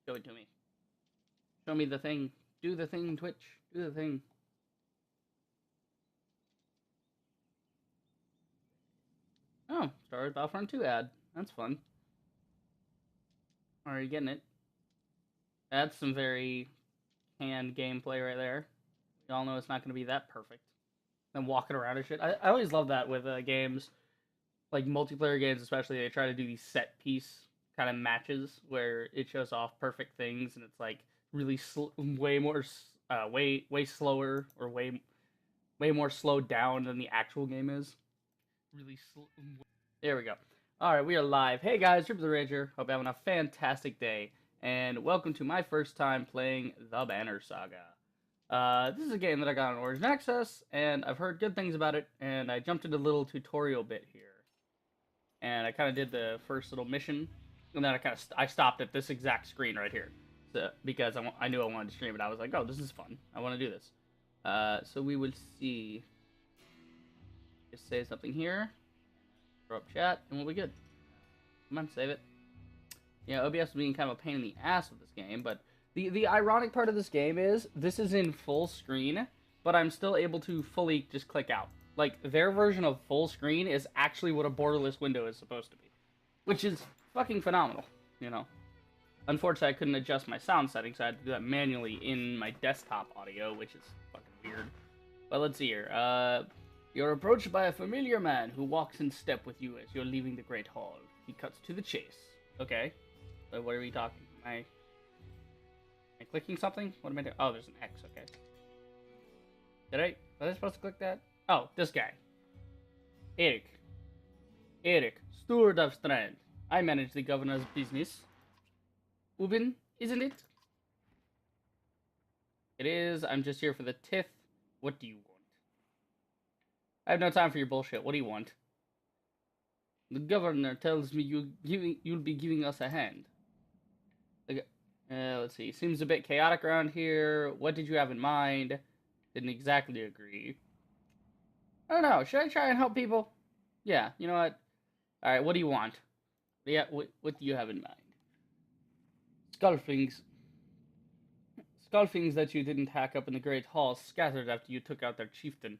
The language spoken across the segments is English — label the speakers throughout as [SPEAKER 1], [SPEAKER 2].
[SPEAKER 1] Show it to me. Show me the thing. Do the thing, Twitch. Do the thing. Oh, Star Wars Battlefront 2 ad. That's fun. Are you getting it? That's some very canned gameplay right there. We all know it's not going to be that perfect. And walking around and shit. I always love that with games, like multiplayer games especially. They try to do these set piece kind of matches where it shows off perfect things and it's like really way more, way slower or way more slowed down than the actual game is. Really There we go. All right, we are live. Hey guys, Rip the Rager. Hope you're having a fantastic day, and welcome to my first time playing The Banner Saga. This is a game that I got on Origin Access, and I've heard good things about it, and I jumped into a little tutorial bit here. And I kind of did the first little mission, and then I stopped at this exact screen right here. Because I knew I wanted to stream it. I was like, oh, this is fun. I want to do this. So we will see. Just say something here. Throw up chat, and we'll be good. Come on, save it. Yeah, OBS is being kind of a pain in the ass with this game, but the ironic part of this game is this is in full screen, but I'm still able to fully just click out. Like, their version of full screen is actually what a borderless window is supposed to be, which is fucking phenomenal, you know. Unfortunately, I couldn't adjust my sound settings, so I had to do that manually in my desktop audio, which is fucking weird. But let's see here. You're approached by a familiar man who walks in step with you as you're leaving the Great Hall. He cuts to the chase. Okay. But what are we talking? Am I clicking something? What am I doing? Oh, there's an X. Okay. Was I supposed to click that? Oh, this guy. Eric. Eric, steward of Strand. I manage the governor's business. Ubin, isn't it? It is. I'm just here for the tith. What do you want? I have no time for your bullshit. What do you want? The governor tells me you'll be giving us a hand. Let's see. Seems a bit chaotic around here. What did you have in mind? Didn't exactly agree. I don't know. Should I try and help people? Yeah, you know what? Alright, what do you want? Yeah, what do you have in mind? Skullfings. Skullfings that you didn't hack up in the Great Hall scattered after you took out their chieftain.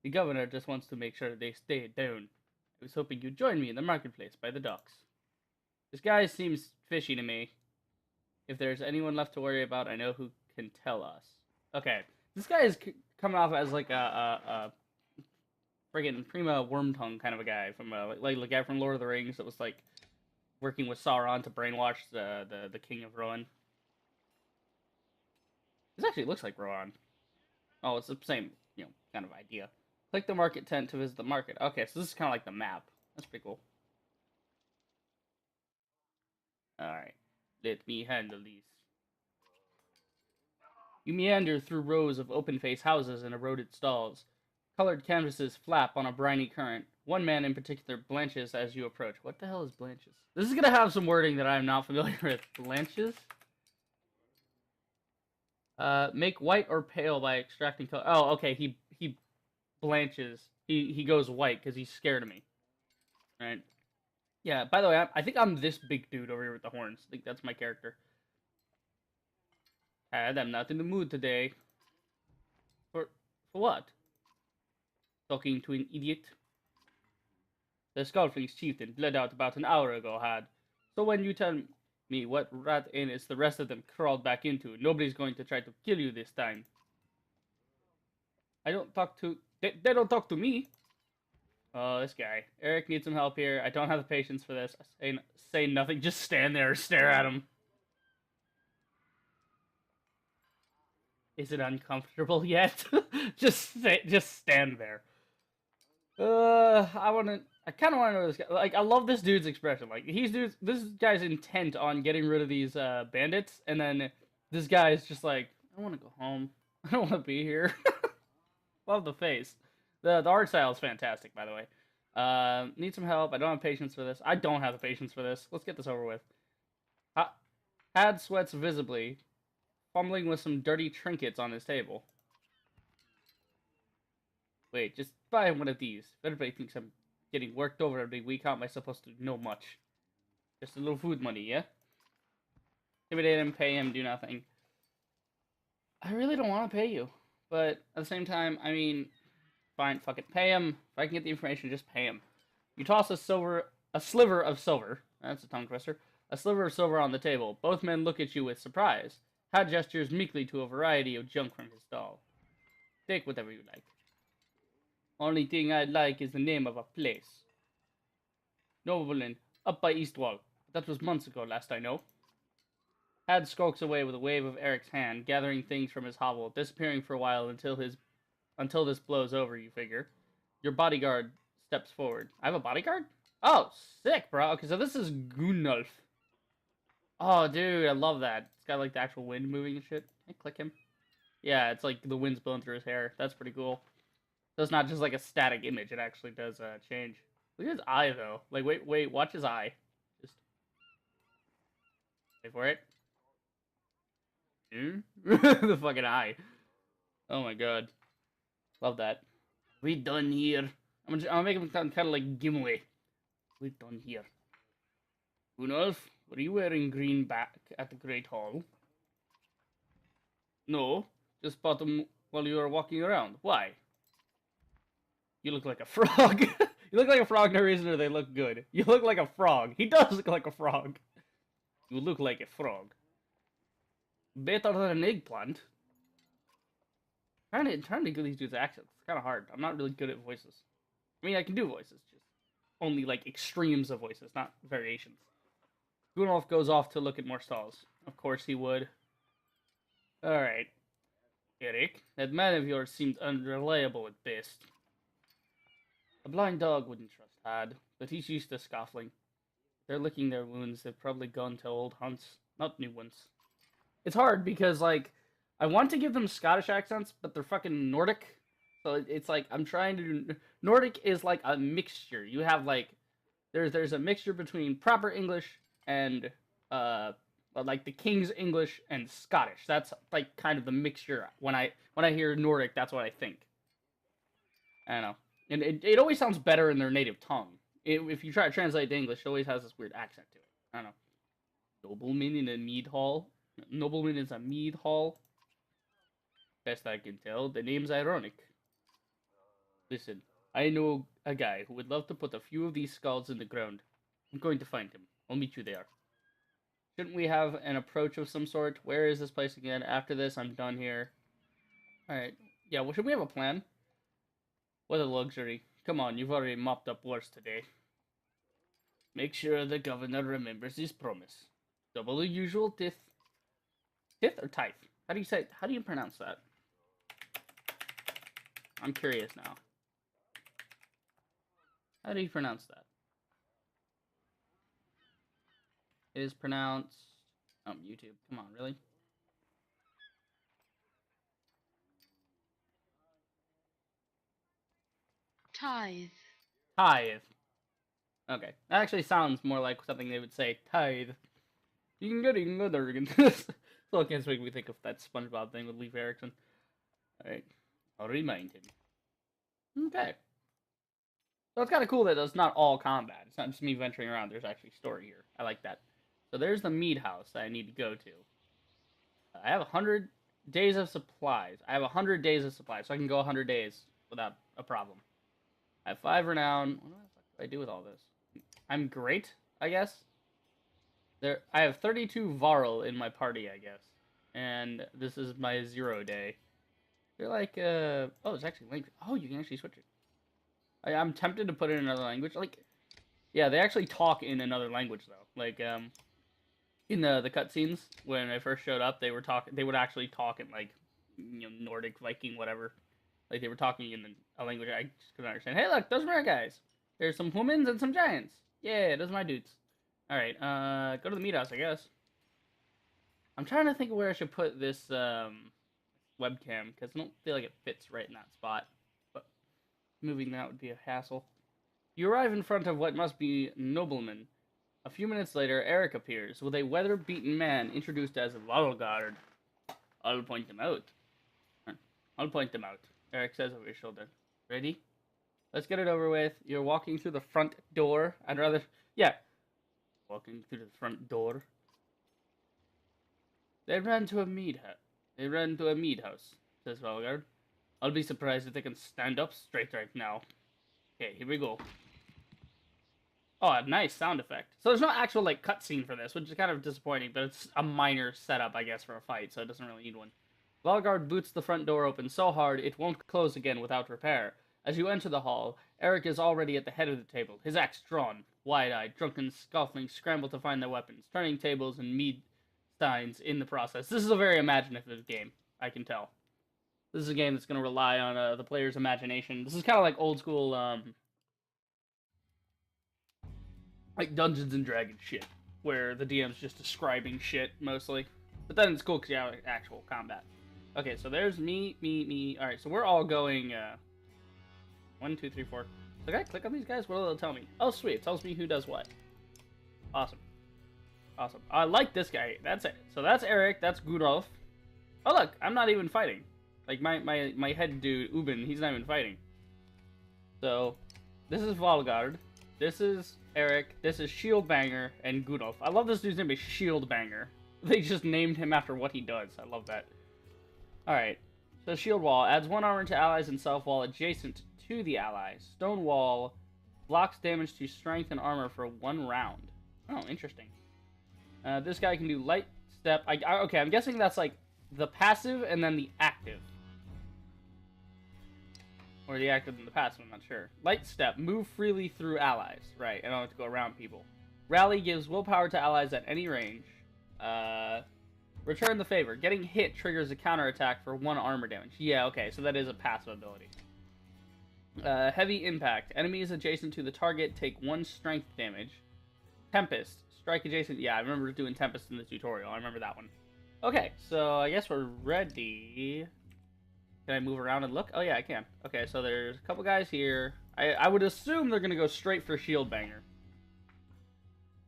[SPEAKER 1] The governor just wants to make sure they stay down. I was hoping you'd join me in the marketplace by the docks. This guy seems fishy to me. If there's anyone left to worry about, I know who can tell us. Okay, this guy is coming off as like a friggin' Prima Wormtongue kind of a guy from like the guy from Lord of the Rings that was like working with Sauron to brainwash the King of Rohan. This actually looks like Rohan. Oh, it's the same, kind of idea. Click the market tent to visit the market. Okay, so this is kind of like the map. That's pretty cool. Alright, let me handle these. You meander through rows of open-faced houses and eroded stalls. Colored canvases flap on a briny current. One man in particular blanches as you approach. What the hell is blanches? This is going to have some wording that I'm not familiar with. Blanches? Make white or pale by extracting color. Oh, okay, he blanches. He goes white because he's scared of me. Right? Yeah, by the way, I think I'm this big dude over here with the horns. I think that's my character. I'm not in the mood today. For what? Talking to an idiot? The Skullfling's chieftain bled out about an hour ago, had. So when you tell me what rat inn is the rest of them crawled back into, nobody's going to try to kill you this time. I don't talk to... They don't talk to me. Oh, this guy. Eric needs some help here. I don't have the patience for this. Say nothing. Just stand there and stare at him. Is it uncomfortable yet? just stand there. I kind of want to know this guy. Like, I love this dude's expression. Like, this guy's intent on getting rid of these bandits, and then this guy is just like, I want to go home. I don't want to be here. Love the face. The art style is fantastic, by the way. Need some help. I don't have patience for this. I don't have the patience for this. Let's get this over with. Had sweats visibly, fumbling with some dirty trinkets on his table. Wait, just buy one of these. If everybody thinks I'm getting worked over every week, how am I supposed to know much? Just a little food money, yeah? Intimidate him, pay him, do nothing. I really don't want to pay you, but at the same time, I mean, fine, fuck it, pay him. If I can get the information, just pay him. You toss a sliver of silver. That's a tongue twister. A sliver of silver on the table. Both men look at you with surprise. Had gestures meekly to a variety of junk from his stall. Take whatever you like. Only thing I'd like is the name of a place. Nobleman, up by East Wall. That was months ago, last I know. Had skulks away with a wave of Eric's hand, gathering things from his hovel, disappearing for a while until this blows over, you figure. Your bodyguard steps forward. I have a bodyguard? Oh, sick, bro. Okay, so this is Gunnulf. Oh, dude, I love that. It's got, like, the actual wind moving and shit. Can I click him? Yeah, it's like the wind's blowing through his hair. That's pretty cool. So it's not just, like, a static image. It actually does change. Look at his eye, though. Like, wait, watch his eye. Just wait for it. The fucking eye. Oh, my God. Love that. We done here. I'm gonna make him kind of like Gimli. We done here. Gunolf, were you wearing green back at the Great Hall? No, just bought them while you were walking around. Why? You look like a frog. You look like a frog, no reason, or they look good. You look like a frog. He does look like a frog. You look like a frog. Better than an eggplant. Trying to do these dudes' accents. It's kind of hard. I'm not really good at voices. I mean, I can do voices, just only like extremes of voices, not variations. Gunolf goes off to look at more stalls. Of course he would. Alright. Eric, that man of yours seemed unreliable at best. A blind dog wouldn't trust Had, but he's used to scoffling. They're licking their wounds. They've probably gone to old hunts, not new ones. It's hard because, like, I want to give them Scottish accents, but they're fucking Nordic. So it's like, I'm trying to do... Nordic is like a mixture. You have, like... There's a mixture between proper English and, like, the King's English and Scottish. That's, like, kind of the mixture. When I hear Nordic, that's what I think. I don't know. And it always sounds better in their native tongue. If you try to translate to English, it always has this weird accent to it. I don't know. Nobleman in a mead hall? Nobleman is a mead hall? Best I can tell, the name's ironic. Listen, I know a guy who would love to put a few of these skulls in the ground. I'm going to find him. I'll meet you there. Shouldn't we have an approach of some sort? Where is this place again? After this, I'm done here. Alright. Yeah, well, should we have a plan? What a luxury. Come on, you've already mopped up worse today. Make sure the governor remembers his promise. Double the usual tithe. Tithe or tithe? How do you pronounce that? I'm curious now. How do you pronounce that? It is pronounced... Oh, YouTube. Come on, really?
[SPEAKER 2] Tithe.
[SPEAKER 1] Tithe. Okay. That actually sounds more like something they would say. Tithe. You can go there again. So it can't make me think of that SpongeBob thing with Leif Erikson. Alright. I'll remind him. Okay. So it's kind of cool that it's not all combat. It's not just me venturing around. There's actually story here. I like that. So there's the mead house that I need to go to. I have 100 days of supplies. I have 100 days of supplies, so I can go 100 days without a problem. I have 5 renown. What the fuck do I do with all this? I'm great, I guess. I have 32 Varl in my party, I guess. And this is my 0 day. They're like, oh, it's actually linked. Oh, you can actually switch it. I'm tempted to put it in another language. Like, yeah, they actually talk in another language, though. Like, in the cutscenes, when I first showed up, they would actually talk in, like, Nordic, Viking, whatever. Like, they were talking in a language I just couldn't understand. Hey, look, those are my guys. There's some humans and some giants. Yeah, those are my dudes. Alright, go to the meat house, I guess. I'm trying to think of where I should put this, webcam, because I don't feel like it fits right in that spot. But moving that would be a hassle. You arrive in front of what must be nobleman. A few minutes later, Eric appears, with a weather-beaten man introduced as Valgard. I'll point them out. I'll point them out, Eric says over his shoulder. Ready? Let's get it over with. You're walking through the front door. I'd rather... Yeah. Walking through the front door. They ran to a mead hut. They ran to a mead house, says Valgard. I'll be surprised if they can stand up straight right now. Okay, here we go. Oh, a nice sound effect. So there's no actual, like, cutscene for this, which is kind of disappointing, but it's a minor setup, I guess, for a fight, so it doesn't really need one. Valgard boots the front door open so hard it won't close again without repair. As you enter the hall, Eric is already at the head of the table, his axe drawn. Wide-eyed, drunken scofflings scramble to find their weapons, turning tables and mead steins in the process. This is a very imaginative game, I can tell. This is a game that's going to rely on the player's imagination. This is kind of like old school, like Dungeons and Dragons shit, where the DM's just describing shit mostly. But then it's cool because you have actual combat. Okay, so there's me. Alright, so we're all going, 1, 2, 3, 4. So can I click on these guys? What will it tell me? Oh, sweet. It tells me who does what. Awesome. Awesome. I like this guy. That's it. So that's Eric. That's Gudolf. Oh, look. I'm not even fighting. Like, my head dude, Ubin, he's not even fighting. So, this is Valgard. This is Eric. This is Shieldbanger and Gudolf. I love this dude's name is Shieldbanger. They just named him after what he does. I love that. Alright. So, Shield Wall adds 1 armor to allies and self wall adjacent to the allies. Stone Wall blocks damage to strength and armor for 1 round. Oh, interesting. This guy can do Light Step. Okay, I'm guessing that's like the passive and then the active. Or the active and the passive, I'm not sure. Light Step, move freely through allies. Right, I don't have to go around people. Rally gives willpower to allies at any range. Return the favor. Getting hit triggers a counterattack for 1 armor damage. Yeah, okay, so that is a passive ability. Heavy Impact. Enemies adjacent to the target take 1 strength damage. Tempest. Strike adjacent. Yeah, I remember doing Tempest in the tutorial. I remember that one. Okay, so I guess we're ready. Can I move around and look? Oh, yeah, I can. Okay, so there's a couple guys here. I would assume they're going to go straight for Shieldbanger.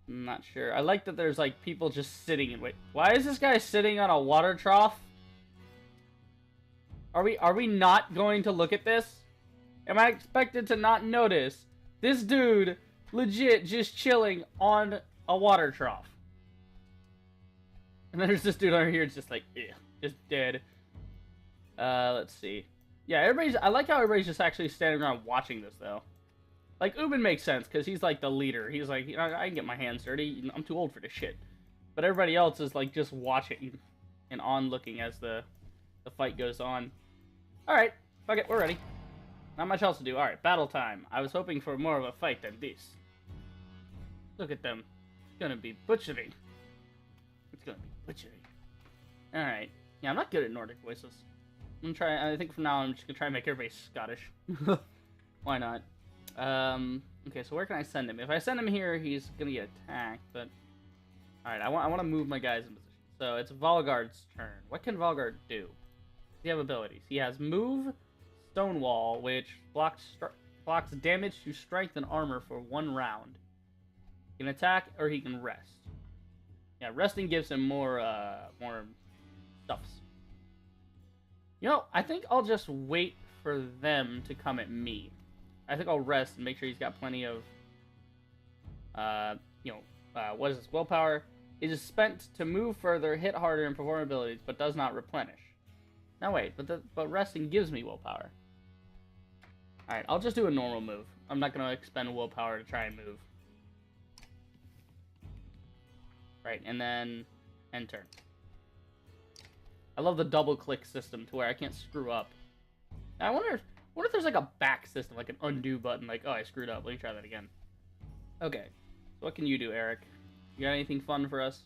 [SPEAKER 1] I'm not sure. I like that there's, like, people just sitting and wait. Why is this guy sitting on a water trough? Are we not going to look at this? Am I expected to not notice this dude legit just chilling on a water trough? And then there's this dude over here just like, just dead. Let's see. Yeah, I like how everybody's just actually standing around watching this, though. Like, Ubin makes sense, because he's, like, the leader. He's like, you know, I can get my hands dirty. I'm too old for this shit. But everybody else is, like, just watching and on-looking as the fight goes on. Alright, fuck it, we're ready. Not much else to do. Alright, battle time. I was hoping for more of a fight than this. Look at them. It's gonna be butchering. It's gonna be butchering. Alright. Yeah, I'm not good at Nordic voices. I'm gonna try, I think from now on I'm just gonna try and make everybody Scottish. Why not? Okay, so where can I send him? If I send him here, he's gonna get attacked, but... Alright, I want to move my guys in position. So, it's Valgard's turn. What can Valgard do? Does he have abilities? He has Move, Stonewall, which blocks damage to strength and armor for 1 round. He can attack, or he can rest. Yeah, resting gives him more stuffs. You know, I think I'll just wait for them to come at me. I think I'll rest and make sure he's got plenty of, what is this? Willpower. It is spent to move further, hit harder, and perform abilities, but does not replenish. Now wait, but resting gives me willpower. Alright, I'll just do a normal move. I'm not going to expend willpower to try and move. Right, and then end turn. I love the double-click system to where I can't screw up. I wonder if there's like a back system, like an undo button, like, oh, I screwed up. Let me try that again. Okay, so what can you do, Eric? You got anything fun for us?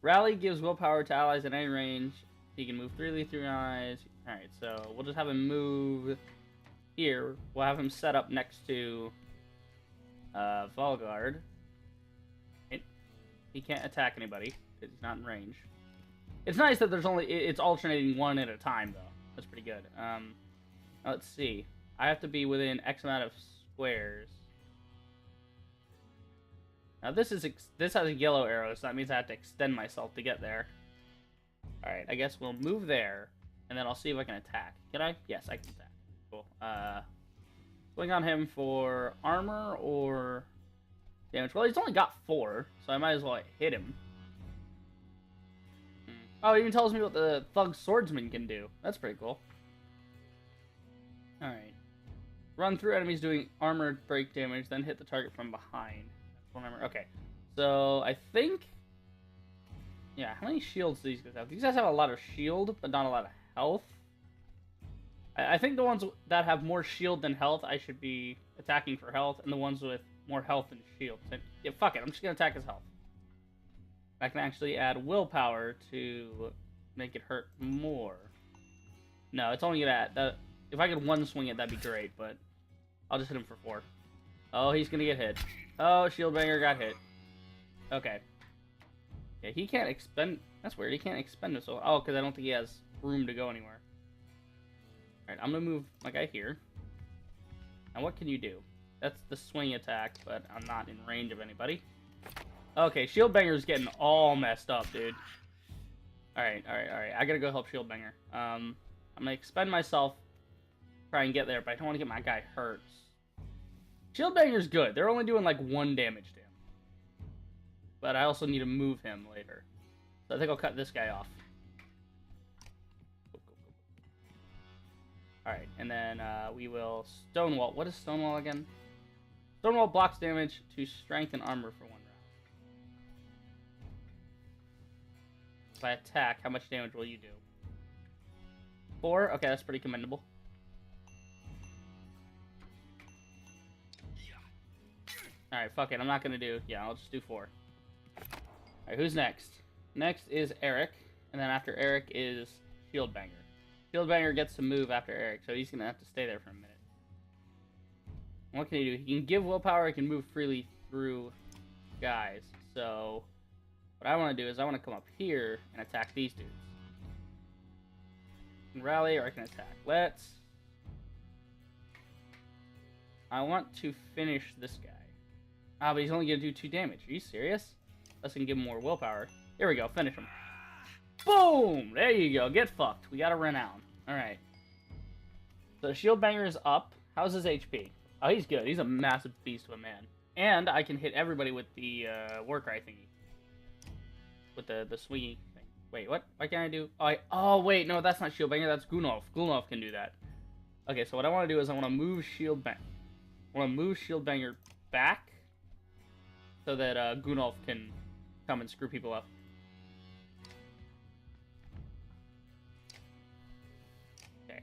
[SPEAKER 1] Rally gives willpower to allies at any range. He can move freely through allies. Alright, so we'll just have him move here. We'll have him set up next to Valgard. He can't attack anybody because he's not in range. It's nice that it's alternating 1 at a time, though. That's pretty good. Let's see. I have to be within X amount of squares. Now this has a yellow arrow, so that means I have to extend myself to get there. Alright, I guess we'll move there, and then I'll see if I can attack. Can I? Yes, I can attack. Cool. Swing on him for armor or damage. Well, he's only got 4, so I might as well hit him. Oh, it even tells me what the Thug Swordsman can do. That's pretty cool. Alright. Run through enemies doing armor break damage, then hit the target from behind. Remember? Okay. So, I think... Yeah, how many shields do these guys have? These guys have a lot of shield, but not a lot of health. I think the ones that have more shield than health, I should be attacking for health, and the ones with more health than shield. Yeah, fuck it, I'm just gonna attack his health. I can actually add willpower to make it hurt more. No, it's only gonna add... If I could one swing it, that'd be great, but I'll just hit him for 4. Oh, he's gonna get hit. Oh, Shieldbanger got hit. Okay. Yeah, he can't expend... That's weird, he can't expend it so... Oh, because I don't think he has room to go anywhere. Alright, I'm gonna move my guy here. And what can you do? That's the swing attack, but I'm not in range of anybody. Okay, Shieldbanger's getting all messed up, dude. Alright. I gotta go help Shieldbanger. I'm gonna expend myself, try and get there, but I don't want to get my guy hurt. Shieldbanger's good. They're only doing like 1 damage to him. But I also need to move him later. So I think I'll cut this guy off. Alright, and then we will Stonewall. What is Stonewall again? Stonewall blocks damage to strength and armor for 1 round. If I attack, how much damage will you do? 4? Okay, that's pretty commendable. Alright, fuck it. I'm not gonna do... Yeah, I'll just do 4. Alright, who's next? Next is Eric. And then after Eric is Shieldbanger. Shieldbanger gets to move after Eric, so he's gonna have to stay there for a minute. What can he do? He can give willpower, he can move freely through guys. So, what I want to do is I want to come up here and attack these dudes. I can rally or I can attack. I want to finish this guy. Ah, but he's only gonna do 2 damage. Are you serious? Let's give him more willpower. Here we go, finish him. Boom! There you go, get fucked. We got a renown. Alright. So Shieldbanger is up. How's his HP? Oh, he's good. He's a massive beast of a man. And I can hit everybody with the Warcry thingy. With the swingy thing. Wait, what? Why can't I do... Oh, wait, no, that's not Shieldbanger, that's Gunolf. Gunolf can do that. Okay, so what I want to do is I want to move Shieldbanger back so that Gunolf can come and screw people up. Okay.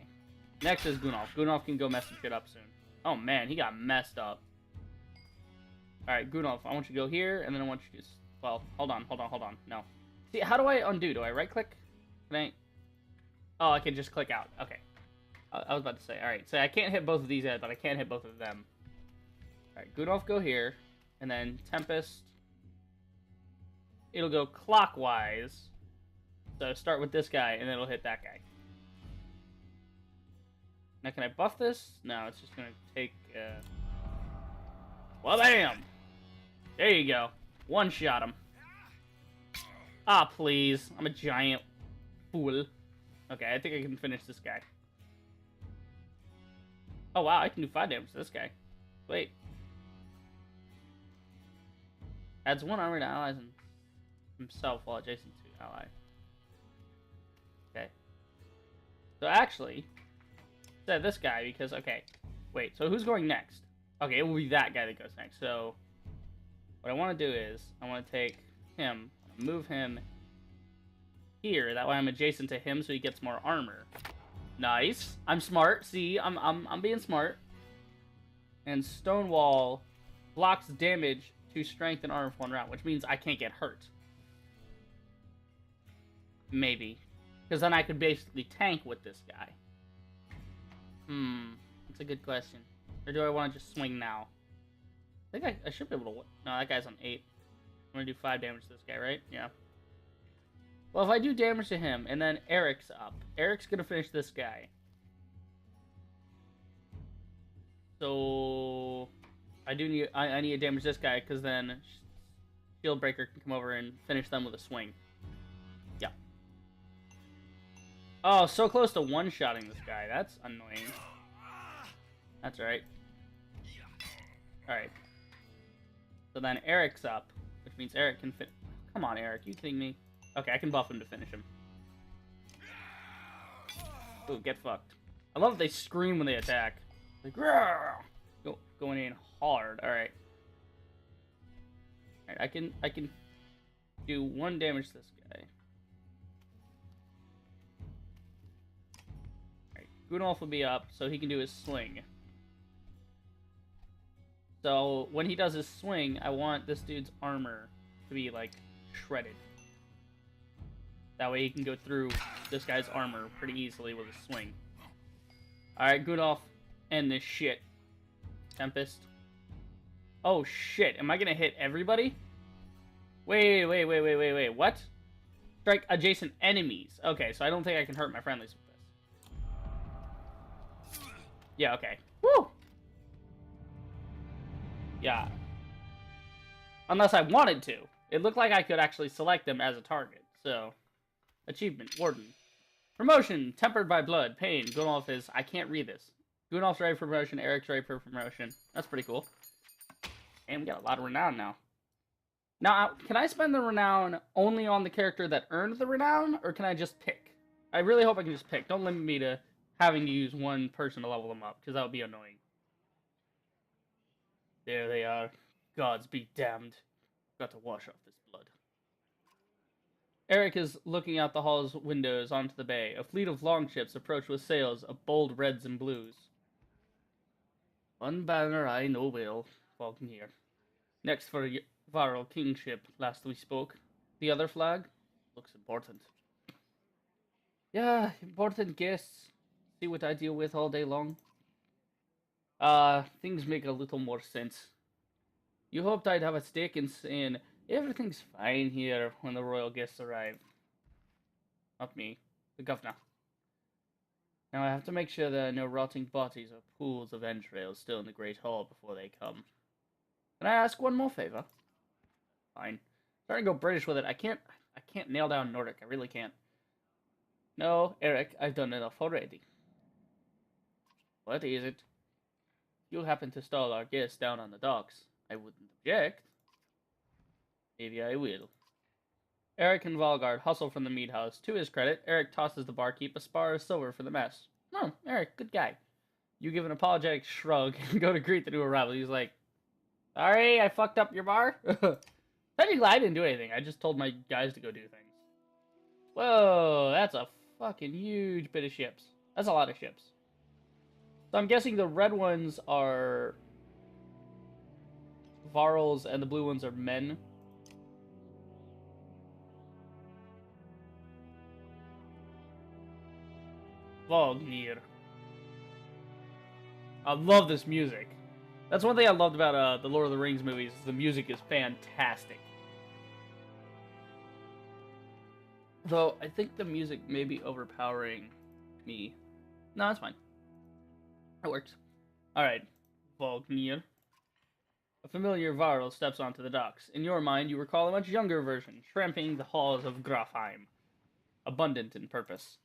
[SPEAKER 1] Next is Gunolf. Gunolf can go mess some shit up soon. Oh man, he got messed up. Alright, Gunolf, I want you to go here, and then I want you to... Well, hold on. No. See, how do I undo? Do I right-click? Can I... Oh, I can just click out. Okay. I was about to say. Alright, so I can't hit both of these yet, but I can hit both of them. Alright, Gunolf, go here. And then Tempest... It'll go clockwise. So start with this guy, and then it'll hit that guy. Now, can I buff this? No, it's just gonna take, Well, bam! There you go. One-shot him. Ah, please. I'm a giant fool. Okay, I think I can finish this guy. Oh, wow, I can do 5 damage to this guy. Wait. Adds 1 armor to allies and himself while adjacent to ally. Okay. So, actually... Said this guy because, okay, wait, so who's going next? Okay, it will be that guy that goes next. So what I want to do is I want to take him, move him here. That way I'm adjacent to him so he gets more armor. Nice. I'm smart. See, I'm being smart. And Stonewall blocks damage to strength and armor for 1 round, which means I can't get hurt. Maybe. Because then I could basically tank with this guy. That's a good question. Or do I want to just swing now? I think I should be able to... No, that guy's on 8. I'm going to do 5 damage to this guy, right? Yeah. Well, if I do damage to him, and then Eric's up. Eric's going to finish this guy. So... I need to damage this guy, because then Shieldbreaker can come over and finish them with a swing. Yeah. Oh, so close to one-shotting this guy. That's annoying. That's alright. Alright. So then Eric's up, which means Eric can fit... Come on, Eric. You kidding me? Okay, I can buff him to finish him. Ooh, get fucked. I love that they scream when they attack. Like, going in hard. Alright. Alright, I can do 1 damage to this guy. Alright, Gunolf will be up, so he can do his swing. So, when he does his swing, I want this dude's armor to be, like, shredded. That way he can go through this guy's armor pretty easily with a swing. Alright, Gunolf, end this shit. Tempest. Oh, shit. Am I gonna hit everybody? Wait. What? Strike adjacent enemies. Okay, so I don't think I can hurt my friendlies with this. Yeah, okay. Woo! Yeah. Unless I wanted to. It looked like I could actually select them as a target. So, achievement, Warden. Promotion, tempered by blood, pain. Gunolf is, I can't read this. Gunolf's ready for promotion, Eric's ready for promotion. That's pretty cool. And we got a lot of renown now. Now, can I spend the renown only on the character that earned the renown, or can I just pick? I really hope I can just pick. Don't limit me to having to use one person to level them up, because that would be annoying. There they are. Gods be damned. Got to wash off this blood. Eric is looking out the hall's windows onto the bay. A fleet of longships approach with sails of bold reds and blues. One banner I know well, Falconer. Next for Varl kingship, last we spoke. The other flag? Looks important. Yeah, important guests. See what I deal with all day long. Things make a little more sense. You hoped I'd have a stake in saying everything's fine here when the royal guests arrive. Not me, the governor. Now I have to make sure there are no rotting bodies or pools of entrails still in the Great Hall before they come. Can I ask one more favor? Fine. Starting to go British with it. I can't nail down Nordic. I really can't. No, Eric, I've done enough already. What is it? You happen to stall our guests down on the docks. I wouldn't object. Maybe I will. Eric and Valgard hustle from the mead house. To his credit, Eric tosses the barkeep a spar of silver for the mess. Oh, Eric, good guy. You give an apologetic shrug and go to greet the new arrival. He's like, sorry, I fucked up your bar? Technically, I didn't do anything. I just told my guys to go do things. Whoa, that's a fucking huge bit of ships. That's a lot of ships. So I'm guessing the red ones are Varls and the blue ones are men. Vognir. I love this music. That's one thing I loved about the Lord of the Rings movies. Is the music is fantastic. Though, I think the music may be overpowering me. No, that's fine. It works. Alright. Vognir. A familiar Varl steps onto the docks. In your mind, you recall a much younger version, tramping the halls of Grafheim. Abundant in purpose.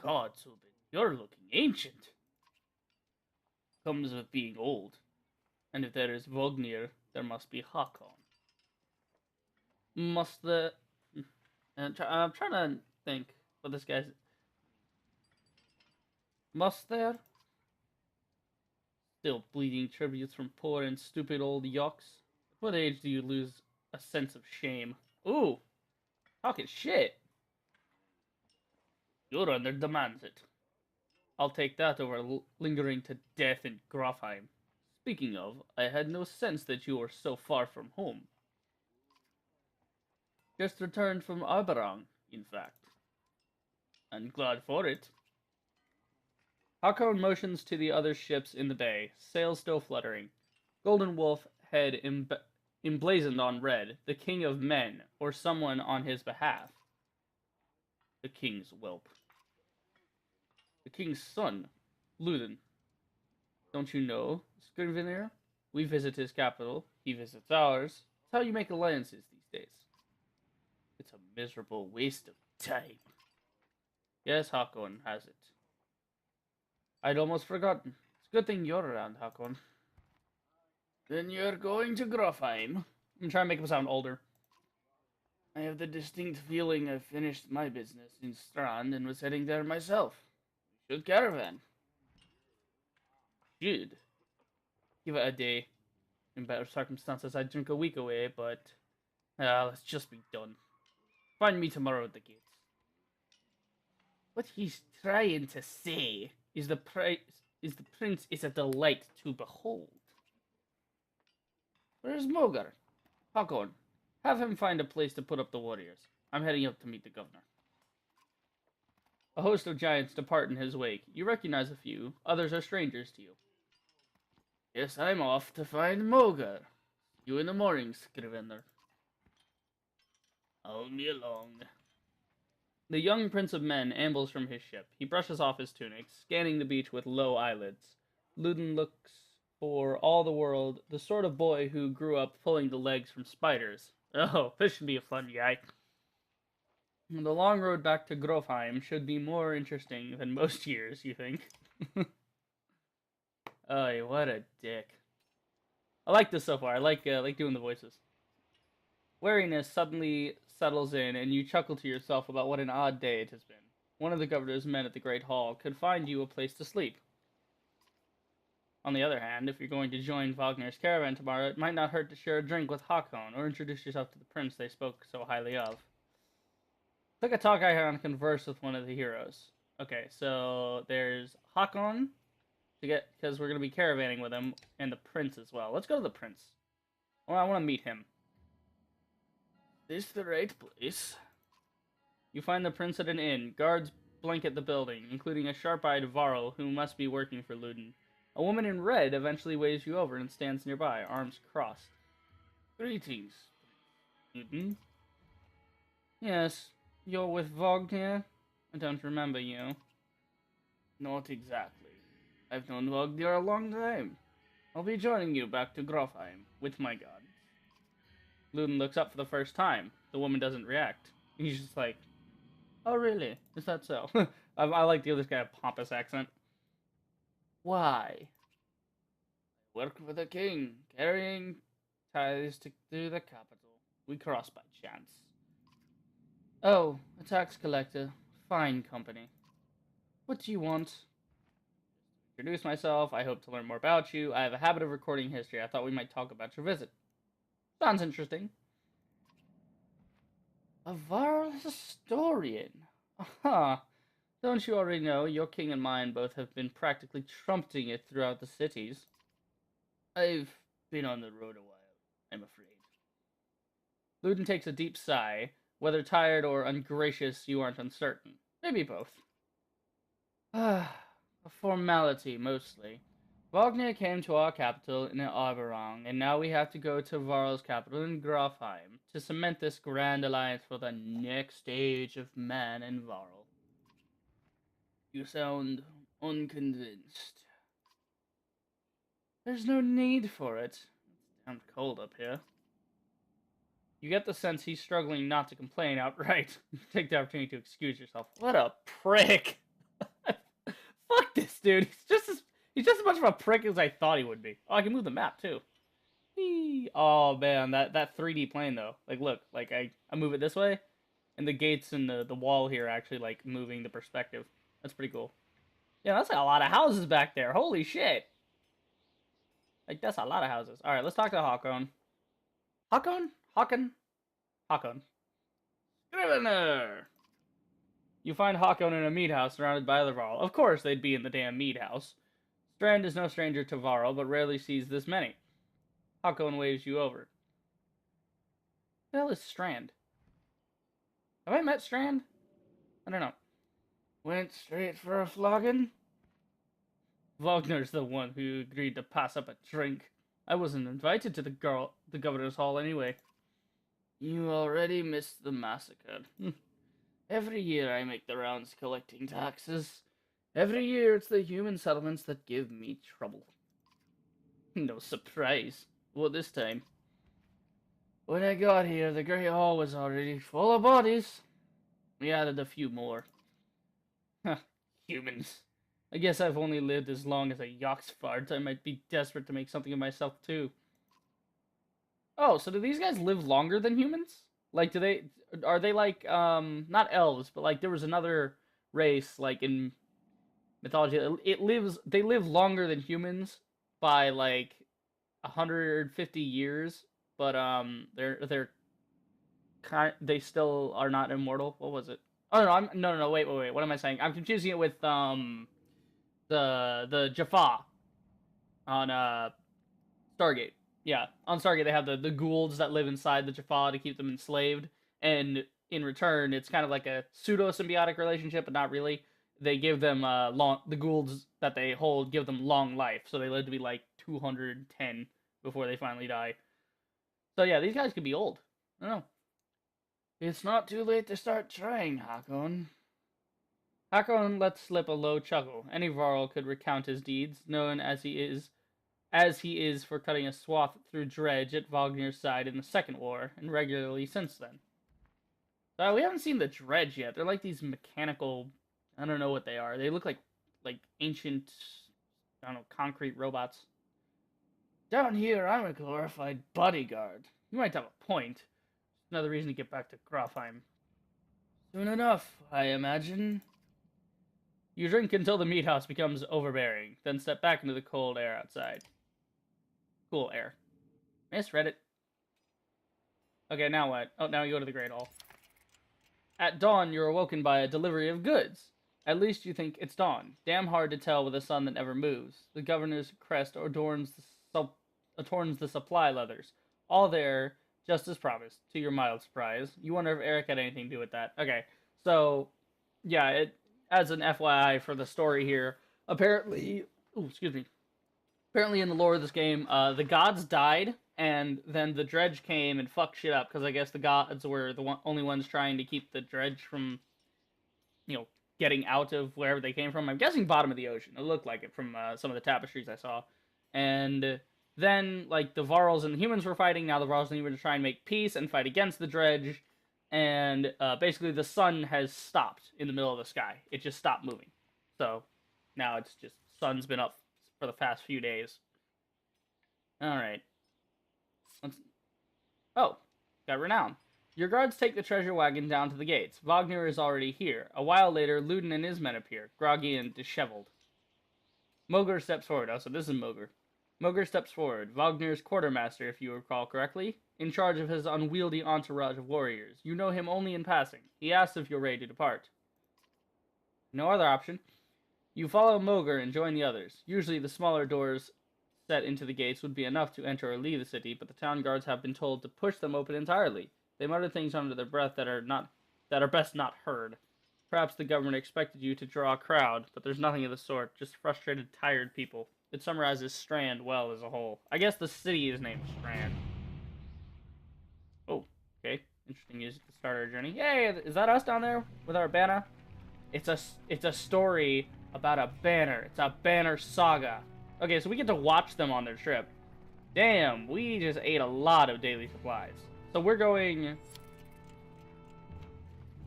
[SPEAKER 1] God, Subin, you're looking ancient. Comes with being old. And if there is Vognir, there must be Hakon. Must the... I'm trying to think what this guy's... Must there? Still bleeding tributes from poor and stupid old yucks. At what age do you lose a sense of shame? Ooh! Talking shit! Your honor demands it. I'll take that over lingering to death in Grafheim. Speaking of, I had no sense that you were so far from home. Just returned from Arberang, in fact. And glad for it. Hakon motions to the other ships in the bay, sails still fluttering. Golden Wolf, head emblazoned on red, the king of men, or someone on his behalf. The king's whelp. The king's son, Luden. Don't you know, Scrivener? We visit his capital, he visits ours. It's how you make alliances these days. It's a miserable waste of time. Yes, Hakon has it. I'd almost forgotten. It's a good thing you're around, Hakon. Then you're going to Grofheim. I'm trying to make him sound older. I have the distinct feeling I've finished my business in Strand and was heading there myself. Should caravan. Should. Give it a day. In better circumstances, I'd drink a week away, but let's just be done. Find me tomorrow at the gates. What he's trying to say is the prince is a delight to behold. Where's Mogar? Hakon, have him find a place to put up the warriors. I'm heading up to meet the governor. A host of giants depart in his wake. You recognize a few, others are strangers to you. Yes, I'm off to find Mogar. You in the morning, Scrivener. I'll be along. The young prince of men ambles from his ship. He brushes off his tunic, scanning the beach with low eyelids. Ludin looks for all the world the sort of boy who grew up pulling the legs from spiders. Oh, this should be a fun guy. The long road back to Grofheim should be more interesting than most years, you think? Oh, what a dick. I like this so far. I like doing the voices. Wariness suddenly settles in, and you chuckle to yourself about what an odd day it has been. One of the governor's men at the Great Hall could find you a place to sleep. On the other hand, if you're going to join Wagner's caravan tomorrow, it might not hurt to share a drink with Hakon, or introduce yourself to the prince they spoke so highly of. Click a talk icon and converse with one of the heroes. Okay, so there's Hakon, because we're going to be caravanning with him, and the prince as well. Let's go to the prince. Well, I want to meet him. Is this the right place? You find the prince at an inn. Guards blanket the building, including a sharp-eyed Varl who must be working for Ludin. A woman in red eventually waves you over and stands nearby, arms crossed. Greetings, Ludin. Yes, you're with Wagner? I don't remember you. Not exactly. I've known Wagner a long time. I'll be joining you back to Grofheim with my god. Ludin looks up for the first time. The woman doesn't react. He's just like, oh really? Is that so? I like the other guy's pompous accent. Why? I work for the king, carrying ties to the capital. We cross by chance. Oh, a tax collector. Fine company. What do you want? Introduce myself. I hope to learn more about you. I have a habit of recording history. I thought we might talk about your visit. Sounds interesting. A Varl historian. Aha. Don't you already know, your king and mine both have been practically trumpeting it throughout the cities. I've been on the road a while, I'm afraid. Ludin takes a deep sigh. Whether tired or ungracious, you aren't uncertain. Maybe both. Ah, a formality, mostly. Wagner came to our capital in Arberong, and now we have to go to Varl's capital in Grofheim to cement this grand alliance for the next age of man and Varl. You sound unconvinced. There's no need for it. It's damn cold up here. You get the sense he's struggling not to complain outright. Take the opportunity to excuse yourself. What a prick! Fuck this dude. He's just as much of a prick as I thought he would be. Oh, I can move the map too. Whee. Oh man, that 3D plane though. Like look, like I move it this way, and the gates and the wall here are actually like moving the perspective. That's pretty cool. Yeah, that's a lot of houses back there. Holy shit. Like that's a lot of houses. Alright, let's talk to Hakon. Hakon? Hakon? Hakon. Scrivener! You find Hakon in a meat house surrounded by other Varl. Of course they'd be in the damn meat house. Strand is no stranger to Varl, but rarely sees this many. Hakon waves you over. Who the hell is Strand? Have I met Strand? I don't know. Went straight for a flogging? Wagner's the one who agreed to pass up a drink. I wasn't invited to the governor's hall anyway. You already missed the massacre. Every year I make the rounds collecting taxes. Every year it's the human settlements that give me trouble. No surprise. What this time? When I got here, the Great Hall was already full of bodies. We added a few more. Humans. I guess I've only lived as long as a Yoxfart. I might be desperate to make something of myself, too. Oh, so do these guys live longer than humans? Like, are they like not elves, but like there was another race like in mythology. They live longer than humans by like 150 years, but they still are not immortal. What was it? Oh no, no, wait. What am I saying? I'm confusing it with the Jaffa on Stargate. Yeah, on Stargate they have the Goulds that live inside the Jaffa to keep them enslaved, and in return it's kind of like a pseudo symbiotic relationship, but not really. They give them the Goulds that they hold give them long life, so they live to be like 210 before they finally die. So yeah, these guys could be old. I don't know. It's not too late to start trying, Hakon. Hakon let slip a low chuckle. Any Varl could recount his deeds, known as he is for cutting a swath through Dredge at Wagner's side in the Second War, and regularly since then. We haven't seen the Dredge yet. They're like these mechanical. I don't know what they are. They look like ancient, I don't know, concrete robots. Down here, I'm a glorified bodyguard. You might have a point. Another reason to get back to Grafheim. Soon enough, I imagine. You drink until the meat house becomes overbearing, then step back into the cold air outside. Cool air. Misread it. Okay, now what? Oh, now you go to the Great Hall. At dawn, you're awoken by a delivery of goods. At least you think it's dawn. Damn hard to tell with a sun that never moves. The governor's crest adorns the supply leathers. All there, just as promised, to your mild surprise. You wonder if Eric had anything to do with that. Okay, so, yeah, as an FYI for the story here, apparently, excuse me, apparently in the lore of this game, the gods died, and then the dredge came and fucked shit up, because I guess the gods were the only ones trying to keep the dredge from, you know, getting out of wherever they came from. I'm guessing bottom of the ocean. It looked like it from some of the tapestries I saw. And then, like, the Varls and the humans were fighting. Now the Varls need to try and make peace and fight against the dredge. And basically the sun has stopped in the middle of the sky. It just stopped moving. So now it's just, sun's been up for the past few days. Alright. Oh, got renown. Your guards take the treasure wagon down to the gates. Wagner is already here. A while later, Ludin and his men appear, groggy and disheveled. Moger steps forward. Oh, so this is Moger. Moger steps forward. Wagner's quartermaster, if you recall correctly, in charge of his unwieldy entourage of warriors. You know him only in passing. He asks if you're ready to depart. No other option. You follow Moger and join the others. Usually the smaller doors set into the gates would be enough to enter or leave the city, but the town guards have been told to push them open entirely. They mutter things under their breath that are best not heard. Perhaps the government expected you to draw a crowd, but there's nothing of the sort, just frustrated, tired people. It summarizes Strand well as a whole. I guess the city is named Strand. Oh, okay. Interesting music to start our journey. Hey, is that us down there with our banner? It's a story about a banner. It's a banner saga. Okay, so we get to watch them on their trip. Damn, we just ate a lot of daily supplies. So we're going...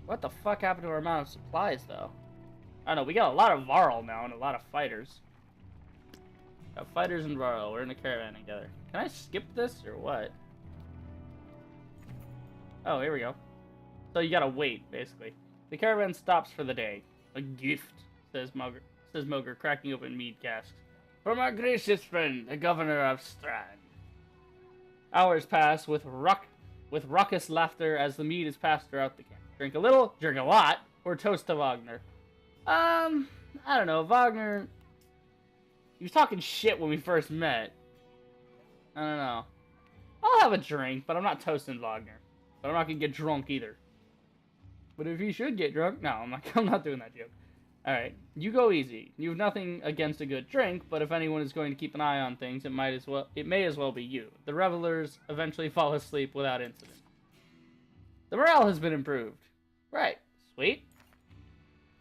[SPEAKER 1] What the fuck happened to our amount of supplies, though? I don't know, we got a lot of Varl now and a lot of fighters. Got fighters and Varl, we're in a caravan together. Can I skip this, or what? Oh, here we go. So you gotta wait, basically. The caravan stops for the day. A gift, says Moger, cracking open mead casks. From our gracious friend, the governor of Strand. Hours pass with raucous laughter as the mead is passed throughout the camp. Drink a little, drink a lot, or toast to Wagner. I don't know, Wagner... He was talking shit when we first met. I don't know. I'll have a drink, but I'm not toasting Wagner. But I'm not gonna get drunk either. But if he should get drunk... No, I'm not doing that joke. Alright, you go easy. You have nothing against a good drink, but if anyone is going to keep an eye on things, it may as well be you. The revelers eventually fall asleep without incident. The morale has been improved. Right, sweet.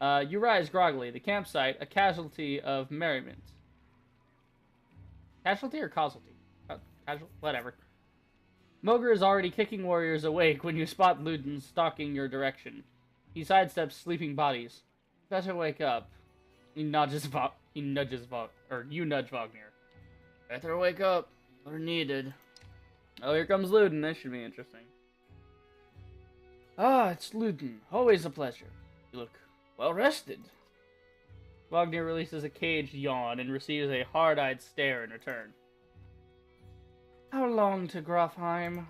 [SPEAKER 1] You rise groggily. The campsite, a casualty of merriment. Casualty or casualty? Whatever. Moger is already kicking warriors awake when you spot Ludin stalking your direction. He sidesteps sleeping bodies. Better wake up. You nudge Wagner. Better wake up. You're needed. Oh, here comes Ludin. This should be interesting. Ah, it's Luden. Always a pleasure. You look well rested. Wagner releases a caged yawn and receives a hard-eyed stare in return. How long to Grofheim?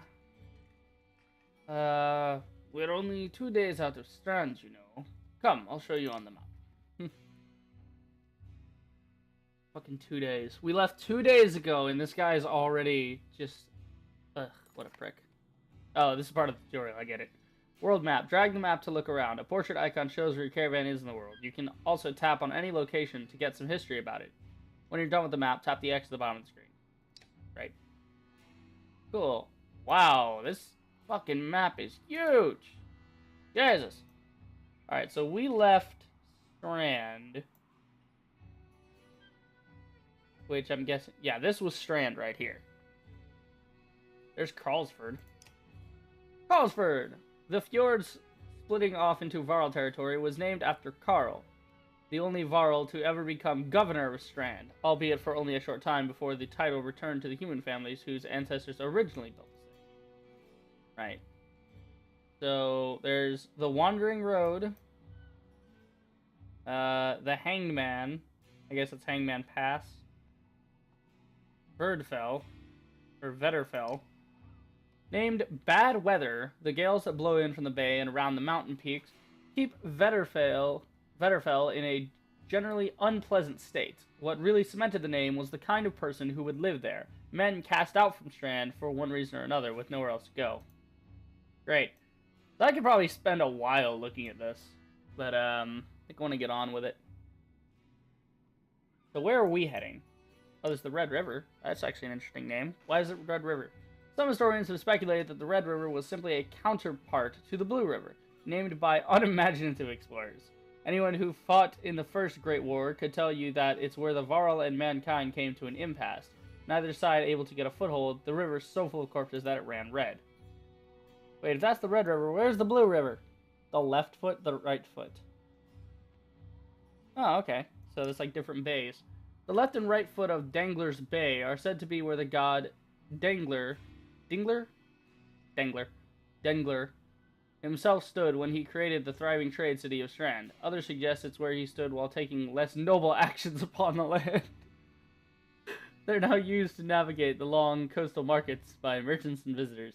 [SPEAKER 1] We're only 2 days out of Strand, you know. Come, I'll show you on the map. Fucking 2 days. We left 2 days ago, and this guy's already just... Ugh, what a prick. Oh, this is part of the tutorial, I get it. World map. Drag the map to look around. A portrait icon shows where your caravan is in the world. You can also tap on any location to get some history about it. When you're done with the map, tap the X at the bottom of the screen. Right. Cool. Wow, this fucking map is huge. Jesus. Alright, so we left Strand. Which I'm guessing... Yeah, this was Strand right here. There's Carlsford. Carlsford! The fjords splitting off into Varl territory was named after Karl, the only Varl to ever become governor of Strand, albeit for only a short time before the title returned to the human families whose ancestors originally built the city. Right. So, there's the Wandering Road, the Hanged Man, I guess it's Hangman Pass, Birdfell, or Vetterfell. Named Bad Weather, the gales that blow in from the bay and around the mountain peaks keep Vetterfell in a generally unpleasant state. What really cemented the name was the kind of person who would live there. Men cast out from Strand for one reason or another with nowhere else to go. Great. So I could probably spend a while looking at this, but I think I want to get on with it. So where are we heading? Oh, there's the Red River. That's actually an interesting name. Why is it Red River? Some historians have speculated that the Red River was simply a counterpart to the Blue River, named by unimaginative explorers. Anyone who fought in the First Great War could tell you that it's where the Varl and mankind came to an impasse. Neither side able to get a foothold, the river so full of corpses that it ran red. Wait, if that's the Red River, where's the Blue River? The left foot, the right foot. Oh, okay. So there's like different bays. The left and right foot of Dangler's Bay are said to be where the god Dengler himself stood when he created the thriving trade city of Strand. Others suggest it's where he stood while taking less noble actions upon the land. They're now used to navigate the long coastal markets by merchants and visitors.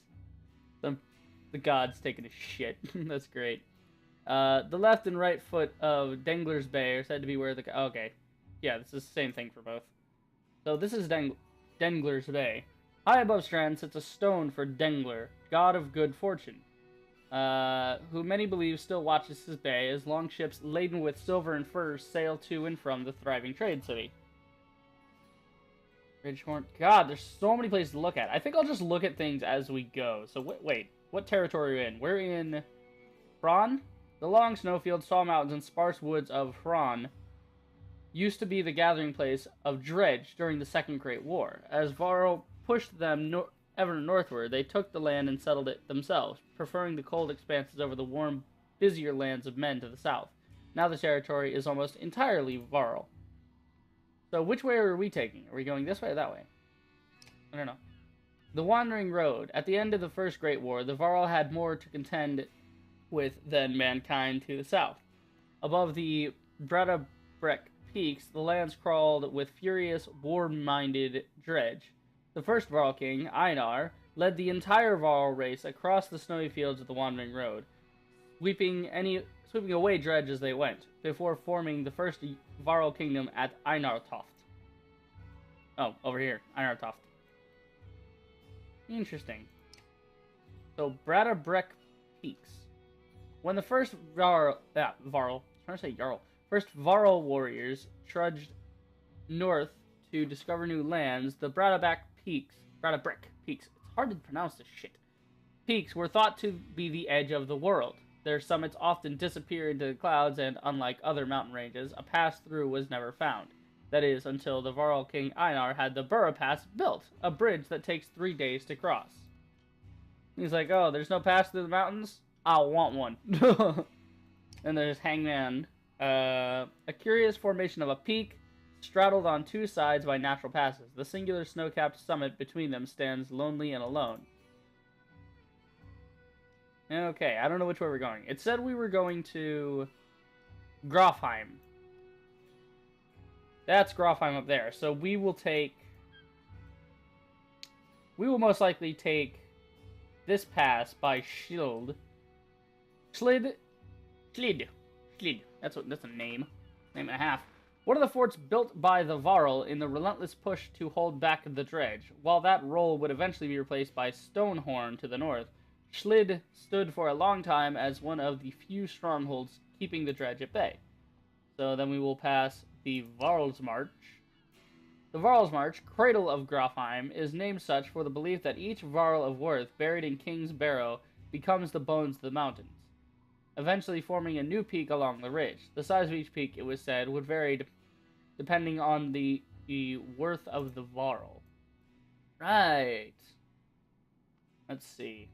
[SPEAKER 1] The god's taking a shit. That's great. The left and right foot of Dengler's Bay are said to be where the... Okay. Yeah, this is the same thing for both. So this is Dengler's Bay. High above Strand sits a stone for Dengler, god of good fortune, who many believe still watches his bay as long ships laden with silver and furs sail to and from the thriving trade city. Ridgehorn. God, there's so many places to look at. I think I'll just look at things as we go. So wait, what territory are we in? We're in Hron? The long snowfields, tall mountains, and sparse woods of Hron used to be the gathering place of Dredge during the Second Great War. As Varl pushed them ever northward, they took the land and settled it themselves, preferring the cold expanses over the warm, busier lands of men to the south. Now the territory is almost entirely Varl. So which way are we taking? Are we going this way or that way? I don't know. The Wandering Road. At the end of the First Great War, the Varl had more to contend with than mankind to the south. Above the Bradabrek peaks, the lands crawled with furious, war-minded Dredge. The first Varl king, Einar, led the entire Varl race across the snowy fields of the Wandering Road, sweeping away Dredge as they went, before forming the first Varl kingdom at Einartoft. Oh, over here, Einartoft. Interesting. So, Bradabrek Peaks. When the first first Varl warriors trudged north to discover new lands, the Bradabrek Peaks, it's hard to pronounce this shit, peaks were thought to be the edge of the world. Their summits often disappear into the clouds, and unlike other mountain ranges, a pass-through was never found. That is, until the Varl king Einar had the Burra Pass built, a bridge that takes 3 days to cross. He's like, oh, there's no pass through the mountains? I want one. And there's Hangman. A curious formation of a peak, straddled on two sides by natural passes. The singular snow-capped summit between them stands lonely and alone. Okay, I don't know which way we're going. It said we were going to Grofheim. That's Grofheim up there. So we will take... We will most likely take this pass by Schild. Schlid. Schlid. Schlid. That's a name. Name and a half. One of the forts built by the Varl in the relentless push to hold back the dredge. While that role would eventually be replaced by Stonehorn to the north, Schlid stood for a long time as one of the few strongholds keeping the dredge at bay. So then we will pass the Varl's March. The Varl's March, Cradle of Grofheim, is named such for the belief that each Varl of worth buried in King's Barrow becomes the bones of the mountains, eventually forming a new peak along the ridge. The size of each peak, it was said, would vary depending on the worth of the Varl. Right. Let's see.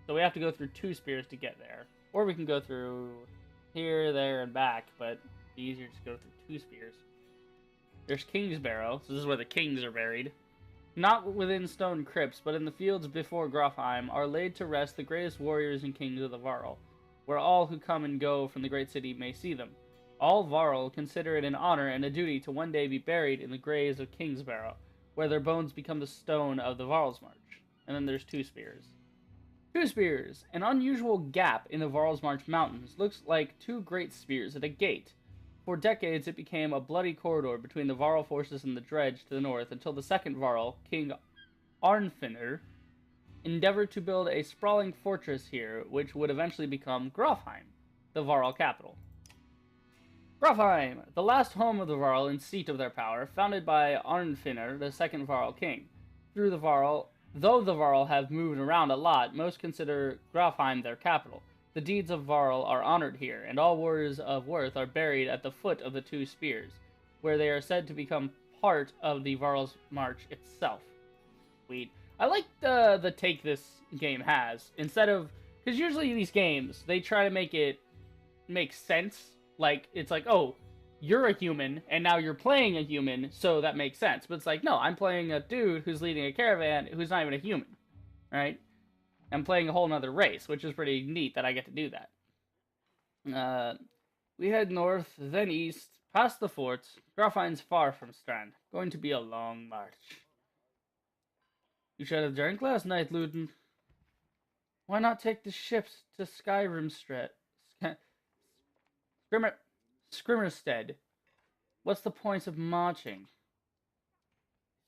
[SPEAKER 1] So we have to go through 2 spears to get there. Or we can go through here, there, and back, but it'd be easier to go through 2 spears. There's King's Barrow, so this is where the kings are buried. Not within stone crypts, but in the fields before Grofheim, are laid to rest the greatest warriors and kings of the Varl, where all who come and go from the great city may see them. All Varl consider it an honor and a duty to one day be buried in the graves of King's Barrow, where their bones become the stone of the Varl's March. And then there's 2 spears. 2 spears! An unusual gap in the Varl's March mountains looks like 2 great spears at a gate. For decades, it became a bloody corridor between the Varl forces and the dredge to the north until the second Varl, King Arnfinnr, endeavored to build a sprawling fortress here, which would eventually become Grofheim, the Varl capital. Grofheim, the last home of the Varl and seat of their power, founded by Arnfinnr, the second Varl king. Though the Varl have moved around a lot, most consider Grofheim their capital. The deeds of Varl are honored here, and all warriors of worth are buried at the foot of the 2 spears, where they are said to become part of the Varl's March itself. Sweet. I like the take this game has. Instead of... Because usually these games, they try to make it make sense. Like, it's like, oh, you're a human, and now you're playing a human, so that makes sense. But it's like, no, I'm playing a dude who's leading a caravan who's not even a human, right? I'm playing a whole nother race, which is pretty neat that I get to do that. We head north, then east, past the forts. Grofheim's far from Strand. Going to be a long march. You should have drank last night, Luden. Why not take the ships to Skrimmerstead? What's the point of marching?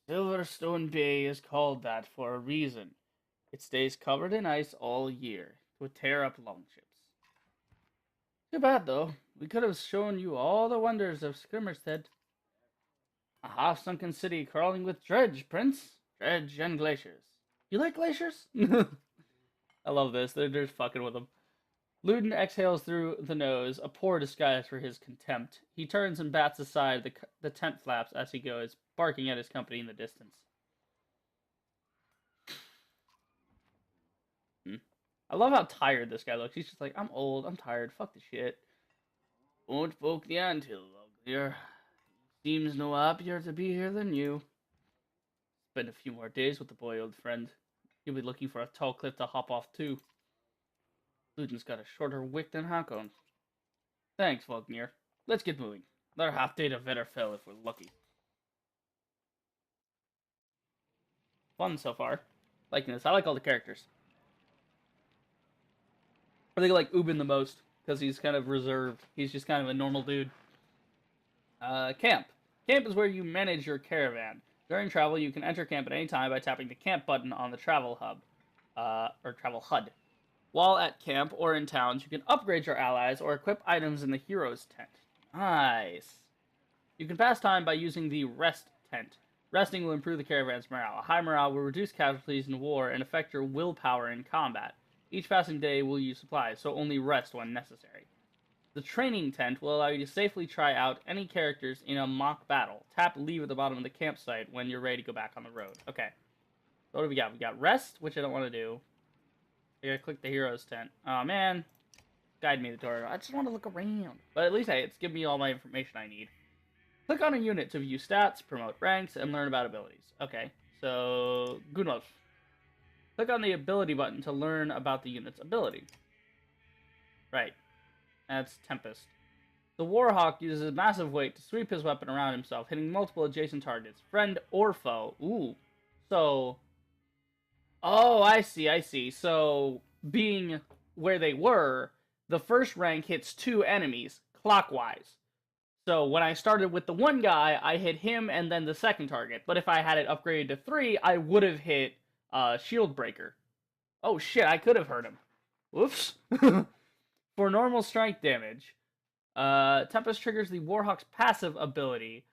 [SPEAKER 1] Silverstone Bay is called that for a reason. It stays covered in ice all year. It would tear up longships. Too bad, though. We could have shown you all the wonders of Skrimmerstead. A half-sunken city crawling with dredge, Prince. Dredge and glaciers. You like glaciers? I love this. They're just fucking with them. Luden exhales through the nose, a poor disguise for his contempt. He turns and bats aside the tent flaps as he goes, barking at his company in the distance. I love how tired this guy looks. He's just like, I'm old, I'm tired, fuck the shit. Won't poke the anthill uglier. Seems no happier to be here than you. Spend a few more days with the boy, old friend. You'll be looking for a tall cliff to hop off too. Luden's got a shorter wick than Hakon. Thanks, Vognir. Let's get moving. Another half day to Vetterfell if we're lucky. Fun so far. Liking this. I like all the characters. I think I like Ubin the most, because he's kind of reserved. He's just kind of a normal dude. Camp. Camp is where you manage your caravan. During travel, you can enter camp at any time by tapping the camp button on the travel hub. Or travel HUD. While at camp or in towns, you can upgrade your allies or equip items in the hero's tent. Nice. You can pass time by using the rest tent. Resting will improve the caravan's morale. A high morale will reduce casualties in war and affect your willpower in combat. Each passing day will use supplies, so only rest when necessary. The training tent will allow you to safely try out any characters in a mock battle. Tap leave at the bottom of the campsite when you're ready to go back on the road. Okay. So what do we got? We got rest, which I don't want to do. I gotta click the hero's tent. Oh man. Guide me to the door. I just want to look around. But at least it's giving me all my information I need. Click on a unit to view stats, promote ranks, and learn about abilities. Okay. So, Gunlov. Click on the ability button to learn about the unit's ability. Right, that's Tempest. The Warhawk uses massive weight to sweep his weapon around himself, hitting multiple adjacent targets, friend or foe. Ooh. So, oh, I see. So, being where they were, the first rank hits 2 enemies clockwise. So when I started with the one guy, I hit him and then the second target. But if I had it upgraded to 3, I would have hit Shield Breaker. Oh shit, I could have hurt him. Whoops. For normal strength damage, Tempest triggers the Warhawk's passive ability,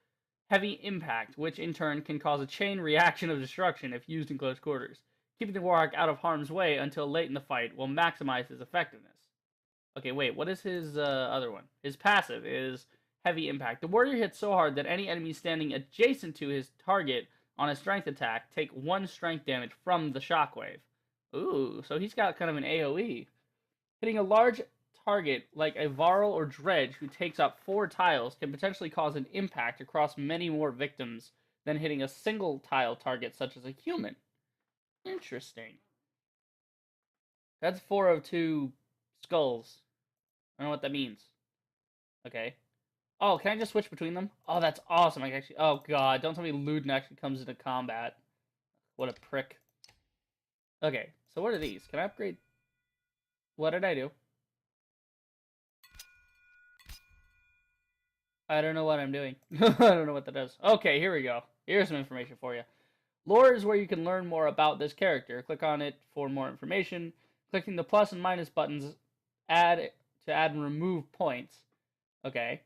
[SPEAKER 1] Heavy Impact, which in turn can cause a chain reaction of destruction if used in close quarters. Keeping the Warhawk out of harm's way until late in the fight will maximize his effectiveness. Okay, wait, what is his other one? His passive is Heavy Impact. The warrior hits so hard that any enemy standing adjacent to his target on a strength attack take 1 strength damage from the shockwave. Ooh, so he's got kind of an AoE. Hitting a large target like a Varl or Dredge who takes up 4 tiles can potentially cause an impact across many more victims than hitting a single tile target such as a human. Interesting. That's 4 of 2 skulls. I don't know what that means. Okay. Oh, can I just switch between them? Oh, that's awesome. I can actually. Oh god, don't tell me Luden actually comes into combat. What a prick. Okay, so what are these? Can I upgrade? What did I do? I don't know what I'm doing. I don't know what that does. Okay, here we go. Here's some information for you. Lore is where you can learn more about this character. Click on it for more information. Clicking the plus and minus buttons add and remove points. Okay.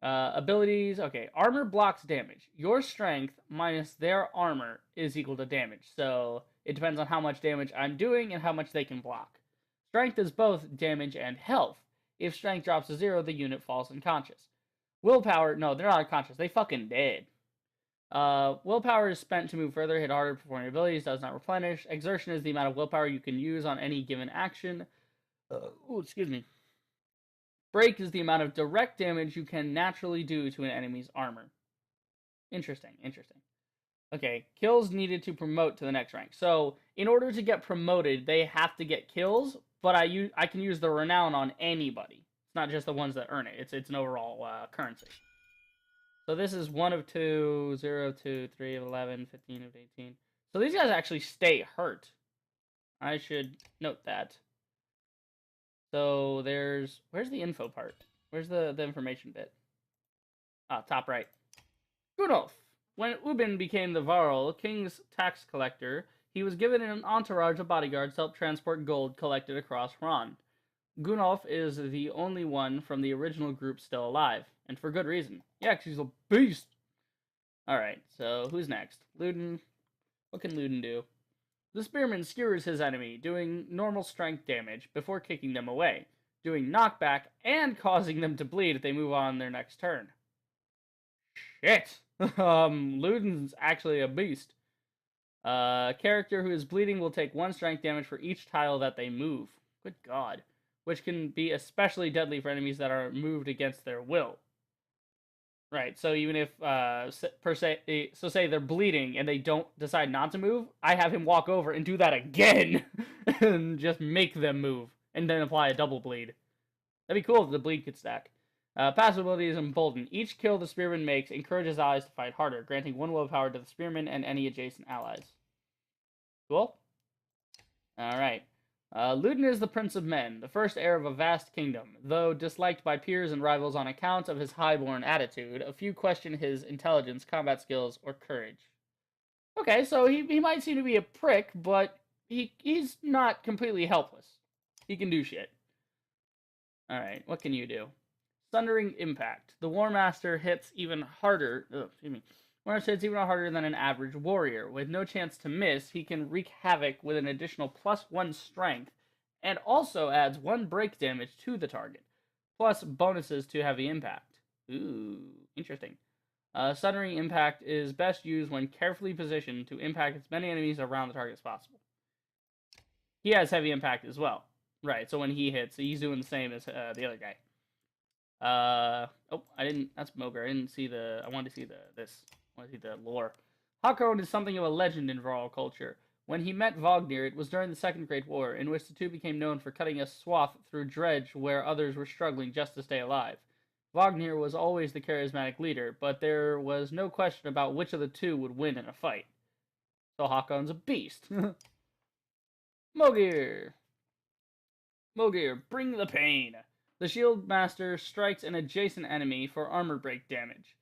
[SPEAKER 1] Abilities. Okay. Armor blocks damage. Your strength minus their armor is equal to damage. So it depends on how much damage I'm doing and how much they can block. Strength is both damage and health. If strength drops to 0, the unit falls unconscious. Willpower. No, they're not unconscious. They fucking dead. Willpower is spent to move further, hit harder, perform your abilities, does not replenish. Exertion is the amount of willpower you can use on any given action. Excuse me. Break is the amount of direct damage you can naturally do to an enemy's armor. Interesting. Okay, kills needed to promote to the next rank. So, in order to get promoted, they have to get kills, but I can use the renown on anybody. It's not just the ones that earn it. It's an overall currency. So this is 1 of 2, 0 of 2, 3 of 11, 15 of 18. So these guys actually stay hurt. I should note that. So where's the info part? Where's the information bit? Ah, top right. Gunolf. When Ubin became the Varl, king's tax collector, he was given an entourage of bodyguards to help transport gold collected across Hran. Gunolf is the only one from the original group still alive, and for good reason. Yeah, 'cause he's a beast. Alright, so who's next? Luden. What can Luden do? The spearman skewers his enemy, doing normal strength damage before kicking them away, doing knockback, and causing them to bleed if they move on their next turn. Shit! Luden's actually a beast. Character who is bleeding will take 1 strength damage for each tile that they move. Good god. Which can be especially deadly for enemies that are moved against their will. Right, so even if, say they're bleeding and they don't decide not to move, I have him walk over and do that again, and just make them move, and then apply a double bleed. That'd be cool if the bleed could stack. Passive ability is Embolden. Each kill the spearman makes encourages allies to fight harder, granting 1 willpower to the spearman and any adjacent allies. Cool? Alright. Luden is the Prince of Men, the first heir of a vast kingdom. Though disliked by peers and rivals on account of his highborn attitude, a few question his intelligence, combat skills, or courage. Okay, so he might seem to be a prick, but he's not completely helpless. He can do shit. Alright, what can you do? Thundering Impact. The War Master hits even harder. Warmaster hits even harder than an average warrior. With no chance to miss, he can wreak havoc with an additional +1 strength, and also adds 1 break damage to the target, plus bonuses to heavy impact. Ooh, interesting. Thundering Impact is best used when carefully positioned to impact as many enemies around the target as possible. He has heavy impact as well. Right, so when he hits, he's doing the same as the other guy. I didn't, that's Moger. I didn't see I wanted to see this. I want to see the lore. Hakon is something of a legend in Varl culture. When he met Wagner, it was during the Second Great War, in which the two became known for cutting a swath through dredge where others were struggling just to stay alive. Wagner was always the charismatic leader, but there was no question about which of the two would win in a fight. So Hakon's a beast. Mogir! Mogir, bring the pain! The Shield Master strikes an adjacent enemy for armor break damage.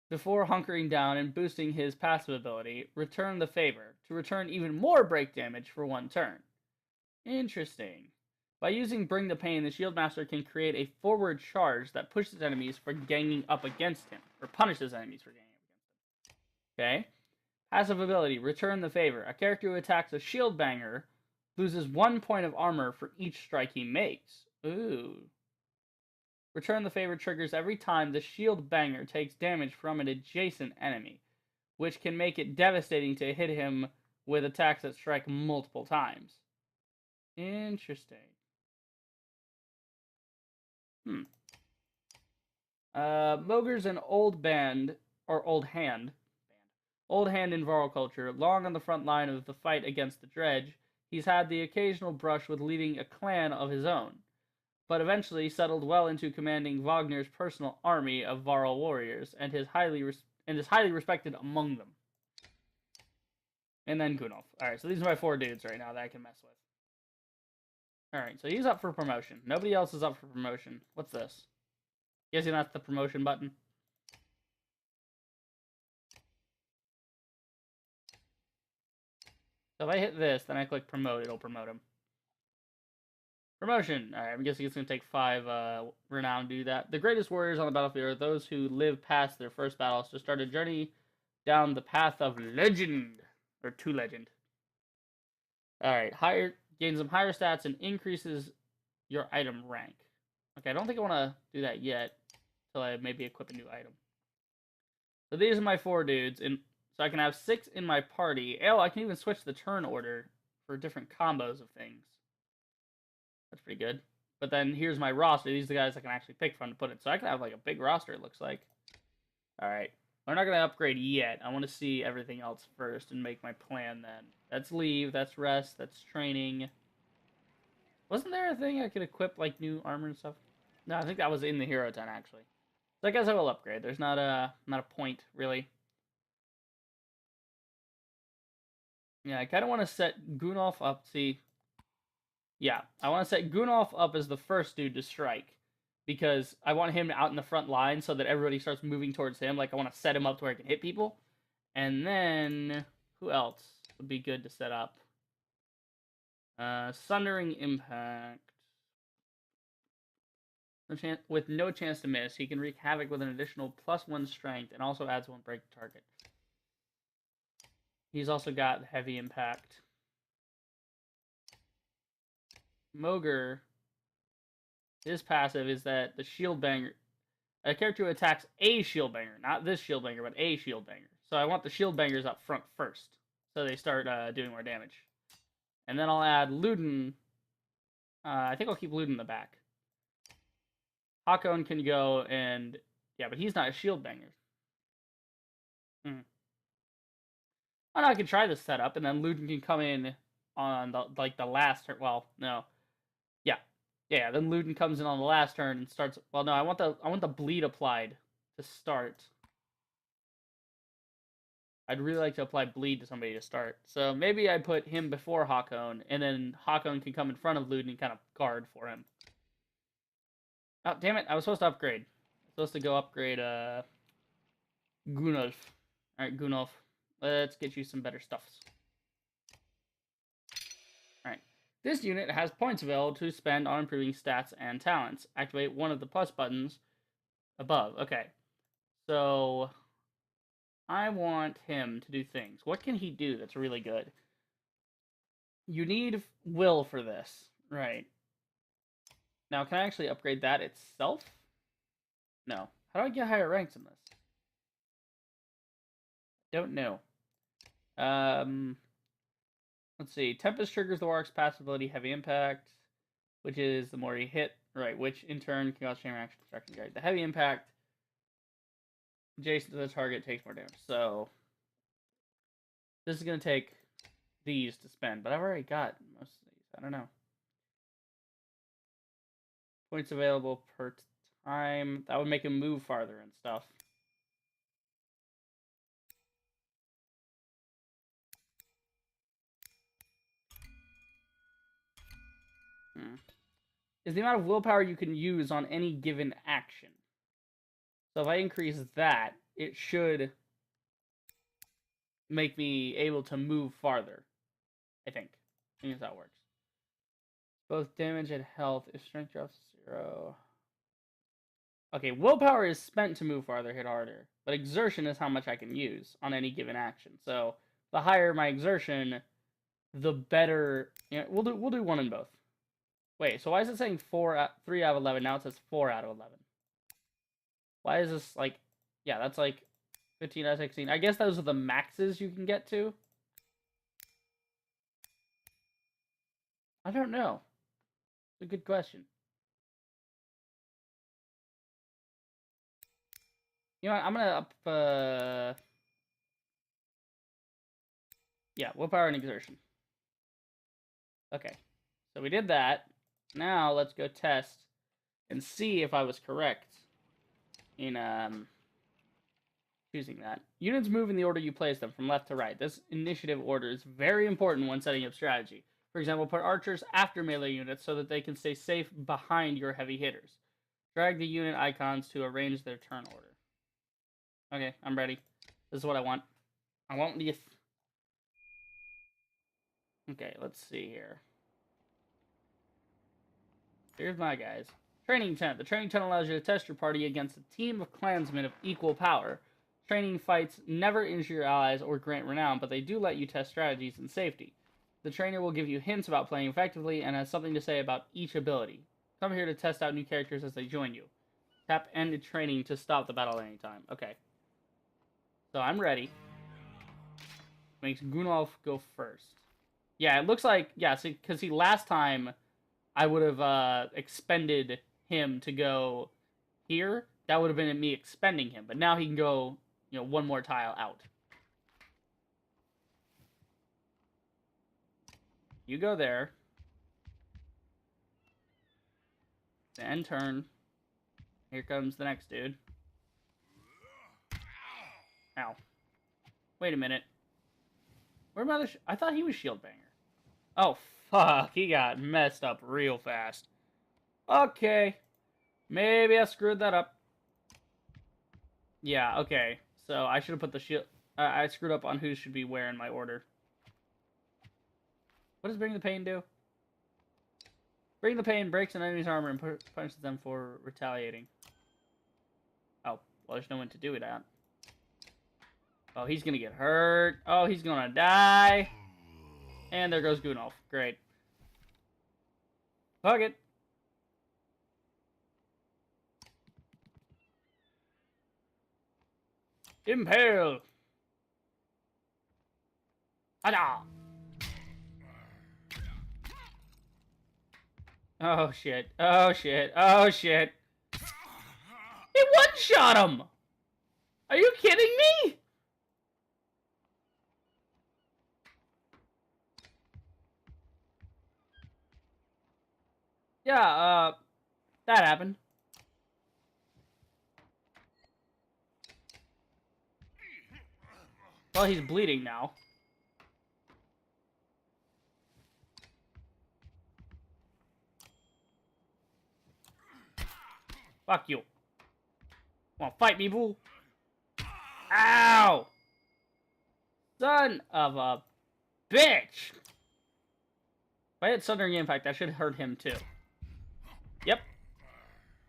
[SPEAKER 1] Before hunkering down and boosting his passive ability, return the favor, to return even more break damage for one turn. Interesting. By using Bring the Pain, the Shield Master can create a forward charge that pushes enemies for ganging up against him, or punishes enemies for ganging up against him. Okay? Passive ability, Return the Favor. A character who attacks a Shield Banger loses 1 point of armor for each strike he makes. Ooh. Return the Favor triggers every time the Shield Banger takes damage from an adjacent enemy, which can make it devastating to hit him with attacks that strike multiple times. Interesting. Mogur's an old band, or old hand. Old hand in Varl culture, long on the front line of the fight against the Dredge. He's had the occasional brush with leading a clan of his own, but eventually settled well into commanding Wagner's personal army of Varl warriors, and is highly respected among them. And then Gunolf. Alright, so these are my 4 dudes right now that I can mess with. Alright, so he's up for promotion. Nobody else is up for promotion. What's this? Guessing that's the promotion button. So if I hit this, then I click promote, it'll promote him. Promotion. Alright, I'm guessing it's going to take 5 renown to do that. The greatest warriors on the battlefield are those who live past their first battles to start a journey down the path of legend. Or to legend. Alright, gains some higher stats and increases your item rank. Okay, I don't think I want to do that yet. Until I maybe equip a new item. So these are my 4 dudes. And so I can have 6 in my party. Oh, I can even switch the turn order for different combos of things. That's pretty good. But then here's my roster. These are the guys I can actually pick from to put it. So I can have like a big roster, it looks like. Alright. We're not going to upgrade yet. I want to see everything else first and make my plan then. That's leave, that's rest, that's training. Wasn't there a thing I could equip like new armor and stuff? No, I think that was in the Hero 10 actually. So I guess I will upgrade. There's not a point, really. Yeah, I kind of want to set Gunolf up. See, yeah, I want to set Gunolf up as the first dude to strike. Because I want him out in the front line so that everybody starts moving towards him. Like, I want to set him up to where I can hit people. And then, who else would be good to set up? Sundering Impact. With no chance to miss, he can wreak havoc with an additional +1 strength and also adds 1 break to target. He's also got heavy impact. Mogr, his passive is that the shield banger, a character who attacks a shield banger, not this shield banger, but a shield banger. So I want the shield bangers up front first, so they start doing more damage. And then I'll add Luden. I think I'll keep Luden in the back. Hakon can go and... Yeah, but he's not a shield banger. Oh, no, I can try this setup, and then Luden can come in on the last turn. Well, no. Yeah, then Luden comes in on the last turn and starts... Well, no, I want the bleed applied to start. I'd really like to apply bleed to somebody to start. So maybe I put him before Hakon, and then Hakon can come in front of Luden and kind of guard for him. Oh, damn it. I was supposed to upgrade. I was supposed to go upgrade Gunolf. Alright, Gunolf. Let's get you some better stuffs. Alright. This unit has points available to spend on improving stats and talents. Activate one of the plus buttons above. Okay. So, I want him to do things. What can he do that's really good? You need will for this. Right. Now, can I actually upgrade that itself? No. How do I get higher ranks in this? Don't know. Let's see. Tempest triggers the Warwick's passive ability Heavy Impact, which is the more you hit, right, which in turn can cause chain reaction destruction. Right. The Heavy Impact adjacent to the target takes more damage. So this is going to take these to spend, but I've already got most of these. I don't know. Points available per time. That would make him move farther and stuff. Is the amount of willpower you can use on any given action. So if I increase that, it should make me able to move farther. I think that's how it works. Both damage and health. If strength drops to 0. Okay, willpower is spent to move farther, hit harder. But exertion is how much I can use on any given action. So the higher my exertion, the better. Yeah, we'll do one in both. Wait, so why is it saying 3 out of 11? Now it says 4 out of 11. Why is this like? Yeah, that's like 15 out of 16. I guess those are the maxes you can get to. I don't know. It's a good question. You know what? I'm gonna up. Yeah, willpower and exertion. Okay, so we did that. Now let's go test and see if I was correct in choosing that. Units move in the order you place them, from left to right. This initiative order is very important when setting up strategy. For example, put archers after melee units so that they can stay safe behind your heavy hitters. Drag the unit icons to arrange their turn order. Okay, I'm ready. This is what I want. I want the... Okay, let's see here. Here's my guys. Training tent. The training tent allows you to test your party against a team of clansmen of equal power. Training fights never injure your allies or grant renown, but they do let you test strategies in safety. The trainer will give you hints about playing effectively and has something to say about each ability. Come here to test out new characters as they join you. Tap end training to stop the battle at any time. Okay. So I'm ready. Makes Gunolf go first. Yeah, it looks like... Yeah, see, because last time I would have expended him to go here. That would have been me expending him. But now he can go, one more tile out. You go there. The end turn. Here comes the next dude. Ow. Wait a minute. Where am I thought he was shield banger. Oh, fuck. He got messed up real fast. Okay. Maybe I screwed that up. Yeah, okay. So I should have put the shield... I screwed up on who should be where in my order. What does Bring the Pain do? Bring the Pain breaks an enemy's armor and punishes them for retaliating. Oh, well, there's no one to do it at. Oh, he's gonna get hurt. Oh, he's gonna die. And there goes Gunolf. Great. Fuck it. Impale. Hada. Oh, shit. Oh, shit. Oh, shit. It one-shot him! Are you kidding me? Yeah, that happened. Well, he's bleeding now. Fuck you. Wanna fight me, fool? Ow! Son of a bitch! If I had Sundering Impact, that should hurt him too. Yep.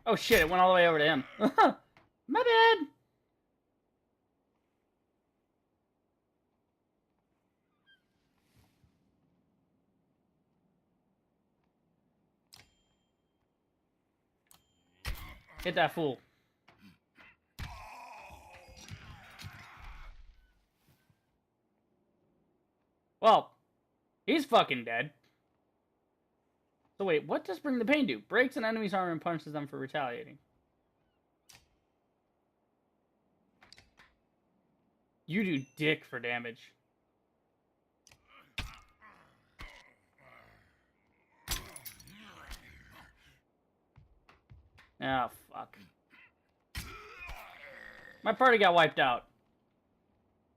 [SPEAKER 1] Oh shit, it went all the way over to him. My bad! Hit that fool. Well, he's fucking dead. So wait, what does Bring the Pain do? Breaks an enemy's armor and punishes them for retaliating. You do dick for damage. Ah, fuck. My party got wiped out.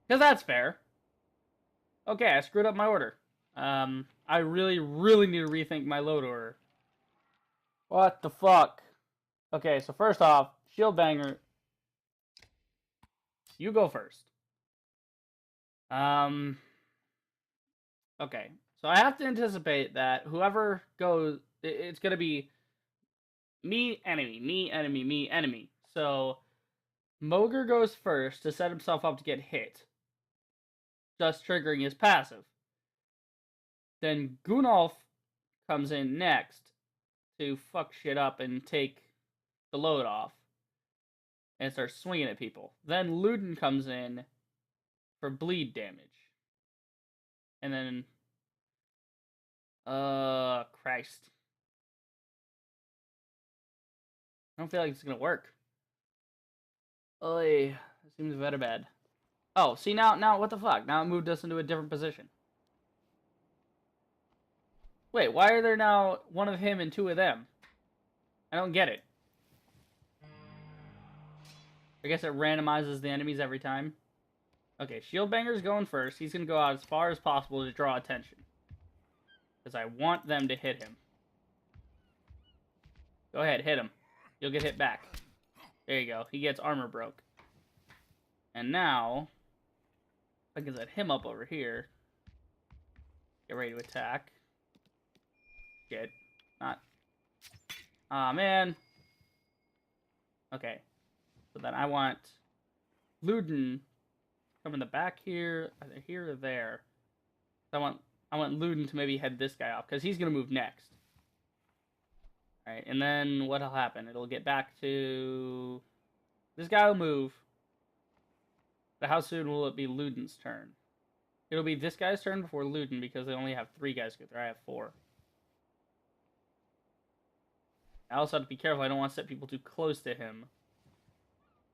[SPEAKER 1] Because that's fair. Okay, I screwed up my order. I really, really need to rethink my load order. What the fuck? Okay, so first off, Shield Banger, you go first. Okay, so I have to anticipate that whoever goes, it's gonna be me, enemy, me, enemy, me, enemy. So Moger goes first to set himself up to get hit, just triggering his passive. Then Gunolf comes in next to fuck shit up and take the load off and starts swinging at people. Then Luden comes in for bleed damage. And then, Christ. I don't feel like it's gonna work. Oy, it seems very bad. Oh, see now, what the fuck? Now it moved us into a different position. Wait, why are there now one of him and two of them? I don't get it. I guess it randomizes the enemies every time. Okay, Shield Banger's going first. He's gonna go out as far as possible to draw attention. Because I want them to hit him. Go ahead, hit him. You'll get hit back. There you go. He gets armor broke. And now, I can set him up over here. Get ready to attack. Shit. Not. Aw, man. Okay. So then I want Luden come in the back here, either here or there. I want Luden to maybe head this guy off, because he's going to move next. Alright, and then what'll happen? It'll get back to... This guy will move. But how soon will it be Luden's turn? It'll be this guy's turn before Luden, because they only have 3 guys to go through. I have 4. I also have to be careful. I don't want to set people too close to him.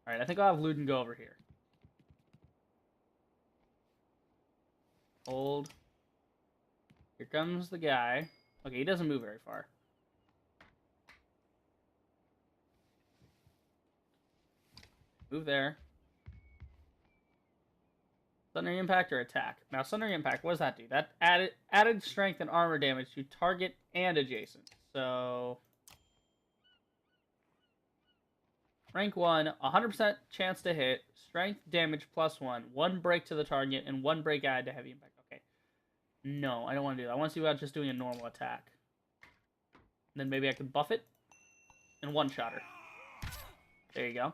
[SPEAKER 1] Alright, I think I'll have Luden go over here. Hold. Here comes the guy. Okay, he doesn't move very far. Move there. Sundering Impact or attack? Now, Sundering Impact, what does that do? That added strength and armor damage to target and adjacent. So... Rank 1, 100% chance to hit, strength damage +1, 1 break to the target, and 1 break added to heavy impact. Okay. No, I don't want to do that. I want to see about just doing a normal attack. Then maybe I could buff it and one-shot her. There you go.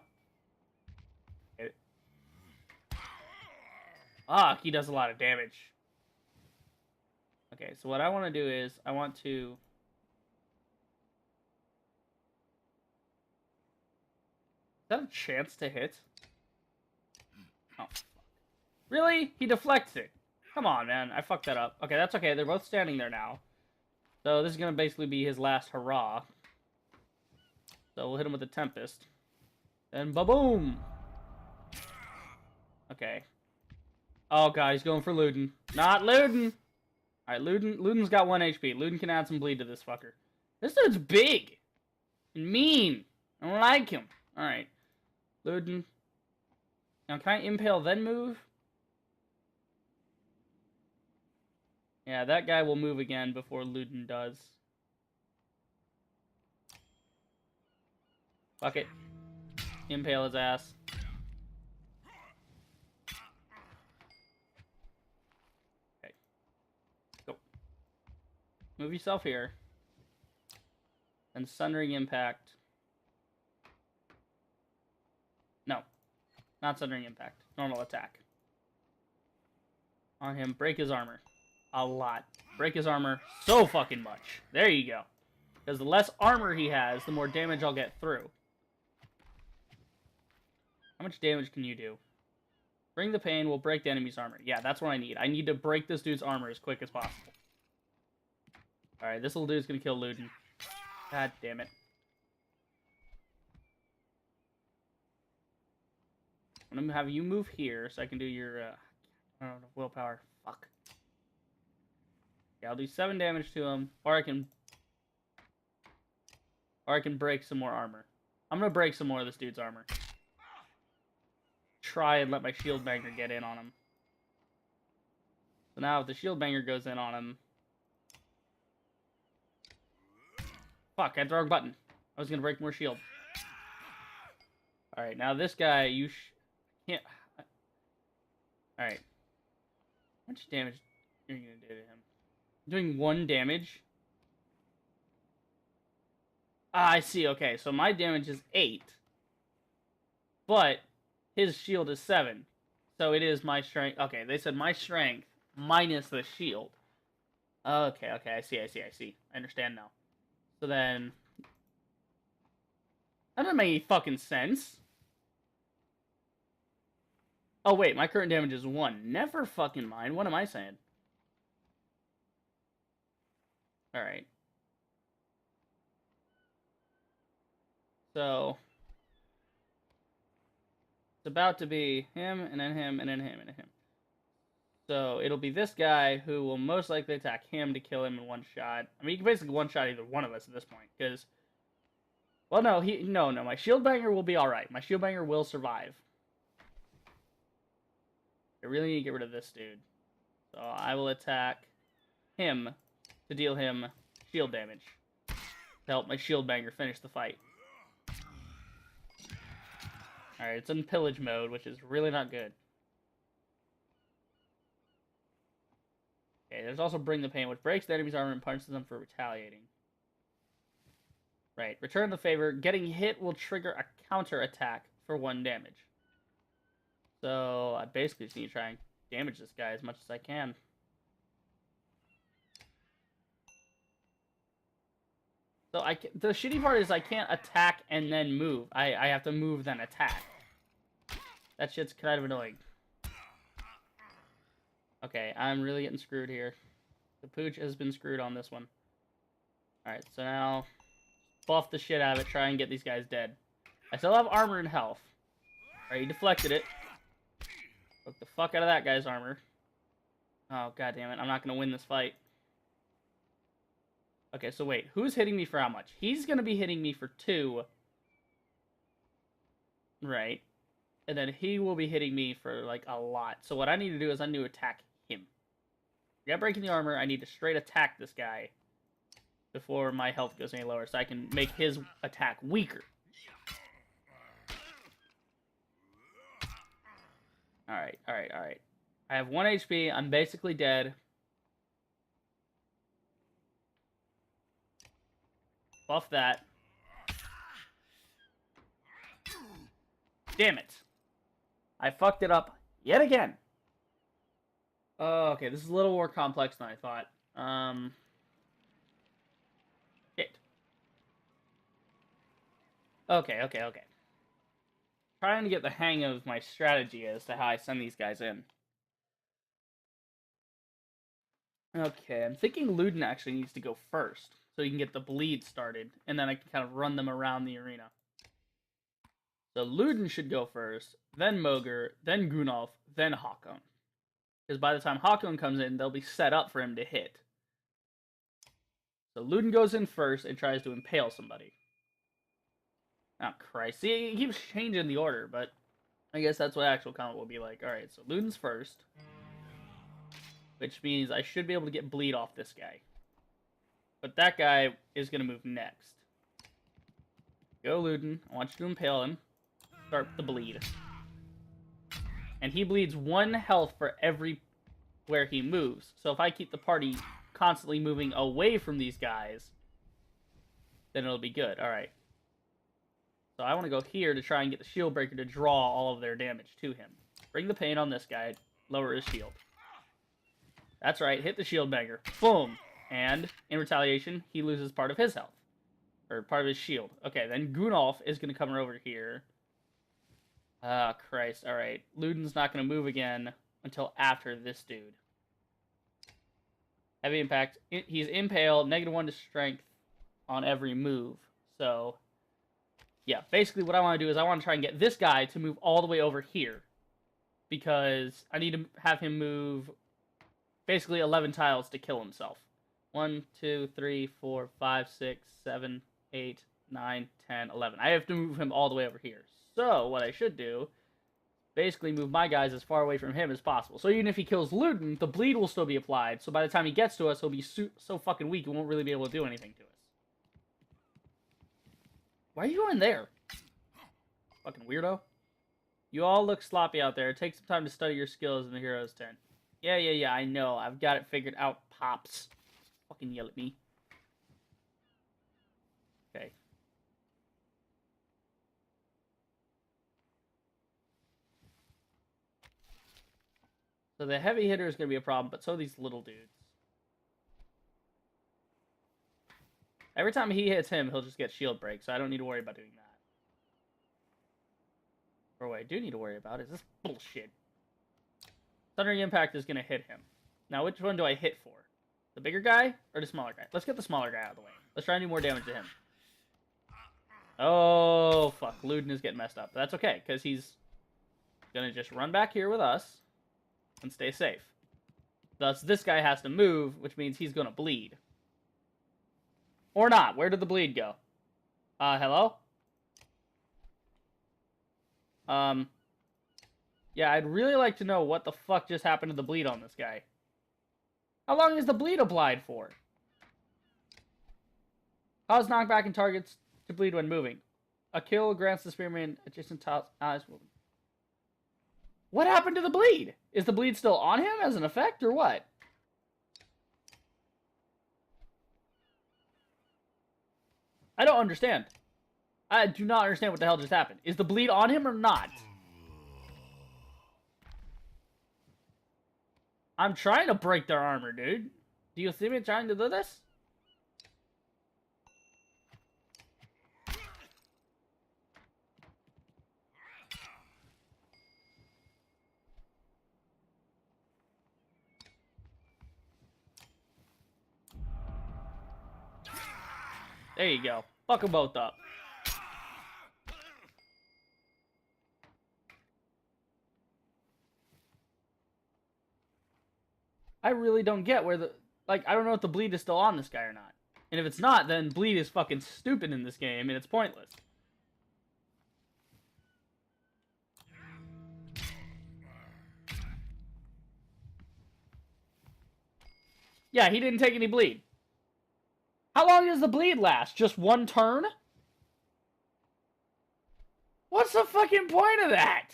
[SPEAKER 1] Ah, he does a lot of damage. Okay, so what I want to do is, I want to... Is that a chance to hit? Oh, fuck. Really? He deflects it. Come on, man. I fucked that up. Okay, that's okay. They're both standing there now. So this is going to basically be his last hurrah. So we'll hit him with the Tempest. And ba-boom! Okay. Oh, God, he's going for Luden. Not Luden! Alright, Luden's got 1 HP. Luden can add some bleed to this fucker. This dude's big! And mean! I don't like him. Alright. Luden. Now, can I impale then move? Yeah, that guy will move again before Luden does. Fuck it. Impale his ass. Okay. Go. Move yourself here. And Sundering Impact. No. Not Sundering Impact. Normal attack. On him. Break his armor. A lot. Break his armor so fucking much. There you go. Because the less armor he has, the more damage I'll get through. How much damage can you do? Bring the pain will break the enemy's armor. Yeah, that's what I need. I need to break this dude's armor as quick as possible. Alright, this little dude's gonna kill Luden. God damn it. I'm gonna have you move here so I can do your, I don't know, willpower. Fuck. Yeah, I'll do 7 damage to him, or I can break some more armor. I'm gonna break some more of this dude's armor. Try and let my shield banger get in on him. So now if the shield banger goes in on him... Fuck, I hit the wrong button. I was gonna break more shield. Alright, now this guy, you can't... Alright. How much damage are you gonna do to him? Doing 1 damage? Ah, I see, okay. So my damage is 8. But his shield is 7. So it is my strength. Okay, they said my strength minus the shield. Okay, I see. I understand now. So then... That doesn't make any fucking sense. Oh, wait, my current damage is 1. Never fucking mind. What am I saying? Alright. So... It's about to be him, and then him, and then him, and then him. So it'll be this guy who will most likely attack him to kill him in 1 shot. I mean, you can basically 1-shot either one of us at this point, because... Well, no, no, my shield banger will be alright. My shield banger will survive. I really need to get rid of this dude. So I will attack him to deal him shield damage. To help my shield banger finish the fight. Alright, it's in pillage mode, which is really not good. Okay, there's also Bring the Pain, which breaks the enemy's armor and punishes them for retaliating. Right, Return the Favor. Getting hit will trigger a counter attack for 1 damage. So, I basically just need to try and damage this guy as much as I can. So, the shitty part is I can't attack and then move. I have to move then attack. That shit's kind of annoying. Okay, I'm really getting screwed here. The pooch has been screwed on this one. Alright, so now... Buff the shit out of it, try and get these guys dead. I still have armor and health. Alright, he deflected it. Took the fuck out of that guy's armor. Oh, god damn it, I'm not gonna win this fight. Okay, so wait, who's hitting me for how much? He's gonna be hitting me for 2. Right. And then he will be hitting me for, like, a lot. So what I need to do is I need to attack him. Forget breaking the armor, I need to straight attack this guy before my health goes any lower, so I can make his attack weaker. Alright. I have 1 HP, I'm basically dead. Buff that. Damn it. I fucked it up yet again. Okay, this is a little more complex than I thought. Shit. Okay. Trying to get the hang of my strategy as to how I send these guys in. Okay, I'm thinking Luden actually needs to go first, so he can get the bleed started, and then I can kind of run them around the arena. So Luden should go first, then Moger, then Gunolf, then Hakon. Because by the time Hakon comes in, they'll be set up for him to hit. So Luden goes in first and tries to impale somebody. Oh, Christ. See, he keeps changing the order, but I guess that's what actual combat will be like. Alright, so Luden's first. Which means I should be able to get bleed off this guy. But that guy is going to move next. Go, Luden. I want you to impale him. Start the bleed. And he bleeds 1 health for every where he moves. So if I keep the party constantly moving away from these guys, then it'll be good. Alright. So I want to go here to try and get the shield breaker to draw all of their damage to him. Bring the pain on this guy. Lower his shield. That's right. Hit the shield banger. Boom. And in retaliation, he loses part of his health. Or part of his shield. Okay, then Gunolf is going to come over here. Ah, Christ. Alright. Luden's not going to move again until after this dude. Heavy impact. He's impale. -1 to strength on every move. So, yeah. Basically, what I want to do is I want to try and get this guy to move all the way over here. Because I need to have him move basically 11 tiles to kill himself. 1, 2, 3, 4, 5, 6, 7, 8, 9, 10, 11. I have to move him all the way over here. So what I should do, basically move my guys as far away from him as possible. So even if he kills Luton, the bleed will still be applied. So by the time he gets to us, he'll be so fucking weak, he won't really be able to do anything to us. Why are you going there? Fucking weirdo. You all look sloppy out there. Take some time to study your skills in the Heroes tent. Yeah, I know. I've got it figured out, Pops. Fucking yell at me. Okay. So the heavy hitter is going to be a problem, but so are these little dudes. Every time he hits him, he'll just get shield break, so I don't need to worry about doing that. Or what I do need to worry about is this bullshit. Thundering Impact is going to hit him. Now, which one do I hit for? The bigger guy or the smaller guy? Let's get the smaller guy out of the way. Let's try and do more damage to him. Oh, fuck. Luden is getting messed up. But that's okay, because he's going to just run back here with us and stay safe. Thus, this guy has to move, which means he's going to bleed. Or not. Where did the bleed go? Hello? Yeah, I'd really like to know what the fuck just happened to the bleed on this guy. How long is the bleed applied for? Cause knockback and targets to bleed when moving. A kill grants the spearman adjacent eyes moving. What happened to the bleed? Is the bleed still on him as an effect or what? I don't understand. I do not understand what the hell just happened. Is the bleed on him or not? I'm trying to break their armor, dude. Do you see me trying to do this? There you go. Fuck them both up. I really don't get where the... Like, I don't know if the bleed is still on this guy or not. And if it's not, then bleed is fucking stupid in this game, and it's pointless. Yeah, he didn't take any bleed. How long does the bleed last? Just one turn? What's the fucking point of that?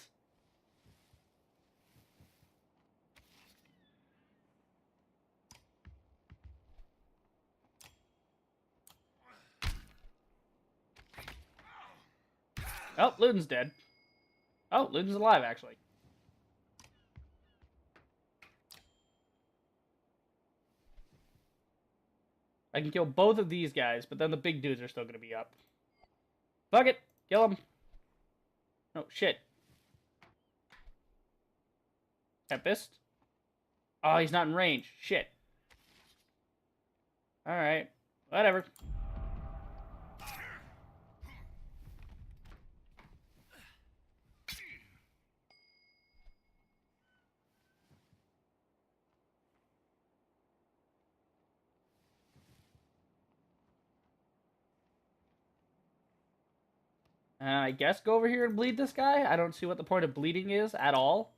[SPEAKER 1] Oh, Luden's dead. Oh, Luden's alive, actually. I can kill both of these guys, but then the big dudes are still going to be up. Fuck it. Kill him. Oh, shit. Tempest? Oh, he's not in range. Shit. Alright. Whatever. I guess go over here and bleed this guy? I don't see what the point of bleeding is at all.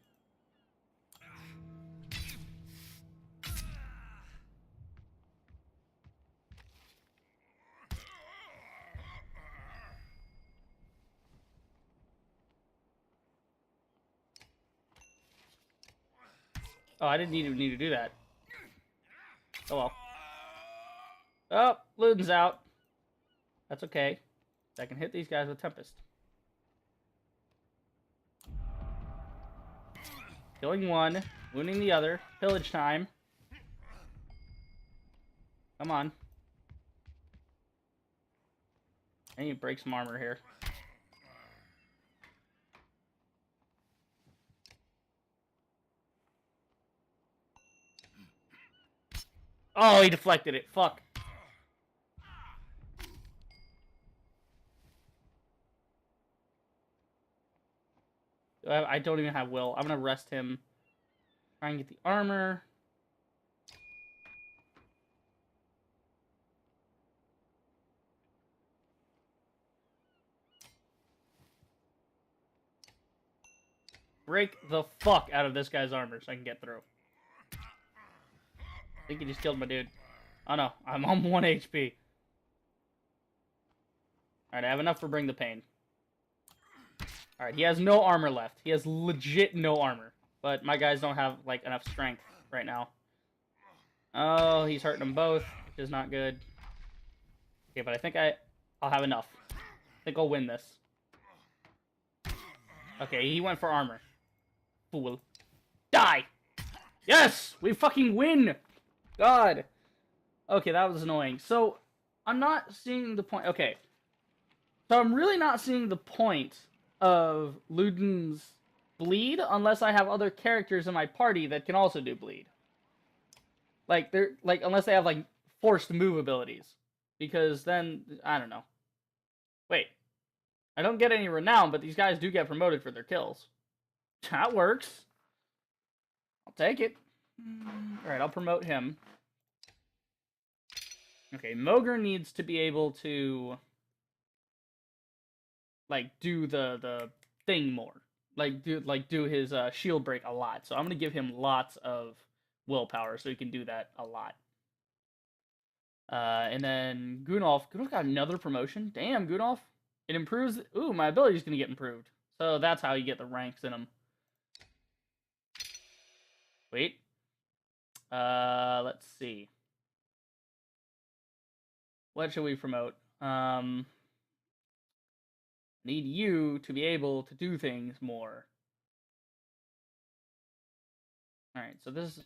[SPEAKER 1] Oh, I didn't even need to do that. Oh well. Oh, Luden's out. That's okay. I can hit these guys with Tempest. Killing one, wounding the other. Pillage time. Come on. I need to break some armor here. Oh, he deflected it. Fuck. I don't even have will. I'm gonna rest him. Try and get the armor. break the fuck out of this guy's armor so I can get through. I think he just killed my dude. Oh no, I'm on 1 HP. Alright, I have enough for Bring the Pain. Alright, he has no armor left. He has legit no armor. But my guys don't have, like, enough strength right now. Oh, he's hurting them both, which is not good. Okay, but I think I'll have enough. I think I'll win this. Okay, he went for armor. Fool. Die! Yes! We fucking win! God. Okay, that was annoying. So, I'm not seeing the point. Okay. So, I'm really not seeing the point of Luden's bleed unless I have other characters in my party that can also do bleed. Like, unless they have, like, forced move abilities. Because then, I don't know. Wait. I don't get any renown, but these guys do get promoted for their kills. That works. I'll take it. Alright, I'll promote him. Okay, Mogr needs to be able to, like, do the thing more. Do his shield break a lot. So I'm going to give him lots of willpower so he can do that a lot. And then Gunolf. Gunolf got another promotion. Damn, Gunolf. It improves. Ooh, my ability's going to get improved. So that's how you get the ranks in them. Wait. Let's see. What should we promote? Need you to be able to do things more. Alright, so this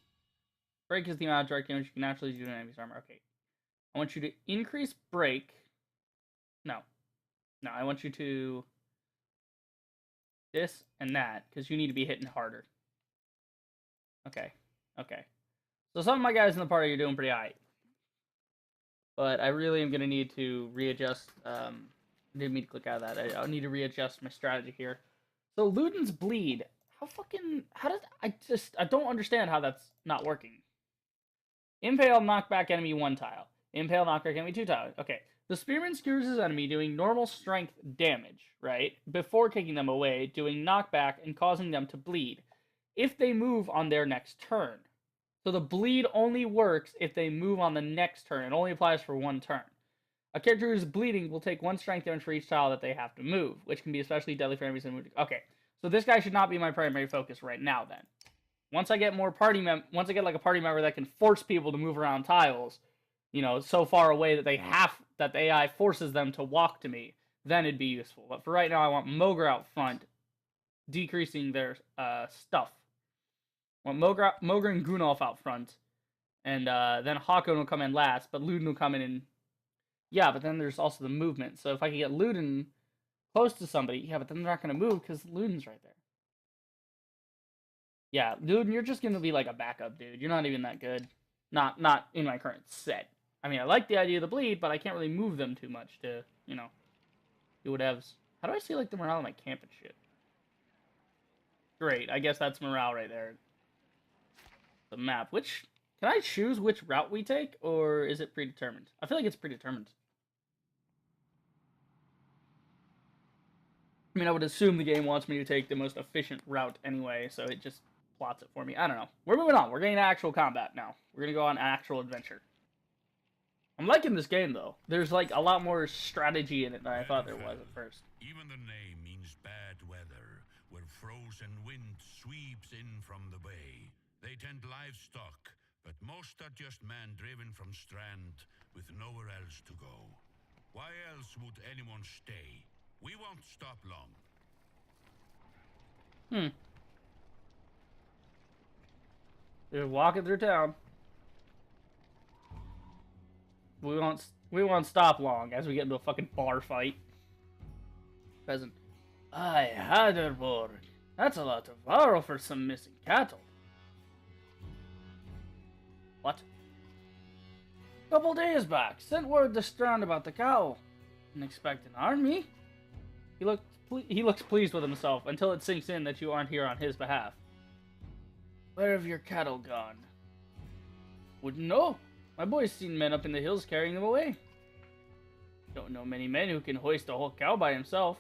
[SPEAKER 1] break is the amount of direct damage you can naturally do to an enemy's armor. Okay. I want you to increase break. No, I want you to this and that, because you need to be hitting harder. Okay. So some of my guys in the party are doing pretty alright. But I really am going to need to readjust. Didn't mean to click out of that. I need to readjust my strategy here. So Luden's bleed. I don't understand how that's not working. Impale, knockback enemy 1 tile. Impale, knockback enemy 2 tile. Okay. The Spearman skewers his enemy, doing normal strength damage, right? Before kicking them away, doing knockback and causing them to bleed. If they move on their next turn. So the bleed only works if they move on the next turn. It only applies for 1 turn. A character who's bleeding will take 1 strength damage for each tile that they have to move, which can be especially deadly for enemies and wounded. Okay, so this guy should not be my primary focus right now then. Once I get more once I get like a party member that can force people to move around tiles, you know, so far away that that the AI forces them to walk to me, then it'd be useful. But for right now, I want Mogr out front, decreasing their stuff. I want Mogr and Gunolf out front, and then Hakon will come in last, but Luden will come in and... Yeah, but then there's also the movement. So if I can get Luden close to somebody, yeah, but then they're not going to move because Luden's right there. Yeah, Luden, you're just going to be like a backup, dude. You're not even that good. Not in my current set. I mean, I like the idea of the bleed, but I can't really move them too much to, you know, do whatevs. How do I see, like, the morale in my camp and shit? Great, I guess that's morale right there. The map. Can I choose which route we take, or is it predetermined? I feel like it's predetermined. I mean, I would assume the game wants me to take the most efficient route anyway, so it just plots it for me. I don't know. We're moving on. We're getting to actual combat now. We're going to go on actual adventure. I'm liking this game, though. There's, like, a lot more strategy in it than I thought there was at first.
[SPEAKER 2] Even the name means bad weather, where frozen wind sweeps in from the bay. They tend livestock, but most are just men driven from Strand with nowhere else to go. Why else would anyone stay? We won't stop long.
[SPEAKER 1] Just walking through town. We won't stop long as we get into a fucking bar fight. Peasant. Aye, Haderborg. That's a lot to borrow for some missing cattle. What? Couple days back, sent word to Strand about the cow. Didn't expect an army. He looks pleased with himself until it sinks in that you aren't here on his behalf. Where have your cattle gone? Wouldn't know. My boy's seen men up in the hills carrying them away. Don't know many men who can hoist a whole cow by himself.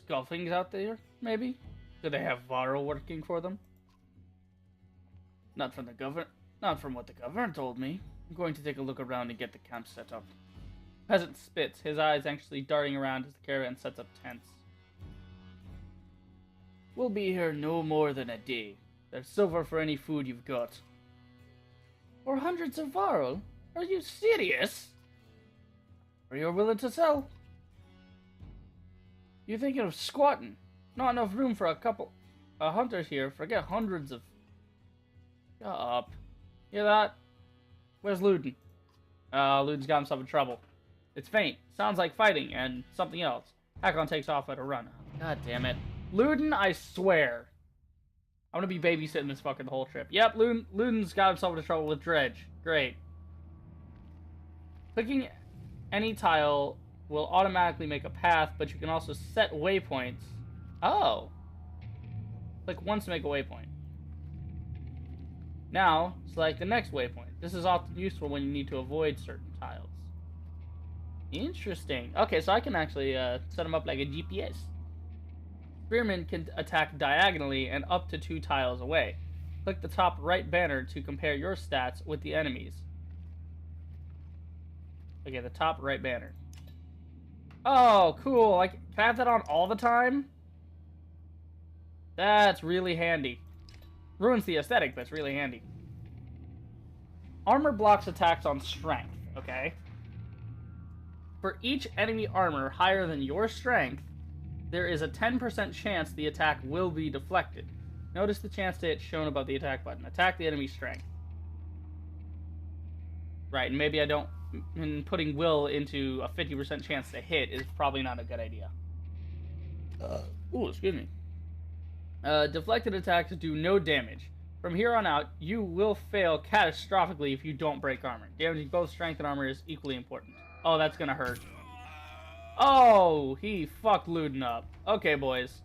[SPEAKER 1] scufflings out there, maybe? Do they have Varro working for them? Not from the governor. Not from what the governor told me. I'm going to take a look around and get the camp set up. Peasant spits, his eyes anxiously darting around as the caravan sets up tents. We'll be here no more than a day. There's silver for any food you've got. Or hundreds of varl? Are you serious? Are you willing to sell? You thinking of squatting? Not enough room for a couple hunters here. Forget hundreds of... Shut up. Hear that? Where's Luden? Luden's got himself in trouble. It's faint. Sounds like fighting and something else. Hakon takes off at a run. God damn it. Luden, I swear. I'm gonna be babysitting this fucking whole trip. Yep, Luden's got himself into trouble with Dredge. Great. Clicking any tile will automatically make a path, but you can also set waypoints. Oh. Click once to make a waypoint. Now, select the next waypoint. This is often useful when you need to avoid certain tiles. Interesting. Okay, so I can actually set them up like a GPS. Spearmen can attack diagonally and up to 2 tiles away. Click the top right banner to compare your stats with the enemy's. Okay, the top right banner. Oh, cool. Like, can I have that on all the time? That's really handy. Ruins the aesthetic, but it's really handy. Armor blocks attacks on strength, okay? For each enemy armor higher than your strength, there is a 10% chance the attack will be deflected. Notice the chance to hit shown above the attack button. Attack the enemy's strength. Right, and maybe I don't... And putting will into a 50% chance to hit is probably not a good idea. Ooh, excuse me. Deflected attacks do no damage. From here on out, you will fail catastrophically if you don't break armor. Damaging both strength and armor is equally important. Oh, that's gonna hurt. Oh, he fucked Luden up. Okay, boys.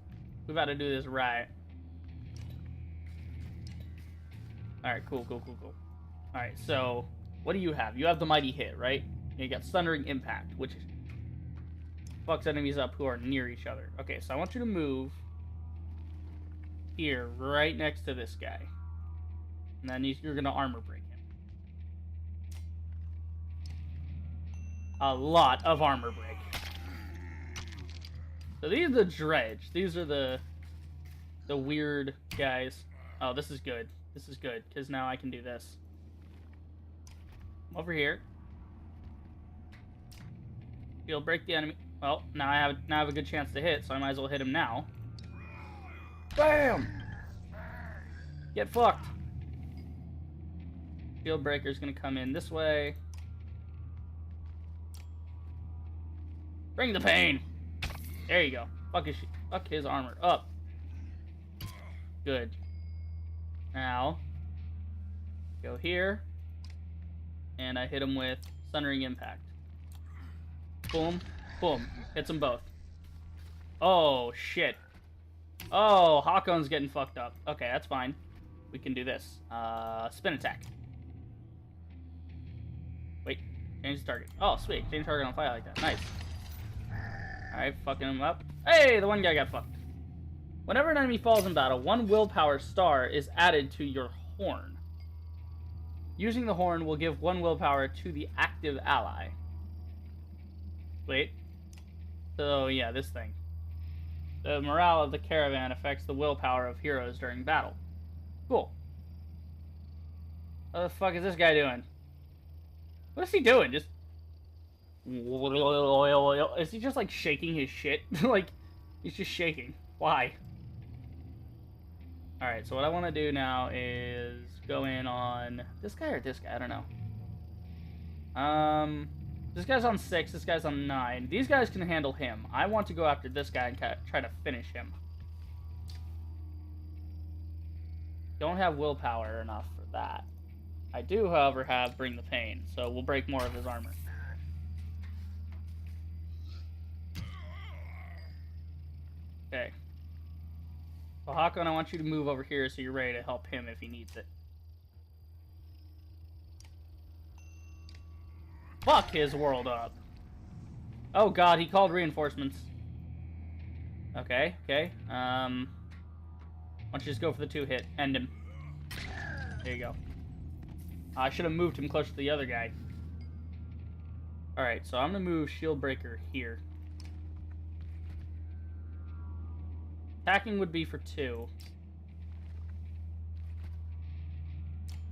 [SPEAKER 1] We've got to do this right. Alright, cool. Alright, so, what do you have? You have the Mighty Hit, right? You got Thundering Impact, which fucks enemies up who are near each other. Okay, so I want you to move here, right next to this guy. And then you're going to armor break him. A lot of armor break. So these are the Dredge. These are the weird guys. Oh, this is good. This is good, because now I can do this. Over here. He'll break the enemy. Well, now I have a good chance to hit, so I might as well hit him now. Bam! Get fucked. Shield Breaker's gonna come in this way. Bring the pain! There you go. Fuck his armor up. Good. Now, go here, and I hit him with Thundering Impact. Boom, boom. Hits them both. Oh, shit. Oh, Hakon's getting fucked up. Okay, that's fine. We can do this. Spin attack. Wait, change the target. Oh, sweet. Change target on fire like that. Nice. Alright, fucking him up. Hey, the one guy got fucked. Whenever an enemy falls in battle, 1 willpower star is added to your horn. Using the horn will give 1 willpower to the active ally. Wait. So, yeah, this thing. The morale of the caravan affects the willpower of heroes during battle. Cool. What the fuck is this guy doing? What is he doing? Just... Is he just, like, shaking his shit? Like, he's just shaking. Why? Alright, so what I want to do now is go in on this guy or this guy? I don't know. This guy's on 6, this guy's on 9. These guys can handle him. I want to go after this guy and try to finish him. Don't have willpower enough for that. I do, however, have Bring the Pain, so we'll break more of his armor. Okay. Well, Hakon, I want you to move over here so you're ready to help him if he needs it. Fuck his world up. Oh god, he called reinforcements. Okay, okay. Why don't you just go for the 2-hit? End him. There you go. I should have moved him closer to the other guy. Alright, so I'm gonna move Shield Breaker here. Attacking would be for 2.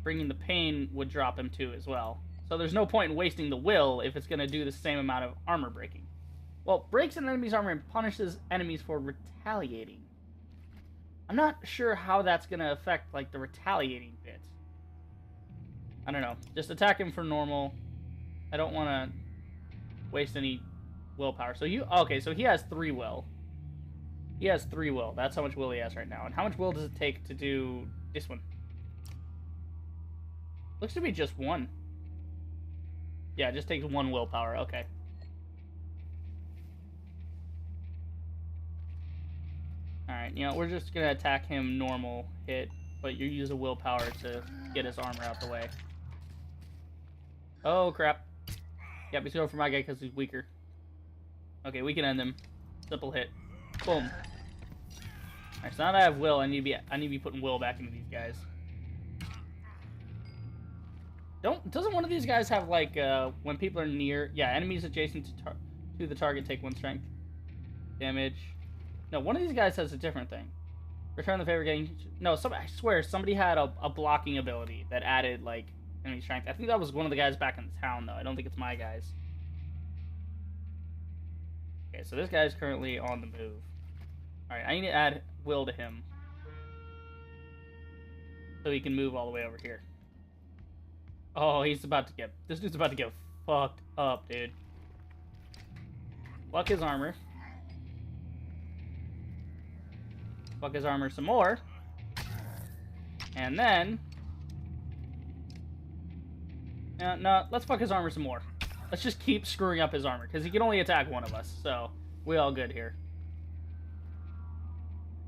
[SPEAKER 1] Bringing the pain would drop him 2 as well. So there's no point in wasting the will if it's gonna do the same amount of armor breaking. Well, breaks an enemy's armor and punishes enemies for retaliating. I'm not sure how that's gonna affect, like, the retaliating bit. I don't know. Just attack him for normal. I don't want to waste any willpower. So okay, so he has 3 will. He has 3 will. That's how much will he has right now. And how much will does it take to do this one? Looks to be just 1. Yeah, it just takes 1 willpower. Okay. Alright, you know, we're just going to attack him normal hit, but you use a willpower to get his armor out the way. Oh, crap. Yep, he's going for my guy because he's weaker. Okay, we can end him. Simple hit. Boom. Alright, so now that I have will, I need to be putting will back into these guys. Doesn't one of these guys have, like, when people are near... Yeah, enemies adjacent to the target take 1 strength damage. No, one of these guys has a different thing. Return the favor getting... No, I swear, somebody had a blocking ability that added, like, enemy strength. I think that was one of the guys back in the town, though. I don't think it's my guys. Okay, so this guy's currently on the move. Alright, I need to add will to him. So he can move all the way over here. Oh, he's about to get... This dude's about to get fucked up, dude. Fuck his armor. Fuck his armor some more. And then... No, let's fuck his armor some more. Let's just keep screwing up his armor, because he can only attack one of us, so we all good here.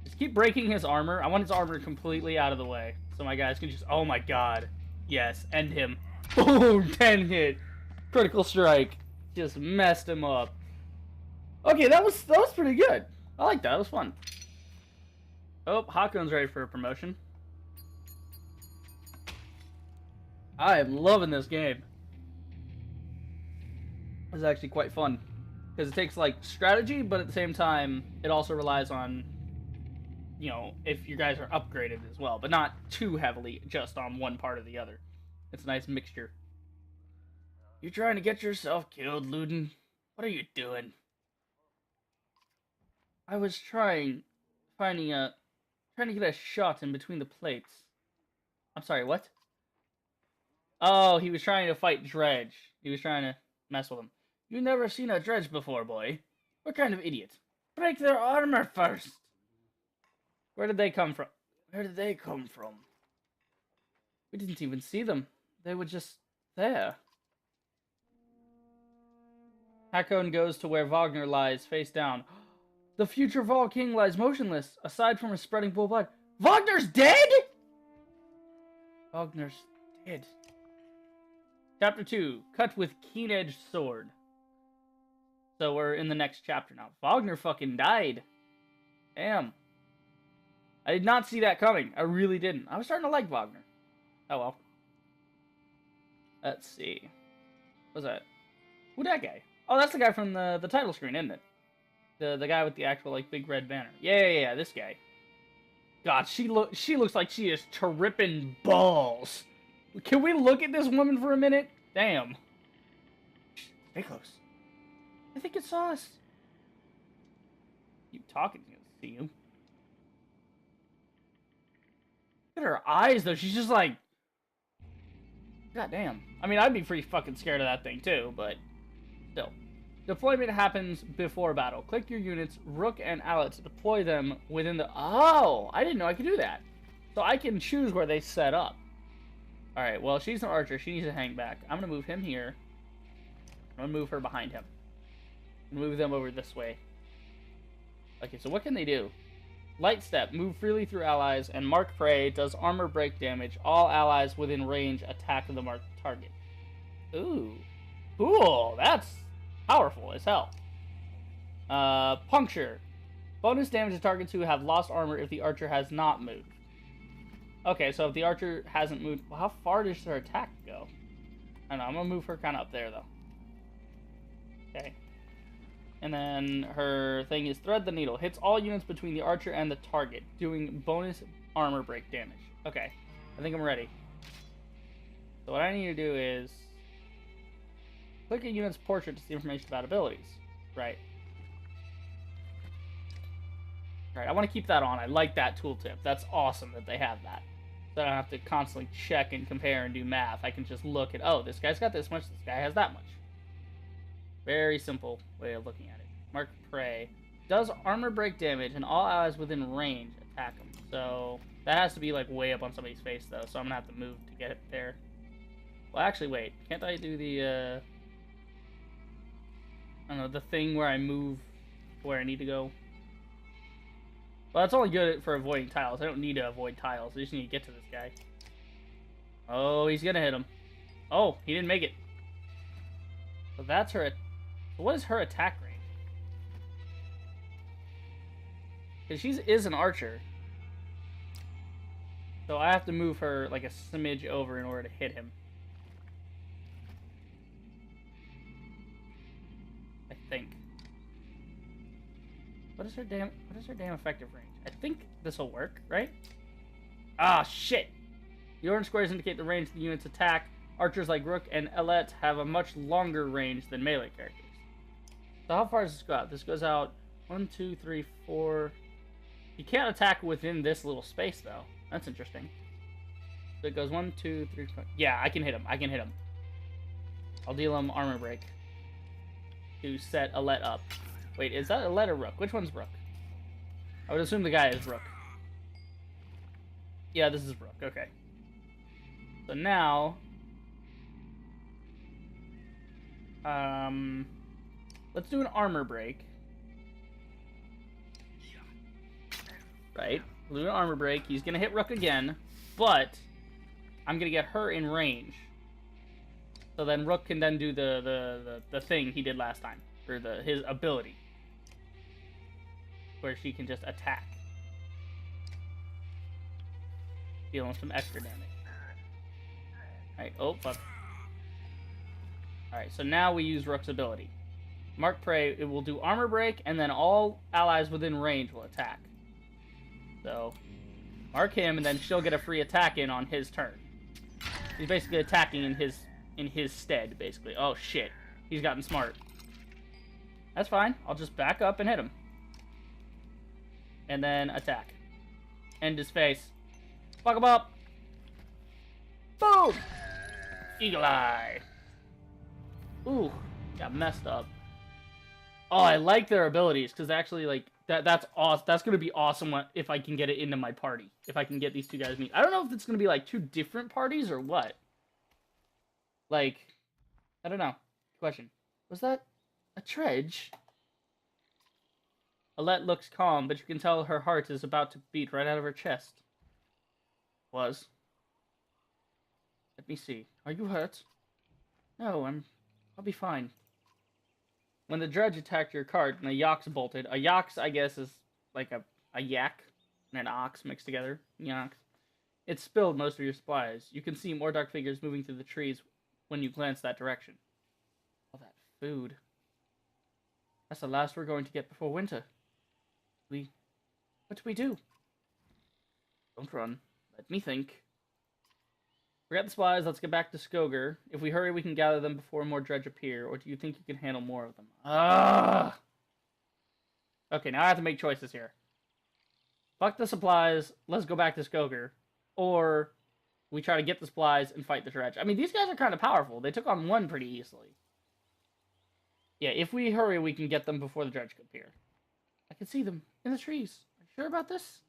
[SPEAKER 1] Just keep breaking his armor. I want his armor completely out of the way, so my guys can just... Oh my god. Yes, end him. Boom! 10 hit. Critical strike. Just messed him up. Okay, that was pretty good. I like that. It was fun. Oh, Hakon's ready for a promotion. I am loving this game. It's actually quite fun. Because it takes, like, strategy, but at the same time, it also relies on, you know, if you guys are upgraded as well. But not too heavily just on one part or the other. It's a nice mixture. You're trying to get yourself killed, Luden? What are you doing? I was trying to get a shot in between the plates. I'm sorry, what? Oh, he was trying to fight Dredge. He was trying to mess with him. You never seen a Dredge before, boy. What kind of idiot? Break their armor first! Where did they come from? Where did they come from? We didn't even see them. They were just there. Hakon goes to where Wagner lies, face down. The future Vol King lies motionless, aside from his spreading bull blood. Wagner's dead?! Wagner's dead. Chapter 2, Cut with Keen-Edged Sword. So we're in the next chapter now. Wagner fucking died. Damn. I did not see that coming. I really didn't. I was starting to like Wagner. Oh well. Let's see. What's that? Who that guy? Oh, that's the guy from the title screen, isn't it? The guy with the actual, like, big red banner. Yeah, this guy. God, she looks like she is tripping balls. Can we look at this woman for a minute? Damn. Stay close. I think it saw us. Keep talking to see you. Look at her eyes, though. She's just like... God damn. I mean, I'd be pretty fucking scared of that thing, too, but... Still. Deployment happens before battle. Click your units, Rook and Ally, to deploy them within the... Oh! I didn't know I could do that. So I can choose where they set up. Alright, well, she's an archer. She needs to hang back. I'm going to move him here. I'm going to move her behind him. Move them over this way. Okay, so what can they do? Light Step. Move freely through allies, and Mark Prey does armor break damage. All allies within range attack the marked target. Ooh. Cool. That's powerful as hell. Puncture. Bonus damage to targets who have lost armor if the archer has not moved. Okay, so if the archer hasn't moved, well, how far does her attack go? I don't know, I'm gonna move her kind of up there, though. Okay. And then her thing is Thread the Needle. Hits all units between the archer and the target, doing bonus armor break damage. Okay, I think I'm ready. So what I need to do is click a unit's portrait to see information about abilities. Right. Alright, I want to keep that on. I like that tooltip. That's awesome that they have that. So I don't have to constantly check and compare and do math. I can just look at, oh, this guy's got this much, this guy has that much. Very simple way of looking at it. Mark Prey. Does armor break damage and all allies within range attack him. So that has to be like way up on somebody's face though, so I'm gonna have to move to get it there. Well, actually, wait. Can't I do the, I don't know, the thing where I move where I need to go? Well, that's only good for avoiding tiles. I don't need to avoid tiles. I just need to get to this guy. Oh, he's gonna hit him. Oh, he didn't make it. So that's her. What is her attack range? Because she is an archer. So I have to move her like a smidge over in order to hit him. I think. What is her damn effective range? I think this will work, right? Ah, shit! The orange squares indicate the range of the unit's attack. Archers like Rook and Elette have a much longer range than melee characters. So how far does this go out? This goes out 1, 2, 3, 4. You can't attack within this little space, though. That's interesting. So it goes 1, 2, 3, 4. Yeah, I can hit him. I can hit him. I'll deal him armor break to set Elette up. Wait, is that Elette or Rook? Which one's Rook? I would assume the guy is Rook. Yeah, this is Rook. Okay. So now, let's do an armor break. Right. We'll do an armor break. He's gonna hit Rook again, but I'm gonna get her in range. So then Rook can then do the thing he did last time, or his ability, where she can just attack, dealing some extra damage. Alright, oh fuck. Alright, so now we use Rook's ability. Mark Prey, it will do armor break, and then all allies within range will attack. So, mark him, and then she'll get a free attack in on his turn. He's basically attacking in his stead, basically. Oh shit, he's gotten smart. That's fine, I'll just back up and hit him. And then attack. End his face. Fuck him up! Boom! Eagle Eye. Ooh, got messed up. Oh, I like their abilities, because actually, like, that's awesome. That's going to be awesome if I can get it into my party. If I can get these two guys meet. I don't know if it's going to be, like, two different parties or what. Like, I don't know. Question. Was that a Tredge? Alette looks calm, but you can tell her heart is about to beat right out of her chest. Was. Let me see. Are you hurt? No, I'll be fine. When the dredge attacked your cart and a yox bolted, a yox, I guess, is like a yak and an ox mixed together. Yox. It spilled most of your supplies. You can see more dark figures moving through the trees when you glance that direction. All that food. That's the last we're going to get before winter. What do we do? Don't run. Let me think. Forget the supplies, let's get back to Skoger. If we hurry, we can gather them before more dredge appear, or do you think you can handle more of them? Ah! Okay, now I have to make choices here. Fuck the supplies, let's go back to Skoger. Or we try to get the supplies and fight the dredge. I mean, these guys are kind of powerful. They took on one pretty easily. Yeah, if we hurry, we can get them before the dredge can appear. I can see them in the trees. Are you sure about this?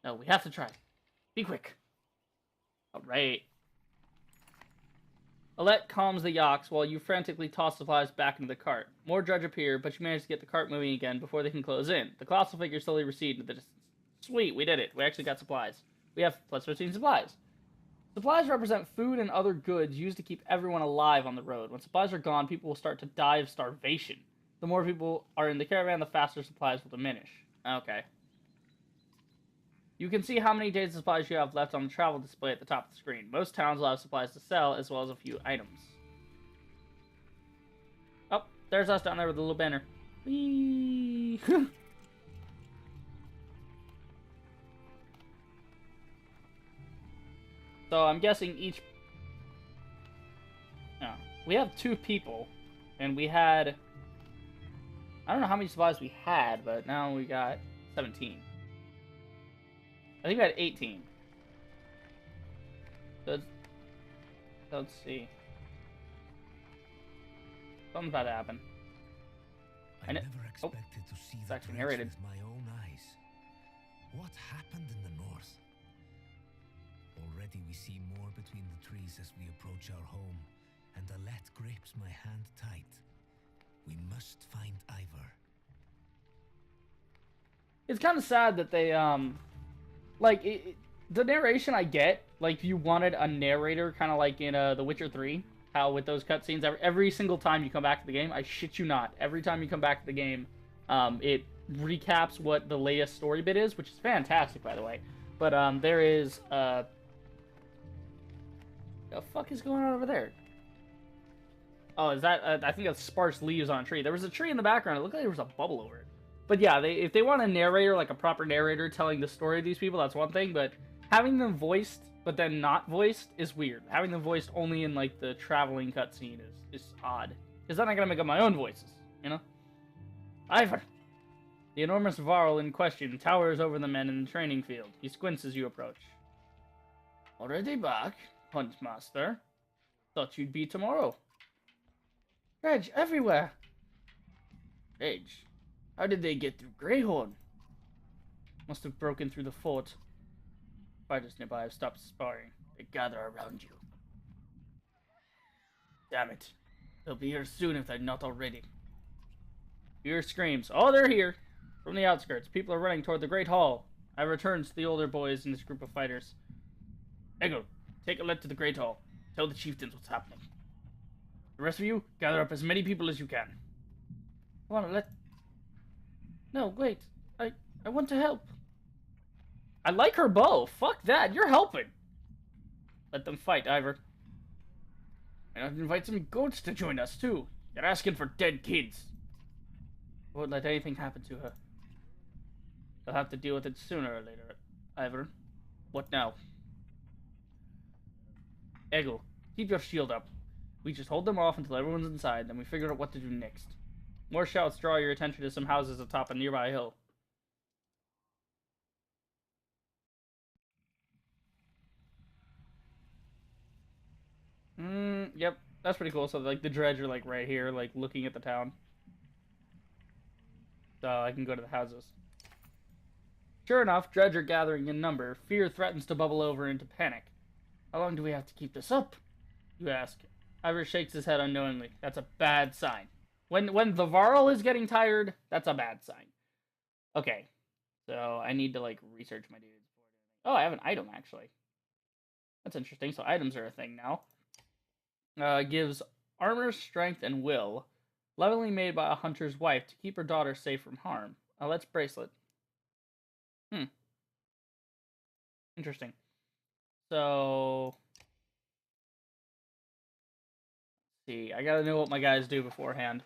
[SPEAKER 1] No, we have to try. Be quick. Alright. Alette calms the yox while you frantically toss supplies back into the cart. More dredge appear, but you manage to get the cart moving again before they can close in. The colossal figures slowly recede into the distance. Sweet, we did it. We actually got supplies. We have plus 15 supplies. Supplies represent food and other goods used to keep everyone alive on the road. When supplies are gone, people will start to die of starvation. The more people are in the caravan, the faster supplies will diminish. Okay. You can see how many days of supplies you have left on the travel display at the top of the screen. Most towns will have supplies to sell, as well as a few items. Oh, there's us down there with a little banner. Whee! So I'm guessing each... No, we have 2 people, and we had... I don't know how many supplies we had, but now we got 17. I think we had 18. So let's see. Something's about to happen.
[SPEAKER 3] I never expected to see the
[SPEAKER 1] actually
[SPEAKER 3] dredge
[SPEAKER 1] narrated.
[SPEAKER 3] with my own eyes. What happened in the north? Already we see more between the trees as we approach our home, and Alette grips my hand tight. We must find Ivor.
[SPEAKER 1] It's kind of sad that they, like, the narration I get, like, you wanted a narrator, kind of like in The Witcher 3, how with those cutscenes, every single time you come back to the game, I shit you not, every time you come back to the game, it recaps what the latest story bit is, which is fantastic, by the way. But, there is, the fuck is going on over there? Oh, is that, I think that's sparse leaves on a tree. There was a tree in the background, it looked like there was a bubble over it. But yeah, if they want a narrator, like a proper narrator telling the story of these people, that's one thing, but having them voiced, but then not voiced, is weird. Having them voiced only in, like, the traveling cutscene is odd. Because then I gotta make up my own voices, you know? Ivor! The enormous Varl in question towers over the men in the training field. He squints as you approach. Already back, Huntmaster? Thought you'd be tomorrow. Dredge everywhere! Dredge? How did they get through Greyhorn? Must have broken through the fort. Fighters nearby have stopped sparring. They gather around you. Damn it. They'll be here soon if they're not already. You hear screams. Oh, they're here! From the outskirts, people are running toward the Great Hall. I return to the older boys in this group of fighters. Ego, take Alette to the Great Hall. Tell the chieftains what's happening. The rest of you, gather up as many people as you can. I want Alette. No, wait. I want to help. I like her bow. Fuck that. You're helping. Let them fight, Ivor. Why not invite some goats to join us, too? You're asking for dead kids. I won't let anything happen to her. They'll have to deal with it sooner or later, Ivor. What now? Eggle, keep your shield up. We just hold them off until everyone's inside, then we figure out what to do next. More shouts draw your attention to some houses atop a nearby hill. Yep. That's pretty cool. So, like, the dredge are, like, right here, like, looking at the town. So, I can go to the houses. Sure enough, dredge are gathering in number. Fear threatens to bubble over into panic. How long do we have to keep this up? You ask. Ivor shakes his head unknowingly. That's a bad sign. When the Varl is getting tired, that's a bad sign. Okay. So, I need to, like, research my dudes. Oh, I have an item, actually. That's interesting. So, items are a thing now. Gives armor, strength, and will. Leveling made by a hunter's wife to keep her daughter safe from harm. Alette's bracelet. Interesting. So... see, I gotta know what my guys do beforehand.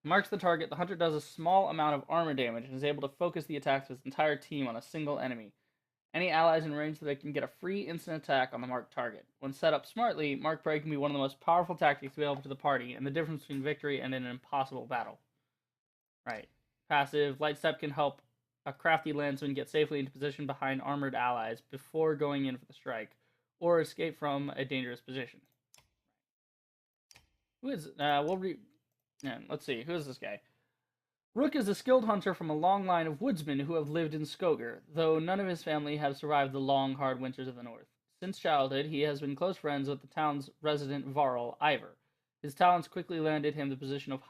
[SPEAKER 1] Marks the target, the hunter does a small amount of armor damage and is able to focus the attacks of his entire team on a single enemy. Any allies in range of it can get a free instant attack on the marked target. When set up smartly, Mark Prey can be one of the most powerful tactics available to the party, and the difference between victory and an impossible battle. Right. Passive, Light Step can help a crafty landsman get safely into position behind armored allies before going in for the strike, or escape from a dangerous position. Who is, let's see, who is this guy? Rook is a skilled hunter from a long line of woodsmen who have lived in Skoger, though none of his family have survived the long, hard winters of the north. Since childhood, he has been close friends with the town's resident Varl, Ivor. His talents quickly landed him the position of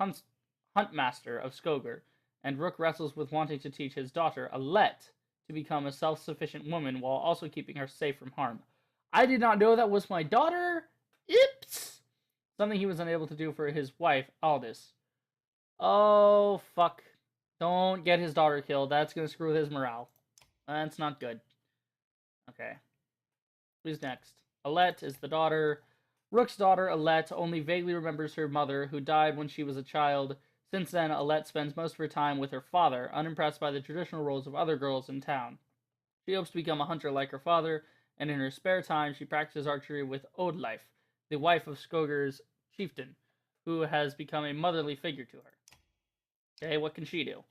[SPEAKER 1] Huntmaster of Skoger, and Rook wrestles with wanting to teach his daughter, Alette, to become a self-sufficient woman while also keeping her safe from harm. I did not know that was my daughter! Oops! Something he was unable to do for his wife, Aldous. Oh, fuck. Don't get his daughter killed. That's gonna screw with his morale. That's not good. Okay. Who's next? Alette is the daughter. Rook's daughter, Alette, only vaguely remembers her mother, who died when she was a child. Since then, Alette spends most of her time with her father, unimpressed by the traditional roles of other girls in town. She hopes to become a hunter like her father, and in her spare time, she practices archery with Oddleif, the wife of Skoger's chieftain, who has become a motherly figure to her. Okay, what can she do?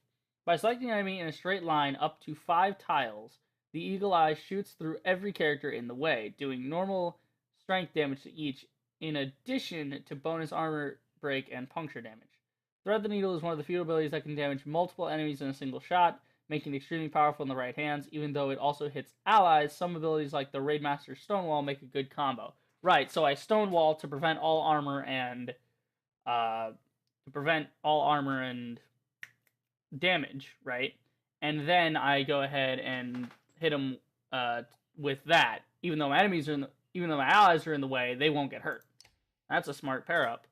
[SPEAKER 1] By selecting an enemy in a straight line up to 5 tiles, the Eagle Eye shoots through every character in the way, doing normal strength damage to each, in addition to bonus armor break and puncture damage. Thread the Needle is one of the few abilities that can damage multiple enemies in a single shot, making it extremely powerful in the right hands, even though it also hits allies. Some abilities like the Raidmaster Stonewall make a good combo. Right, so I Stonewall to prevent all armor and damage, right? And then I go ahead and hit him with that. Even though my allies are in the way, they won't get hurt. That's a smart pair up.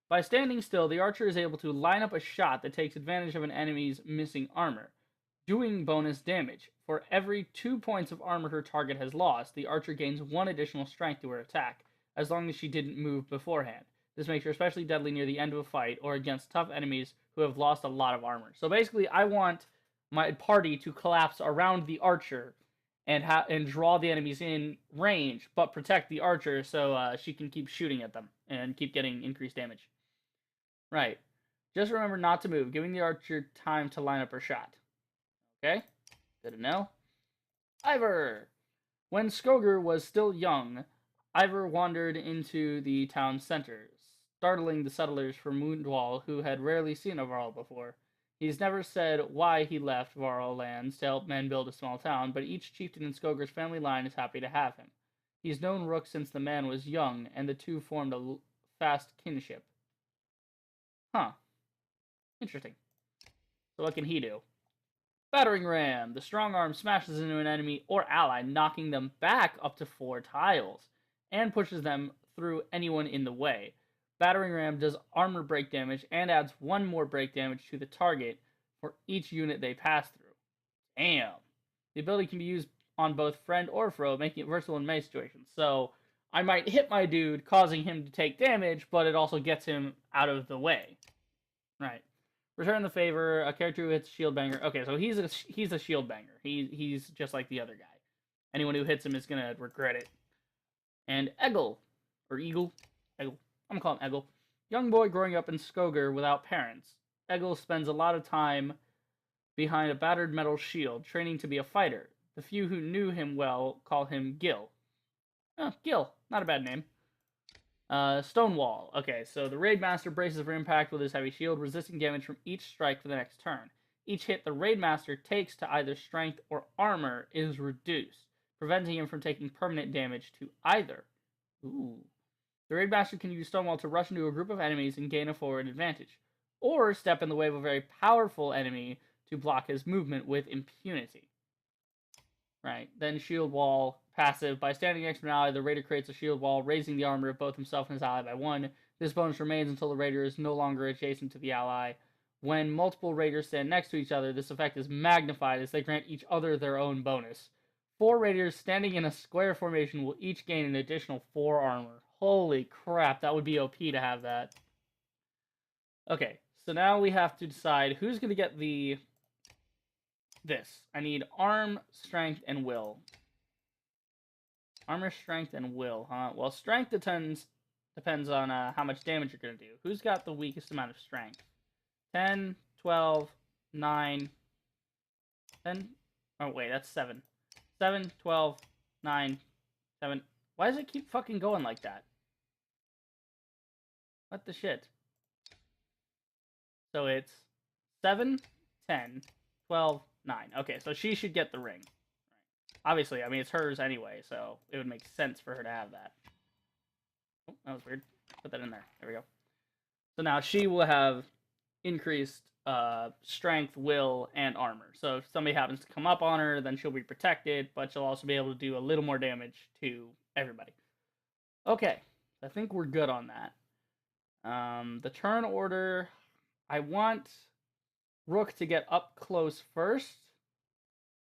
[SPEAKER 1] By standing still, the archer is able to line up a shot that takes advantage of an enemy's missing armor, doing bonus damage. For every 2 points of armor her target has lost, the archer gains 1 additional strength to her attack, as long as she didn't move beforehand. This makes her especially deadly near the end of a fight or against tough enemies who have lost a lot of armor. So basically, I want my party to collapse around the archer and draw the enemies in range, but protect the archer so she can keep shooting at them and keep getting increased damage. Right. Just remember not to move, giving the archer time to line up her shot. Okay? Good to know. Ivor! When Skoger was still young, Ivor wandered into the town center, startling the settlers from Moondwall who had rarely seen a Varl before. He's never said why he left Varl lands to help men build a small town, but each chieftain in Skoger's family line is happy to have him. He's known Rook since the man was young, and the two formed a fast kinship. Huh. Interesting. So what can he do? Battering Ram. The strong arm smashes into an enemy or ally, knocking them back up to 4 tiles, and pushes them through anyone in the way. Battering Ram does armor break damage and adds 1 more break damage to the target for each unit they pass through. Damn. The ability can be used on both friend or foe, making it versatile in melee situations. So I might hit my dude, causing him to take damage, but it also gets him out of the way. Right. Return the favor. A character who hits shield banger. Okay, so he's a shield banger. He's just like the other guy. Anyone who hits him is gonna regret it. And Eggle, or Eagle, Eggle. I'm gonna call him Eggle. Young boy growing up in Skoger without parents. Eggle spends a lot of time behind a battered metal shield, training to be a fighter. The few who knew him well call him Gil. Oh, Gil, not a bad name. Stonewall. Okay, so the Raidmaster braces for impact with his heavy shield, resisting damage from each strike for the next turn. Each hit the Raidmaster takes to either strength or armor is reduced, preventing him from taking permanent damage to either. Ooh. The Raidmaster can use Stonewall to rush into a group of enemies and gain a forward advantage, or step in the way of a very powerful enemy to block his movement with impunity. Right. Then shield wall, passive. By standing next to an ally, the raider creates a shield wall, raising the armor of both himself and his ally by 1. This bonus remains until the raider is no longer adjacent to the ally. When multiple raiders stand next to each other, this effect is magnified as they grant each other their own bonus. 4 raiders standing in a square formation will each gain an additional 4 armor. Holy crap, that would be OP to have that. Okay, so now we have to decide who's going to get this. I need arm, strength, and will. Armor, strength, and will, huh? Well, strength depends on how much damage you're going to do. Who's got the weakest amount of strength? 10, 12, 9, 10. Oh, wait, that's 7. 7, 12, 9, 7. Why does it keep fucking going like that? What the shit? So it's 7, 10, 12, 9. Okay, so she should get the ring. Obviously, I mean, it's hers anyway, so it would make sense for her to have that. Oh, that was weird. Put that in there. There we go. So now she will have increased strength, will, and armor. So if somebody happens to come up on her, then she'll be protected, but she'll also be able to do a little more damage to everybody. Okay, I think we're good on that. The turn order, I want Rook to get up close first.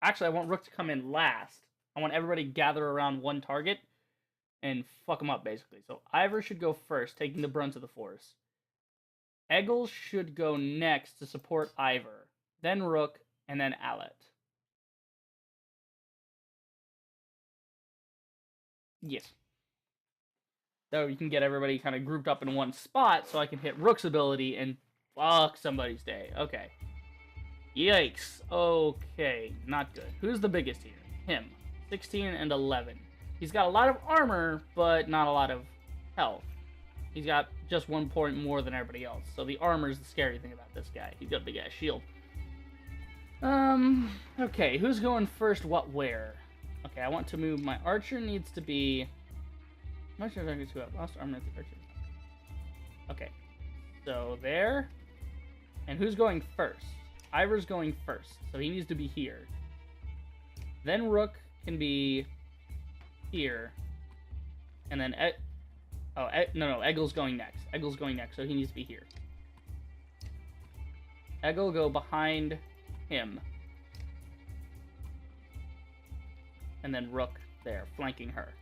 [SPEAKER 1] Actually, I want Rook to come in last. I want everybody to gather around one target and fuck them up, basically. So Ivor should go first, taking the brunt of the force. Eggle should go next to support Ivor. Then Rook, and then Alet. Yes. So you can get everybody kind of grouped up in one spot so I can hit Rook's ability and fuck somebody's day. Okay. Yikes. Okay, not good. Who's the biggest here? Him. 16 and 11. He's got a lot of armor, but not a lot of health. He's got just 1 point more than everybody else. So the armor is the scary thing about this guy. He's got a big ass shield. Okay, who's going first, what, where? Okay, I want to move. My archer needs to be... I'm not sure if I can do that. Lost armor at the archer. Okay, so there. And who's going first? Ivor's going first, so he needs to be here. Then Rook can be here. And then... no, Eggle's going next. Eggle's going next, so he needs to be here. Eggle go behind him. And then Rook there, flanking her.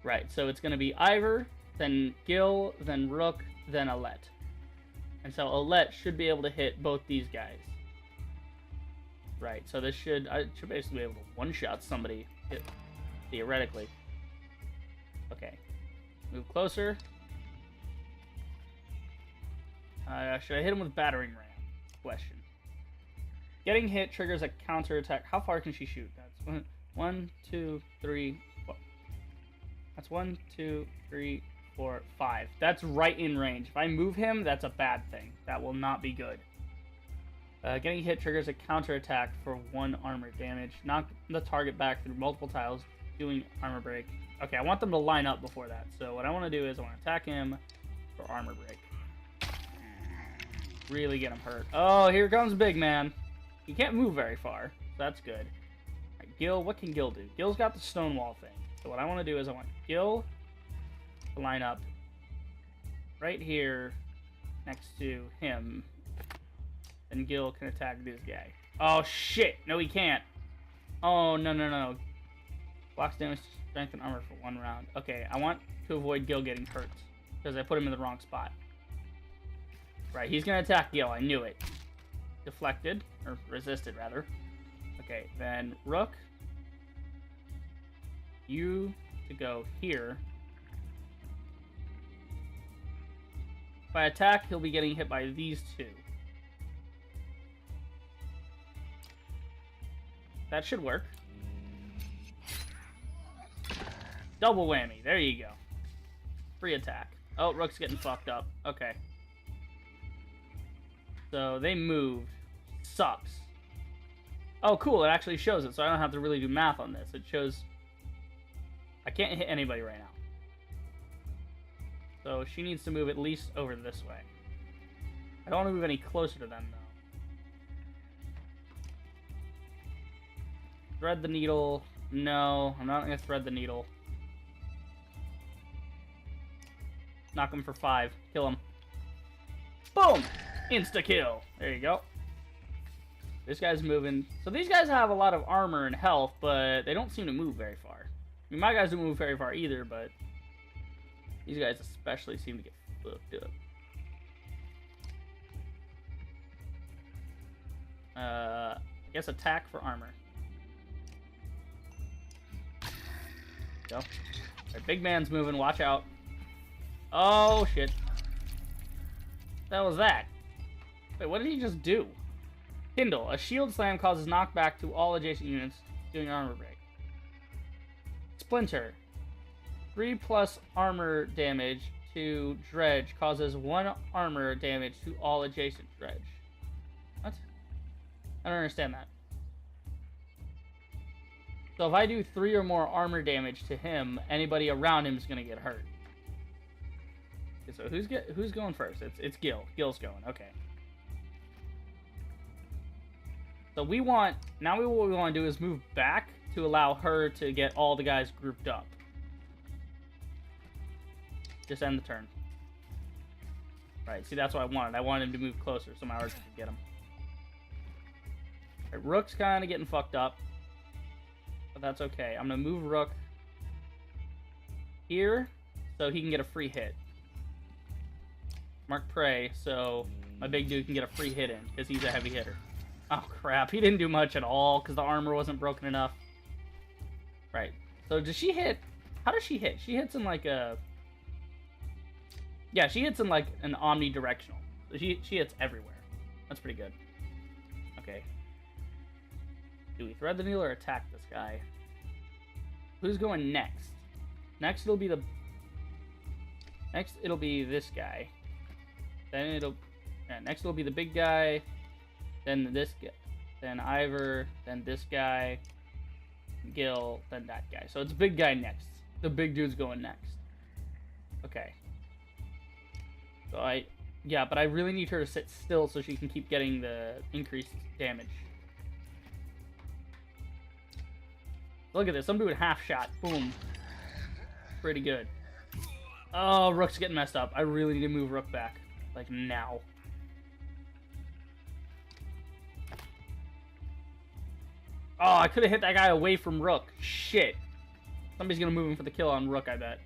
[SPEAKER 1] Right, so it's going to be Ivor, then Gil, then Rook, then Alet. And so Alet should be able to hit both these guys. Right, so I should basically be able to one-shot somebody, theoretically. Okay. Move closer. Should I hit him with battering ram? Question. Getting hit triggers a counterattack. How far can she shoot? That's 1, 2, 3, 4. That's 1, 2, 3, 4, 5. That's right in range. If I move him, that's a bad thing. That will not be good. Getting hit triggers a counterattack for 1 armor damage. Knock the target back through multiple tiles, doing armor break. Okay, I want them to line up before that. So what I want to do is I want to attack him for armor break. Really get him hurt. Oh, here comes big man. He can't move very far, so that's good. All right, Gil, what can Gil do? Gil's got the stone wall thing. So what I want to do is I want Gil to line up right here next to him. Then Gil can attack this guy. Oh, shit. No, he can't. Oh, no. Blocks damage, strength, and armor for 1 round. Okay, I want to avoid Gil getting hurt because I put him in the wrong spot. Right, he's going to attack Gil. I knew it. Deflected, or resisted, rather. Okay, then Rook. You to go here. If I attack, he'll be getting hit by these 2. That should work. Double whammy. There you go. Free attack. Oh, Rook's getting fucked up. Okay. So they moved. Sucks. Oh, cool. It actually shows it, so I don't have to really do math on this. It shows... I can't hit anybody right now. So she needs to move at least over this way. I don't want to move any closer to them, though. Thread the needle. No, I'm not going to thread the needle. Knock him for 5. Kill him. Boom! Insta-kill. There you go. This guy's moving. So these guys have a lot of armor and health, but they don't seem to move very far. I mean, my guys don't move very far either, but these guys especially seem to get fucked up. I guess attack for armor. Go. All right, big man's moving. Watch out. Oh, shit. What the hell was that? Wait, what did he just do? Kindle. A shield slam causes knockback to all adjacent units, doing armor break. Splinter. 3+ armor damage to dredge causes 1 armor damage to all adjacent dredge. What? I don't understand that. So if I do 3 or more armor damage to him, anybody around him is going to get hurt. Okay, so who's going first? It's Gil. Gil's going. Okay. So what we want to do is move back to allow her to get all the guys grouped up. Just end the turn. Right, see, that's what I wanted. I wanted him to move closer so my archers could get him. Right, Rook's kind of getting fucked up. But that's okay. I'm going to move Rook here so he can get a free hit. Mark Prey so my big dude can get a free hit in because he's a heavy hitter. Oh, crap. He didn't do much at all because the armor wasn't broken enough. Right. So does she hit? How does she hit? She hits in like a... Yeah, she hits in like an omnidirectional. So she hits everywhere. That's pretty good. Okay. Do we thread the needle or attack this guy? Who's going next? Next it'll be the... Next it'll be this guy. Then it'll... Yeah, next it'll be the big guy. Then this guy. Then Ivor. Then this guy. Gil. Then that guy. So it's big guy next. The big dude's going next. Okay. So yeah, but I really need her to sit still so she can keep getting the increased damage. Look at this. I'm doing half shot. Boom. Pretty good. Oh, Rook's getting messed up. I really need to move Rook back. Like, now. Oh, I could have hit that guy away from Rook. Shit. Somebody's going to move him for the kill on Rook, I bet.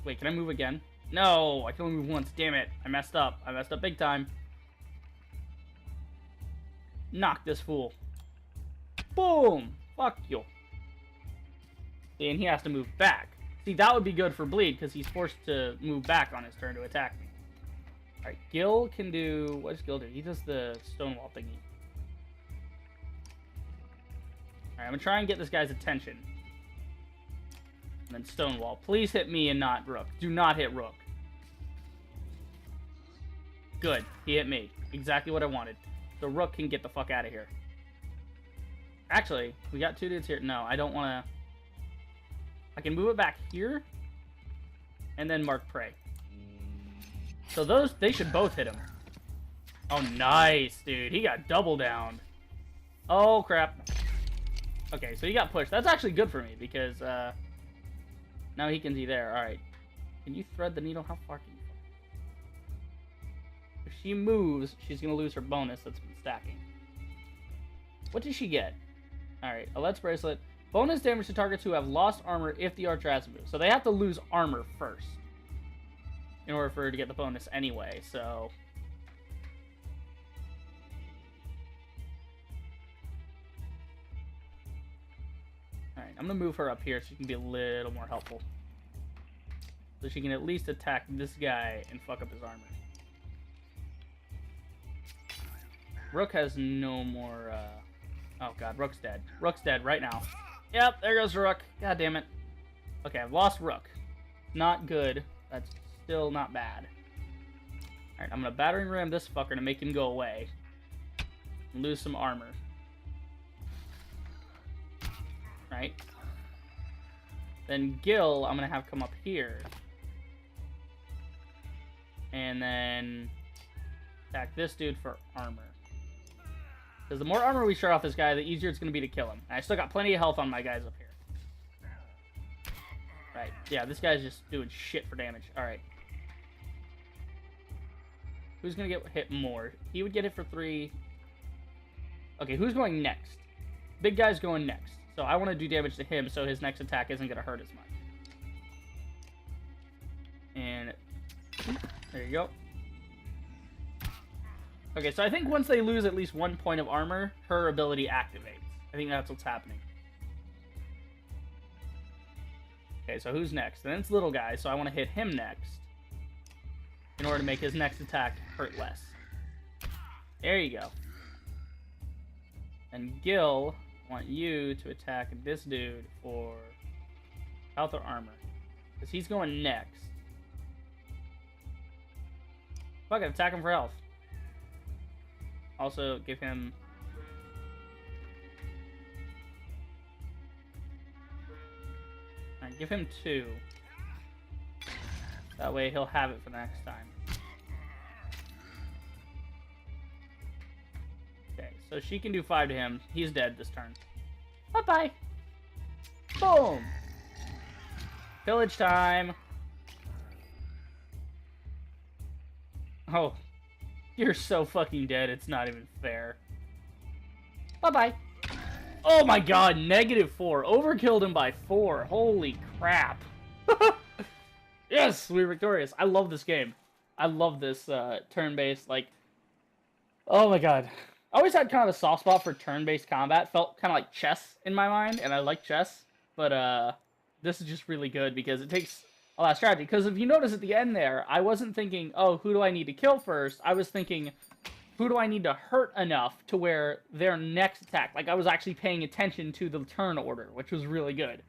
[SPEAKER 1] Wait, can I move again? No, I can only move once. Damn it. I messed up. I messed up big time. Knock this fool. Boom. Fuck you. And he has to move back. See, that would be good for Bleed, because he's forced to move back on his turn to attack me. Alright, Gil can do... What does Gil do? He does the Stonewall thingy. Alright, I'm going to try and get this guy's attention. And then Stonewall. Please hit me and not Rook. Do not hit Rook. Good. He hit me. Exactly what I wanted. So Rook can get the fuck out of here. Actually, we got two dudes here. No, I don't want to... I can move it back here. And then mark Prey. So those, they should both hit him. Oh, nice, dude. He got double downed. Oh, crap. Okay, so he got pushed. That's actually good for me because now he can be there. Alright. Can you thread the needle? How far can you? If she moves, she's going to lose her bonus that's been stacking. What did she get? Alright, a Let's Bracelet. Bonus damage to targets who have lost armor if the archer has to move. So they have to lose armor first in order for her to get the bonus anyway, so... Alright, I'm going to move her up here so she can be a little more helpful. So she can at least attack this guy and fuck up his armor. Rook has no more, Oh god, Rook's dead. Rook's dead right now. Yep, there goes Rook. God damn it. Okay, I've lost Rook. Not good. That's still not bad. Alright, I'm going to battering ram this fucker to make him go away. And lose some armor. Right? Then Gil, I'm going to have come up here. And then attack this dude for armor. Because the more armor we start off this guy, the easier it's going to be to kill him. And I still got plenty of health on my guys up here. Right. Yeah, this guy's just doing shit for damage. Alright. Who's going to get hit more? He would get hit for 3. Okay, who's going next? Big guy's going next. So I want to do damage to him so his next attack isn't going to hurt as much. And there you go. Okay, so I think once they lose at least 1 point of armor, her ability activates. I think that's what's happening. Okay, so who's next? Then it's little guy, so I want to hit him next in order to make his next attack hurt less. There you go. And Gil, I want you to attack this dude for health or armor. Because he's going next. Fuck it, attack him for health. Also, give him... Alright, give him 2. That way he'll have it for the next time. Okay, so she can do 5 to him. He's dead this turn. Bye-bye! Boom! Pillage time! Oh, you're so fucking dead, it's not even fair. Bye-bye. Oh my god, -4. Overkilled him by 4. Holy crap. Yes, we're victorious. I love this game. I love this turn-based, like... Oh my god. I always had kind of a soft spot for turn-based combat. Felt kind of like chess in my mind, and I like chess. But this is just really good because it takes a lot of strategy. Because if you notice at the end there, I wasn't thinking, oh, who do I need to kill first? I was thinking, who do I need to hurt enough to where their next attack... Like, I was actually paying attention to the turn order, which was really good.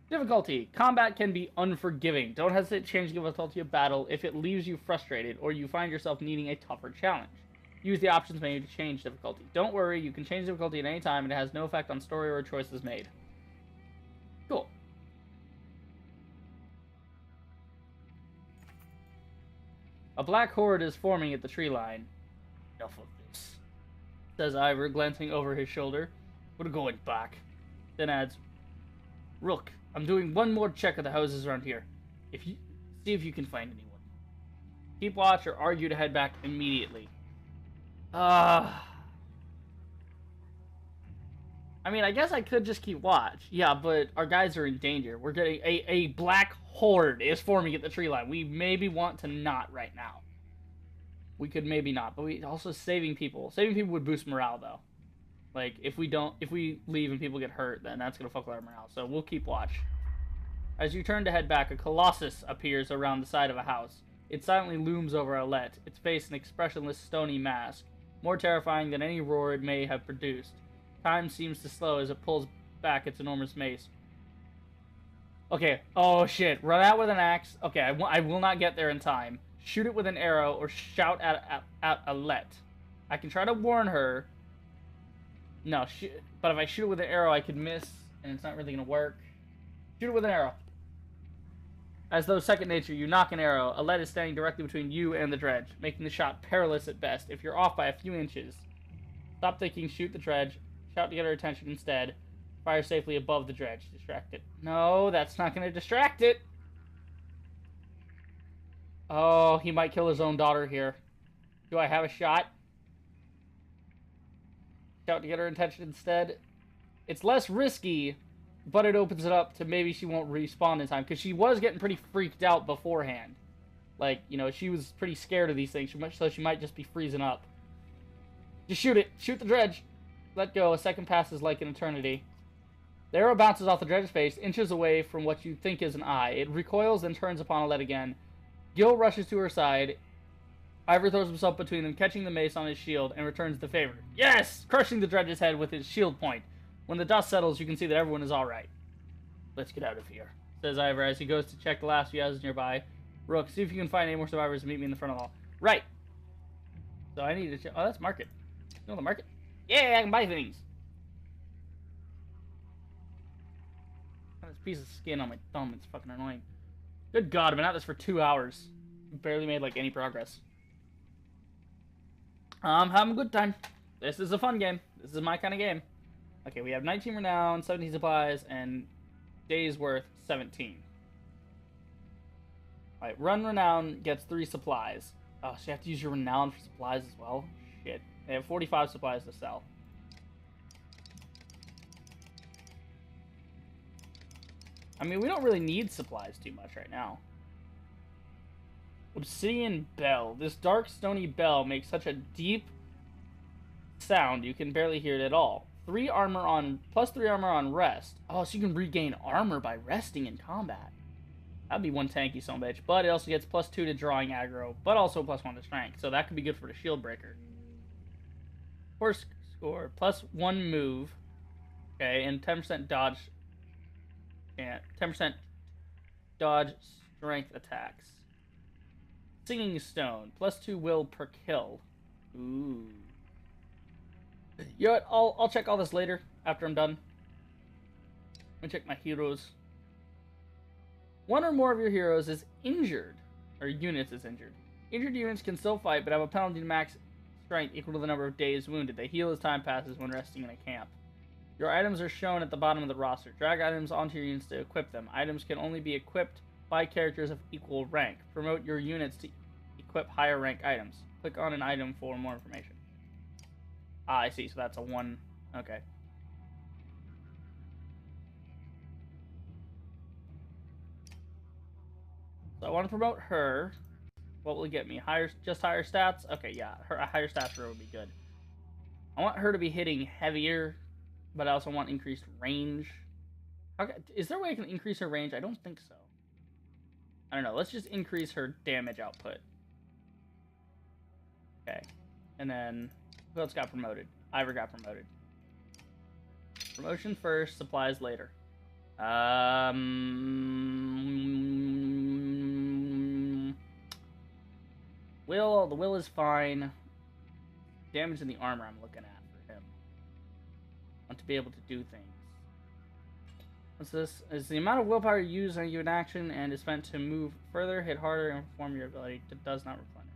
[SPEAKER 1] Difficulty. Combat can be unforgiving. Don't hesitate to change the difficulty of battle if it leaves you frustrated or you find yourself needing a tougher challenge. Use the options menu to change difficulty. Don't worry, you can change difficulty at any time and it has no effect on story or choices made. Cool. A black horde is forming at the tree line. Enough of this, says Ivor, glancing over his shoulder. We're going back. Then adds, Rook, I'm doing one more check of the houses around here. See if you can find anyone. Keep watch or argue to head back immediately. I mean, I guess I could just keep watch. Yeah, but our guys are in danger. We're getting a black horde is forming at the tree line. We maybe want to not right now. We could maybe not, but we also saving people. Saving people would boost morale though. Like if we leave and people get hurt, then that's gonna fuck with our morale. So we'll keep watch. As you turn to head back, a colossus appears around the side of a house. It silently looms over Alette, its face an expressionless stony mask, more terrifying than any roar it may have produced. Time seems to slow as it pulls back its enormous mace. Okay, oh shit, run out with an axe. Okay, I will not get there in time. Shoot it with an arrow or shout at Alette. I can try to warn her. No, but if I shoot it with an arrow, I could miss, and it's not really going to work. Shoot it with an arrow. As though second nature, you knock an arrow. Alette is standing directly between you and the dredge, making the shot perilous at best if you're off by a few inches. Stop thinking, shoot the dredge. Shout to get her attention instead. Fire safely above the dredge. Distract it. No, that's not going to distract it. Oh, he might kill his own daughter here. Do I have a shot? Shout to get her attention instead. It's less risky, but it opens it up to maybe she won't respawn in time. Because she was getting pretty freaked out beforehand. Like, you know, she was pretty scared of these things. So she might just be freezing up. Just shoot it. Shoot the dredge. Let go. A second passes like an eternity. The arrow bounces off the dredge's face, inches away from what you think is an eye. It recoils and turns upon Alette again. Gil rushes to her side. Ivor throws himself between them, catching the mace on his shield, and returns the favor. Yes! Crushing the dredge's head with his shield point. When the dust settles, you can see that everyone is alright. Let's get out of here, says Ivor as he goes to check the last few houses nearby. Rook, see if you can find any more survivors and meet me in the front of the hall. Right! So I need to check. Oh, that's market. You know the market? Yeah, I can buy things. This piece of skin on my thumb, it's fucking annoying. Good God, I've been at this for 2 hours. Barely made, like, any progress. I'm having a good time. This is a fun game. This is my kind of game. Okay, we have 19 renown, 17 supplies, and days worth 17. Alright, run renown gets 3 supplies. Oh, so you have to use your renown for supplies as well? Shit. They have 45 supplies to sell. I mean, we don't really need supplies too much right now. Obsidian bell. This dark, stony bell makes such a deep sound you can barely hear it at all. +3 armor on rest. Oh, so you can regain armor by resting in combat. That'd be one tanky son of a bitch. But it also gets +2 to drawing aggro, but also +1 to strength. So that could be good for the shield breaker. Horse score. +1 move. Okay, and 10% dodge. And 10% dodge strength attacks. Singing Stone. +2 will per kill. Ooh. You know what? I'll check all this later after I'm done. Let me check my heroes. One or more of your heroes is injured. Or units is injured. Injured units can still fight, but have a penalty to max strength equal to the number of days wounded. They heal as time passes when resting in a camp. Your items are shown at the bottom of the roster. Drag items onto your units to equip them. Items can only be equipped by characters of equal rank. Promote your units to equip higher rank items. Click on an item for more information. Ah, I see. So that's a 1. Okay. So I want to promote her. What will it get me? Just higher stats? Okay, yeah. A higher stats for her would be good. I want her to be hitting heavier, but I also want increased range. Is there a way I can increase her range? I don't think so. I don't know. Let's just increase her damage output. Okay. And then, who else got promoted? Ivor got promoted. Promotion first, supplies later. The will is fine. Damage in the armor I'm looking at for him. I want to be able to do things. What's this? Is the amount of willpower you use on a given action and is spent to move further, hit harder, and perform your ability that does not replenish.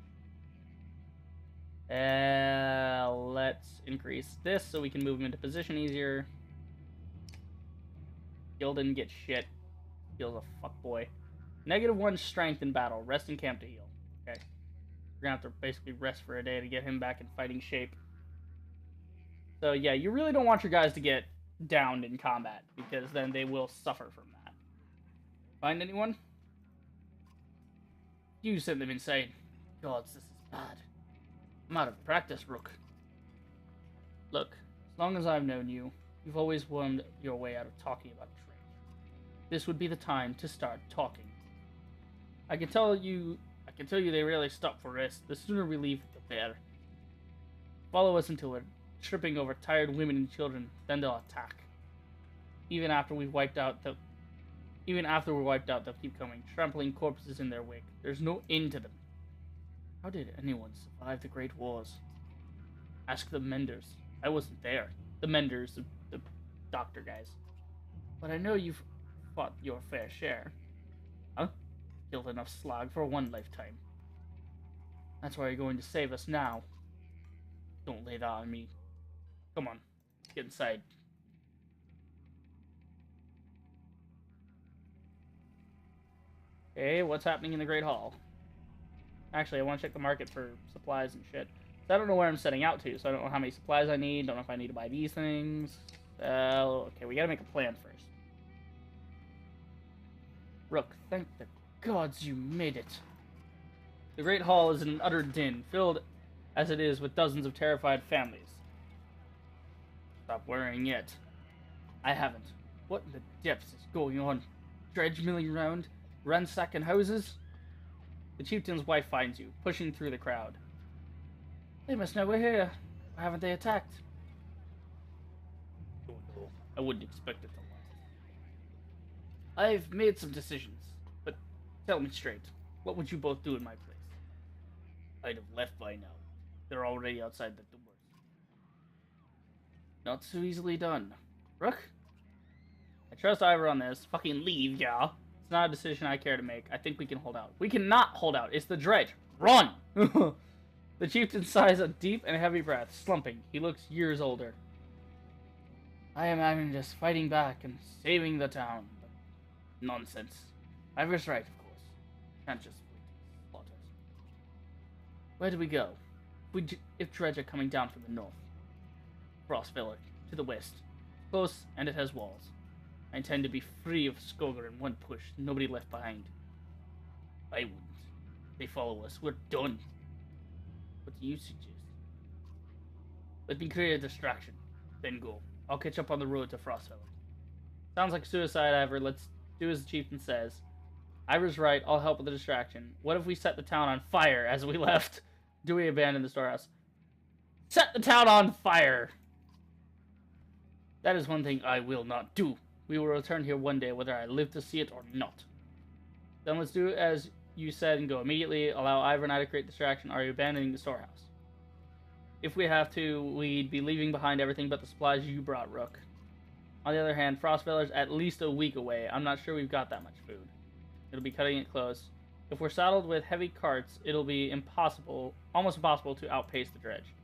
[SPEAKER 1] Let's increase this so we can move him into position easier. Gil didn't get shit. Gil's a fuckboy. -1 strength in battle. Rest in camp to heal. Okay. We're gonna have to basically rest for a day to get him back in fighting shape. So yeah, you really don't want your guys to get downed in combat, because then they will suffer from that. Find anyone? You sent them inside. Gods, this is bad. I'm out of practice, Rook. Look, as long as I've known you, you've always wormed your way out of talking about trade. This would be the time to start talking. I can tell you they rarely stop for rest. The sooner we leave, the better. Follow us until we're tripping over tired women and children, then they'll attack. Even after we're wiped out, they'll keep coming, trampling corpses in their wake. There's no end to them. How did anyone survive the Great Wars? Ask the Menders. I wasn't there. The Menders, the doctor guys. But I know you've fought your fair share. Huh? Killed enough slag for one lifetime. That's why you're going to save us now. Don't lay that on me. Come on, get inside. Okay, what's happening in the Great Hall? Actually, I want to check the market for supplies and shit. So I don't know where I'm setting out to, so I don't know how many supplies I need. Don't know if I need to buy these things. Okay, we gotta make a plan first. Rook, thank the gods you made it. The Great Hall is an utter din, filled as it is with dozens of terrified families. Stop worrying yet. I haven't. What in the depths is going on? Dredge milling around? Ransacking houses? The chieftain's wife finds you, pushing through the crowd. They must know we're here. Why haven't they attacked? Oh no, I wouldn't expect it to last. I've made some decisions, but tell me straight. What would you both do in my place? I'd have left by now. They're already outside the doors. Not so easily done. Rook? I trust Ivor on this. Fucking leave, yeah. It's not a decision I care to make. I think we can hold out. We cannot hold out. It's the dredge. Run! The chieftain sighs a deep and heavy breath, slumping. He looks years older. I imagine just fighting back and saving the town. But nonsense. Ivor's right, of course. Can't just slaughter us. Where do we go? If dredge are coming down from the north. Frostville to the west. Close, and it has walls. I intend to be free of Skogar in one push, nobody left behind. I wouldn't. They follow us, we're done. What do you suggest? Let me create a distraction, then go. I'll catch up on the road to Frostville. Sounds like suicide, Ivor. Let's do as the chieftain says. Ivor's right, I'll help with the distraction. What if we set the town on fire as we left? Do we abandon the storehouse? Set the town on fire! That is one thing I will not do. We will return here one day, whether I live to see it or not. Then let's do as you said and go immediately. Allow Ivor and I to create distraction. Are you abandoning the storehouse? If we have to, we'd be leaving behind everything but the supplies you brought, Rook. On the other hand, Frostveller's at least a week away. I'm not sure we've got that much food. It'll be cutting it close. If we're saddled with heavy carts, it'll be almost impossible to outpace the dredge.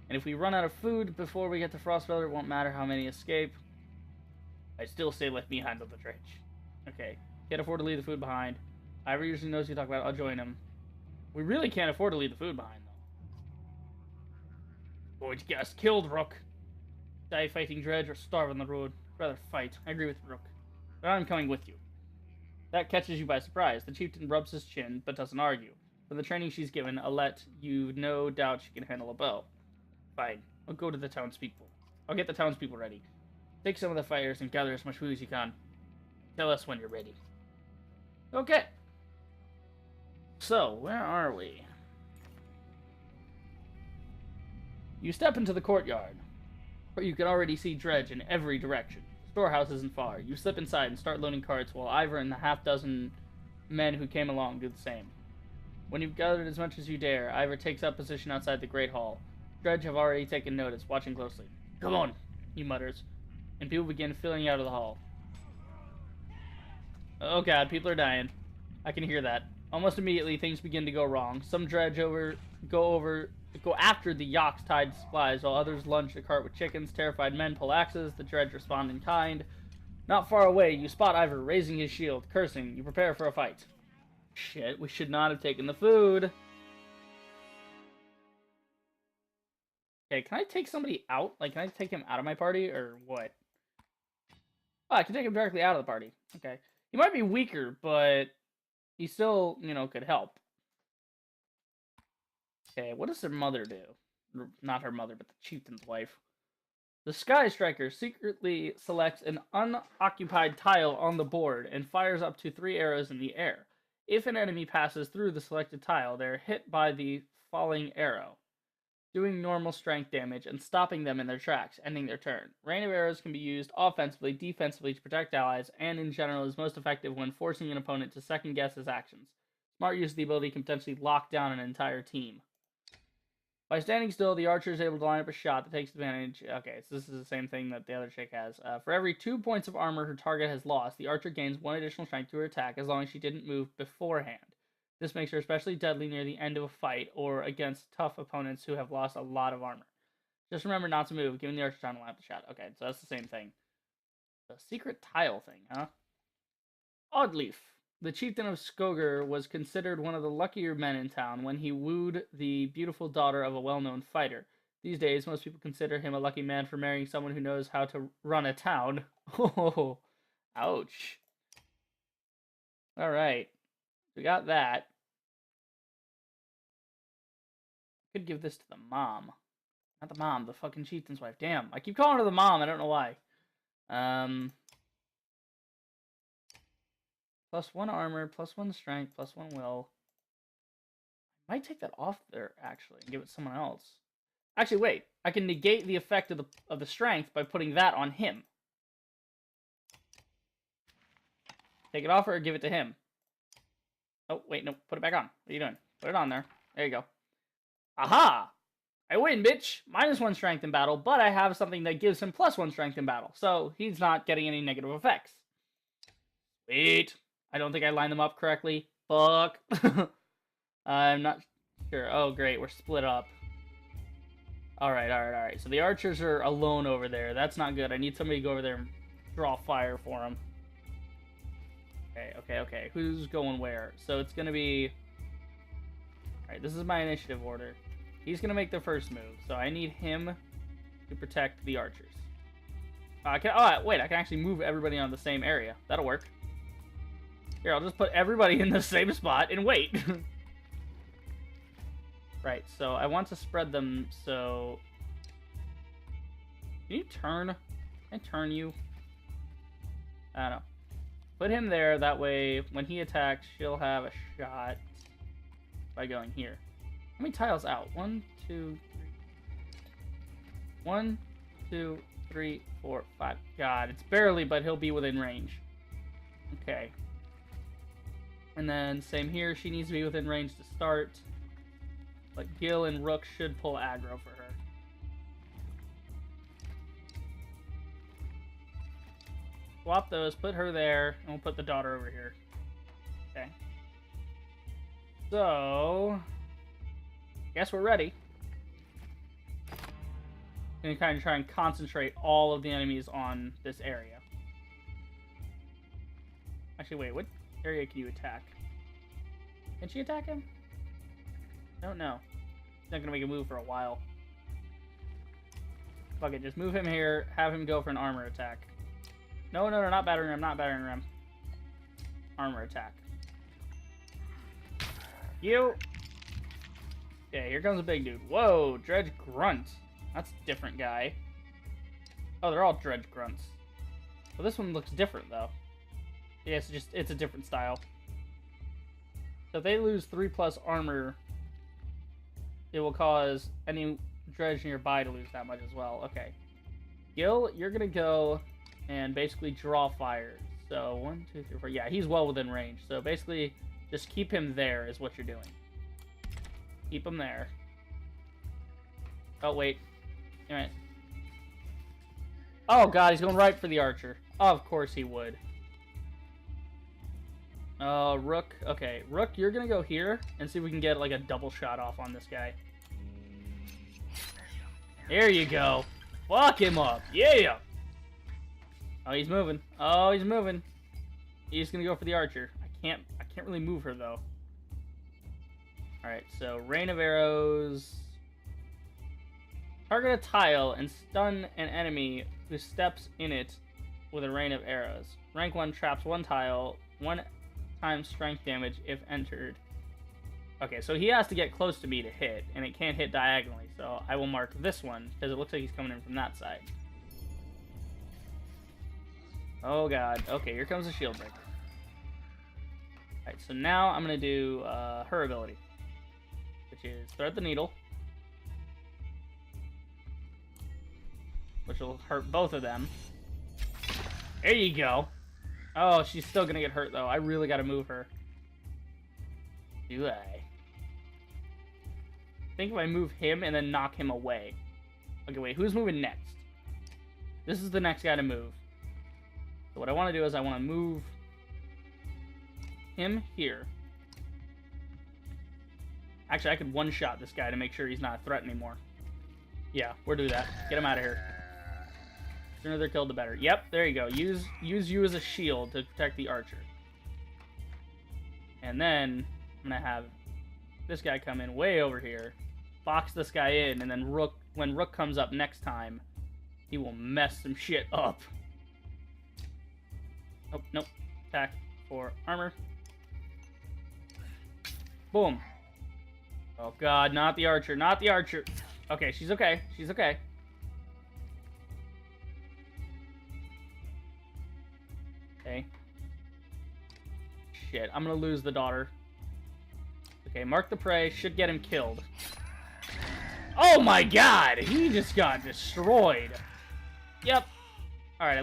[SPEAKER 1] And if we run out of food before we get to Frostfeller, it won't matter how many escape. I still say let me handle the dredge. Okay. Can't afford to leave the food behind. Ivor usually knows who you talk about. I'll join him. We really can't afford to leave the food behind, though. Going to get us killed, Rook. Die fighting Dredge or starve on the road. Rather fight. I agree with Rook. But I'm coming with you. That catches you by surprise. The chieftain rubs his chin, but doesn't argue. From the training she's given, Alette, you've no doubt she can handle a bow. Fine. I'll go to the townspeople. I'll get the townspeople ready. Take some of the fires and gather as much food as you can. Tell us when you're ready. Okay. So, where are we? You step into the courtyard, where you can already see Dredge in every direction. The storehouse isn't far. You slip inside and start loading carts while Ivor and the half-dozen men who came along do the same. When you've gathered as much as you dare, Ivor takes up position outside the Great Hall. Dredge have already taken notice, watching closely. Come on, he mutters, and people begin filling out of the hall. Oh god, people are dying. I can hear that. Almost immediately, things begin to go wrong. Some go after the yaks tied to supplies, while others lunge the cart with chickens. Terrified men pull axes. The Dredge respond in kind. Not far away, you spot Ivor raising his shield, cursing. You prepare for a fight. Shit, we should not have taken the food. Okay, can I take somebody out? Like, can I take him out of my party, or what? Oh, I can take him directly out of the party. Okay. He might be weaker, but he still, could help. Okay, what does her mother do? Not her mother, but the chieftain's wife. The Sky Striker secretly selects an unoccupied tile on the board and fires up to 3 arrows in the air. If an enemy passes through the selected tile, they are hit by the falling arrow, doing normal strength damage and stopping them in their tracks, ending their turn. Rain of arrows can be used offensively, defensively to protect allies, and in general is most effective when forcing an opponent to second-guess his actions. Smart use of the ability can potentially lock down an entire team. By standing still, the archer is able to line up a shot that takes advantage. Okay, so this is the same thing that the other chick has. For every 2 points of armor her target has lost, the archer gains 1 additional strength to her attack as long as she didn't move beforehand. This makes her especially deadly near the end of a fight or against tough opponents who have lost a lot of armor. Just remember not to move, giving the archer time to line up the shot. Okay, so that's the same thing. The secret tile thing, huh? Oddleaf. The chieftain of Skoger was considered one of the luckier men in town when he wooed the beautiful daughter of a well-known fighter. These days, most people consider him a lucky man for marrying someone who knows how to run a town. Oh, ouch. Alright. We got that. Could give this to the mom. Not the mom, the fucking chieftain's wife. Damn, I keep calling her the mom, I don't know why. Plus 1 armor, plus 1 strength, plus 1 will. I might take that off there, actually, and give it to someone else. Actually, wait. I can negate the effect of the strength by putting that on him. Take it off or give it to him. Oh, wait, no. Put it back on. What are you doing? Put it on there. There you go. Aha! I win, bitch! -1 strength in battle, but I have something that gives him +1 strength in battle, so he's not getting any negative effects. Sweet! I don't think I lined them up correctly. Fuck. I'm not sure. Oh, great. We're split up. Alright. So the archers are alone over there. That's not good. I need somebody to go over there and draw fire for them. Okay. Who's going where? So it's going to be... Alright, this is my initiative order. He's going to make the first move. So I need him to protect the archers. I can actually move everybody on the same area. That'll work. Here, I'll just put everybody in the same spot and wait. Right, so I want to spread them, so... Can you turn? Can I turn you? I don't know. Put him there, that way when he attacks, she'll have a shot by going here. How many tiles out? 1, 2, 3. 1, 2, 3, 4, 5. God, it's barely, but he'll be within range. Okay. And then, same here, she needs to be within range to start. But Gil and Rook should pull aggro for her. Swap those, put her there, and we'll put the daughter over here. Okay. So... guess we're ready. I'm gonna kind of try and concentrate all of the enemies on this area. Actually, wait, what area can you attack? Can she attack him? Don't know. He's not gonna make a move for a while. Fuck it, just move him here, have him go for an armor attack. No, no, no, not battering ram, not battering ram. Armor attack. You! Okay, here comes a big dude. Whoa, Dredge Grunt. That's a different guy. Oh, they're all Dredge Grunts. Well, this one looks different, though. Yeah, it's a different style. So if they lose 3+ armor, it will cause any Dredge nearby to lose that much as well. Okay. Gil, you're gonna go and basically draw fires. So 1, 2, 3, 4. Yeah, he's well within range. So basically, just keep him there is what you're doing. Keep him there. Oh wait. Alright. Oh god, he's going right for the archer. Oh, of course he would. Rook. Okay, Rook, you're gonna go here and see if we can get like a double shot off on this guy. There you go. Fuck him up. Yeah. Oh, he's moving. Oh, he's moving. He's gonna go for the archer. I can't really move her though. Alright, so rain of arrows. Target a tile and stun an enemy who steps in it with a rain of arrows. Rank 1 traps 1 tile, 1 times strength damage if entered. Okay, so he has to get close to me to hit, and it can't hit diagonally, so I will mark this one, because it looks like he's coming in from that side. Oh god. Okay, here comes the shield breaker. Alright, so now I'm going to do her ability, which is thread the needle, which will hurt both of them. There you go. Oh, she's still going to get hurt, though. I really got to move her. Do I? I think if I move him and then knock him away. Okay, wait, who's moving next? This is the next guy to move. So what I want to do is I want to move him here. Actually, I could one-shot this guy to make sure he's not a threat anymore. Yeah, we'll do that. Get him out of here. The sooner they're killed, the better. Yep, there you go. Use you as a shield to protect the archer. And then I'm going to have this guy come in way over here, box this guy in, and then when Rook comes up next time, he will mess some shit up. Oh, nope. Attack for armor. Boom. Oh god, not the archer, not the archer. Okay, she's okay. She's okay. Okay. Shit, I'm gonna lose the daughter. Okay, mark the prey. Should get him killed. Oh my god! He just got destroyed. Yep. Alright, I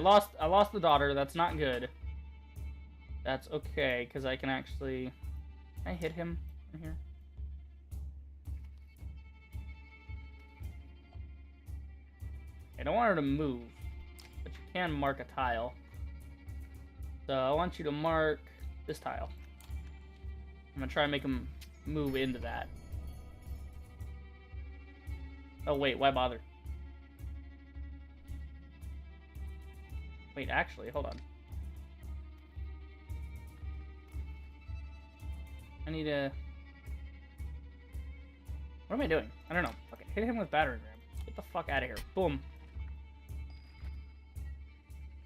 [SPEAKER 1] lost the daughter. That's not good. That's okay, because I can actually... Can I hit him from here? I don't want her to move, but you can mark a tile. So I want you to mark this tile. I'm gonna try and make him move into that. Oh wait, why bother? Wait, actually, hold on. I need to... What am I doing? I don't know. Okay, hit him with battering ram. Get the fuck out of here. Boom.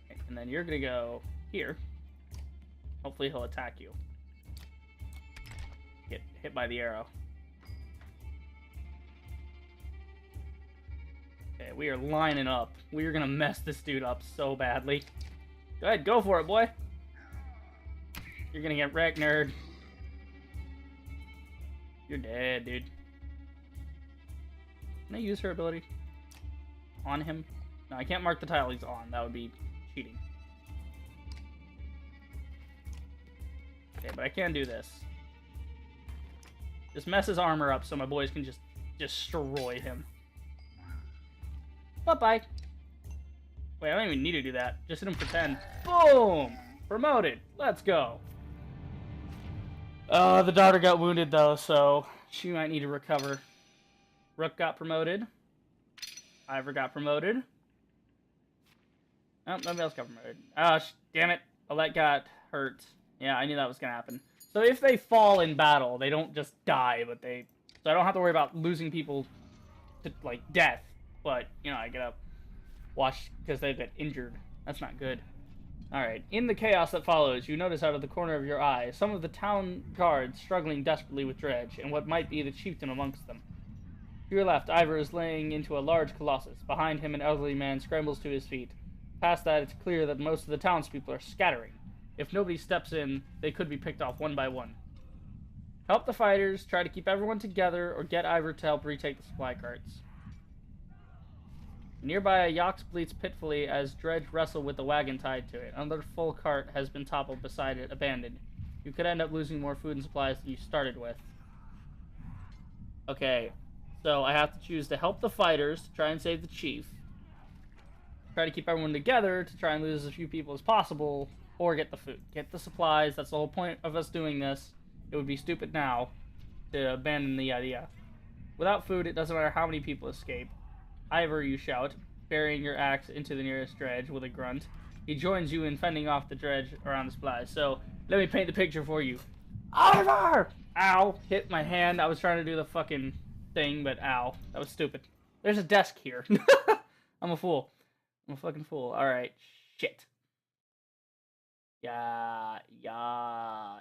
[SPEAKER 1] Okay, and then you're gonna go here. Hopefully he'll attack you. Get hit by the arrow. Okay, we are lining up. We are gonna mess this dude up so badly. Go ahead, go for it, boy. You're gonna get wrecked, nerd. You're dead, dude. Can I use her ability on him? No, I can't mark the tile he's on. That would be cheating. Okay, but I can do this. Just mess his armor up so my boys can just destroy him. Bye-bye. Wait, I don't even need to do that. Just hit him for 10. Boom! Promoted. Let's go. The daughter got wounded, though, so she might need to recover. Rook got promoted. Ivor got promoted. Oh, nobody else got promoted. Oh, damn it. Alette got hurt. Yeah, I knew that was going to happen. So if they fall in battle, they don't just die, but they So I don't have to worry about losing people to, like, death. But, you know, I gotta watch because they get injured. That's not good. Alright, in the chaos that follows, you notice out of the corner of your eye some of the town guards struggling desperately with Dredge, and what might be the chieftain amongst them. To your left, Ivor is laying into a large colossus. Behind him, an elderly man scrambles to his feet. Past that, it's clear that most of the townspeople are scattering. If nobody steps in, they could be picked off one by one. Help the fighters, try to keep everyone together, or get Ivor to help retake the supply carts. Nearby, a Yox bleats pitifully as Dredge wrestle with the wagon tied to it. Another full cart has been toppled beside it, abandoned. You could end up losing more food and supplies than you started with. Okay, so I have to choose to help the fighters to try and save the chief. Try to keep everyone together to try and lose as few people as possible, or get the food. Get the supplies, that's the whole point of us doing this. It would be stupid now to abandon the idea. Without food, it doesn't matter how many people escape. Ivor, you shout, burying your axe into the nearest dredge with a grunt. He joins you in fending off the dredge around the supplies. So, let me paint the picture for you. Ivor! Ow! Hit my hand. I was trying to do the fucking thing, but ow. That was stupid. There's a desk here. I'm a fool. I'm a fucking fool. Alright. Shit. Yeah. No.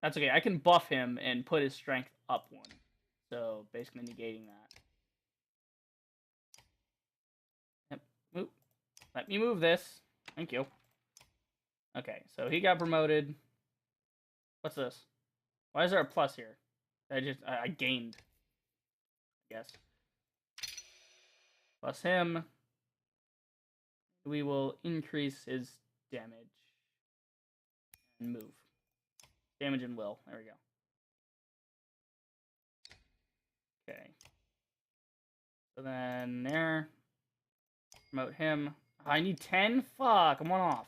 [SPEAKER 1] That's okay. I can buff him and put his strength up one. So, basically negating that. Yep. Move. Let me move this. Thank you. Okay, so he got promoted. What's this? Why is there a plus here? I gained. I guess. Plus him. We will increase his damage. And move. Damage and will. There we go. Okay. So then there. Promote him. Oh, I need 10? Fuck, I'm one off.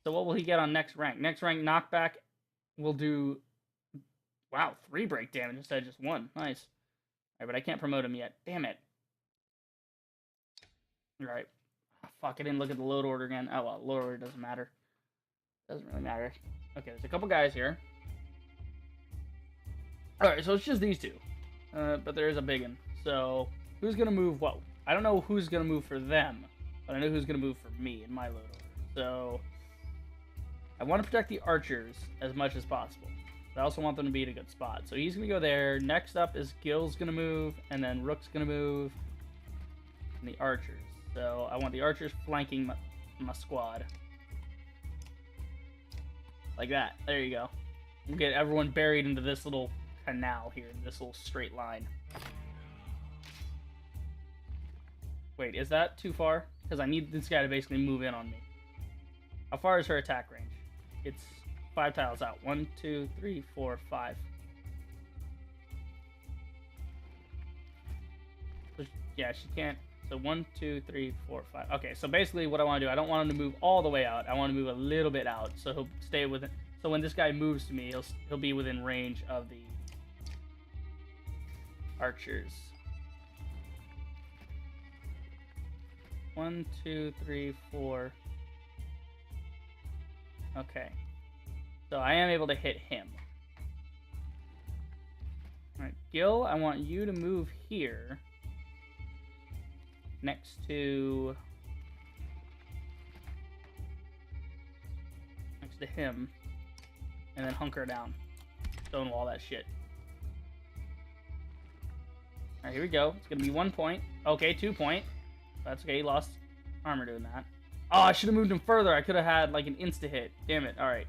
[SPEAKER 1] So what will he get on next rank? Next rank knockback will do, wow, 3 break damage instead of just 1. Nice. Alright, but I can't promote him yet. Damn it. Alright. Oh, fuck, I didn't look at the load order again. Oh well, load order doesn't matter. Doesn't really matter. Okay, there's a couple guys here. Alright, so it's just these two. But there is a big one. So, who's gonna move what? I don't know who's gonna move for them, but I know who's gonna move for me in my load order. So, I want to protect the archers as much as possible. I also want them to be in a good spot. So he's gonna go there. Next up is Gil's gonna move, and then Rook's gonna move, and the archers. So I want the archers flanking my squad. Like that. There you go. We'll get everyone buried into this little canal here, this little straight line. Wait, is that too far? Because I need this guy to basically move in on me. How far is her attack range? It's 5 tiles out. 1, 2, 3, 4, 5. So, yeah, she can't. So 1, 2, 3, 4, 5. Okay, so basically what I want to do, I don't want him to move all the way out. I want to move a little bit out, so he'll stay within. So when this guy moves to me, he'll be within range of the archers. 1, 2, 3, 4. Okay. So I am able to hit him. Alright, Gil, I want you to move here. Next to him. And then hunker down. Stonewall that shit. Alright, here we go. It's gonna be 1 point. Okay, 2 point. That's okay, he lost armor doing that. Oh, I should have moved him further. I could have had like an insta-hit. Damn it. Alright.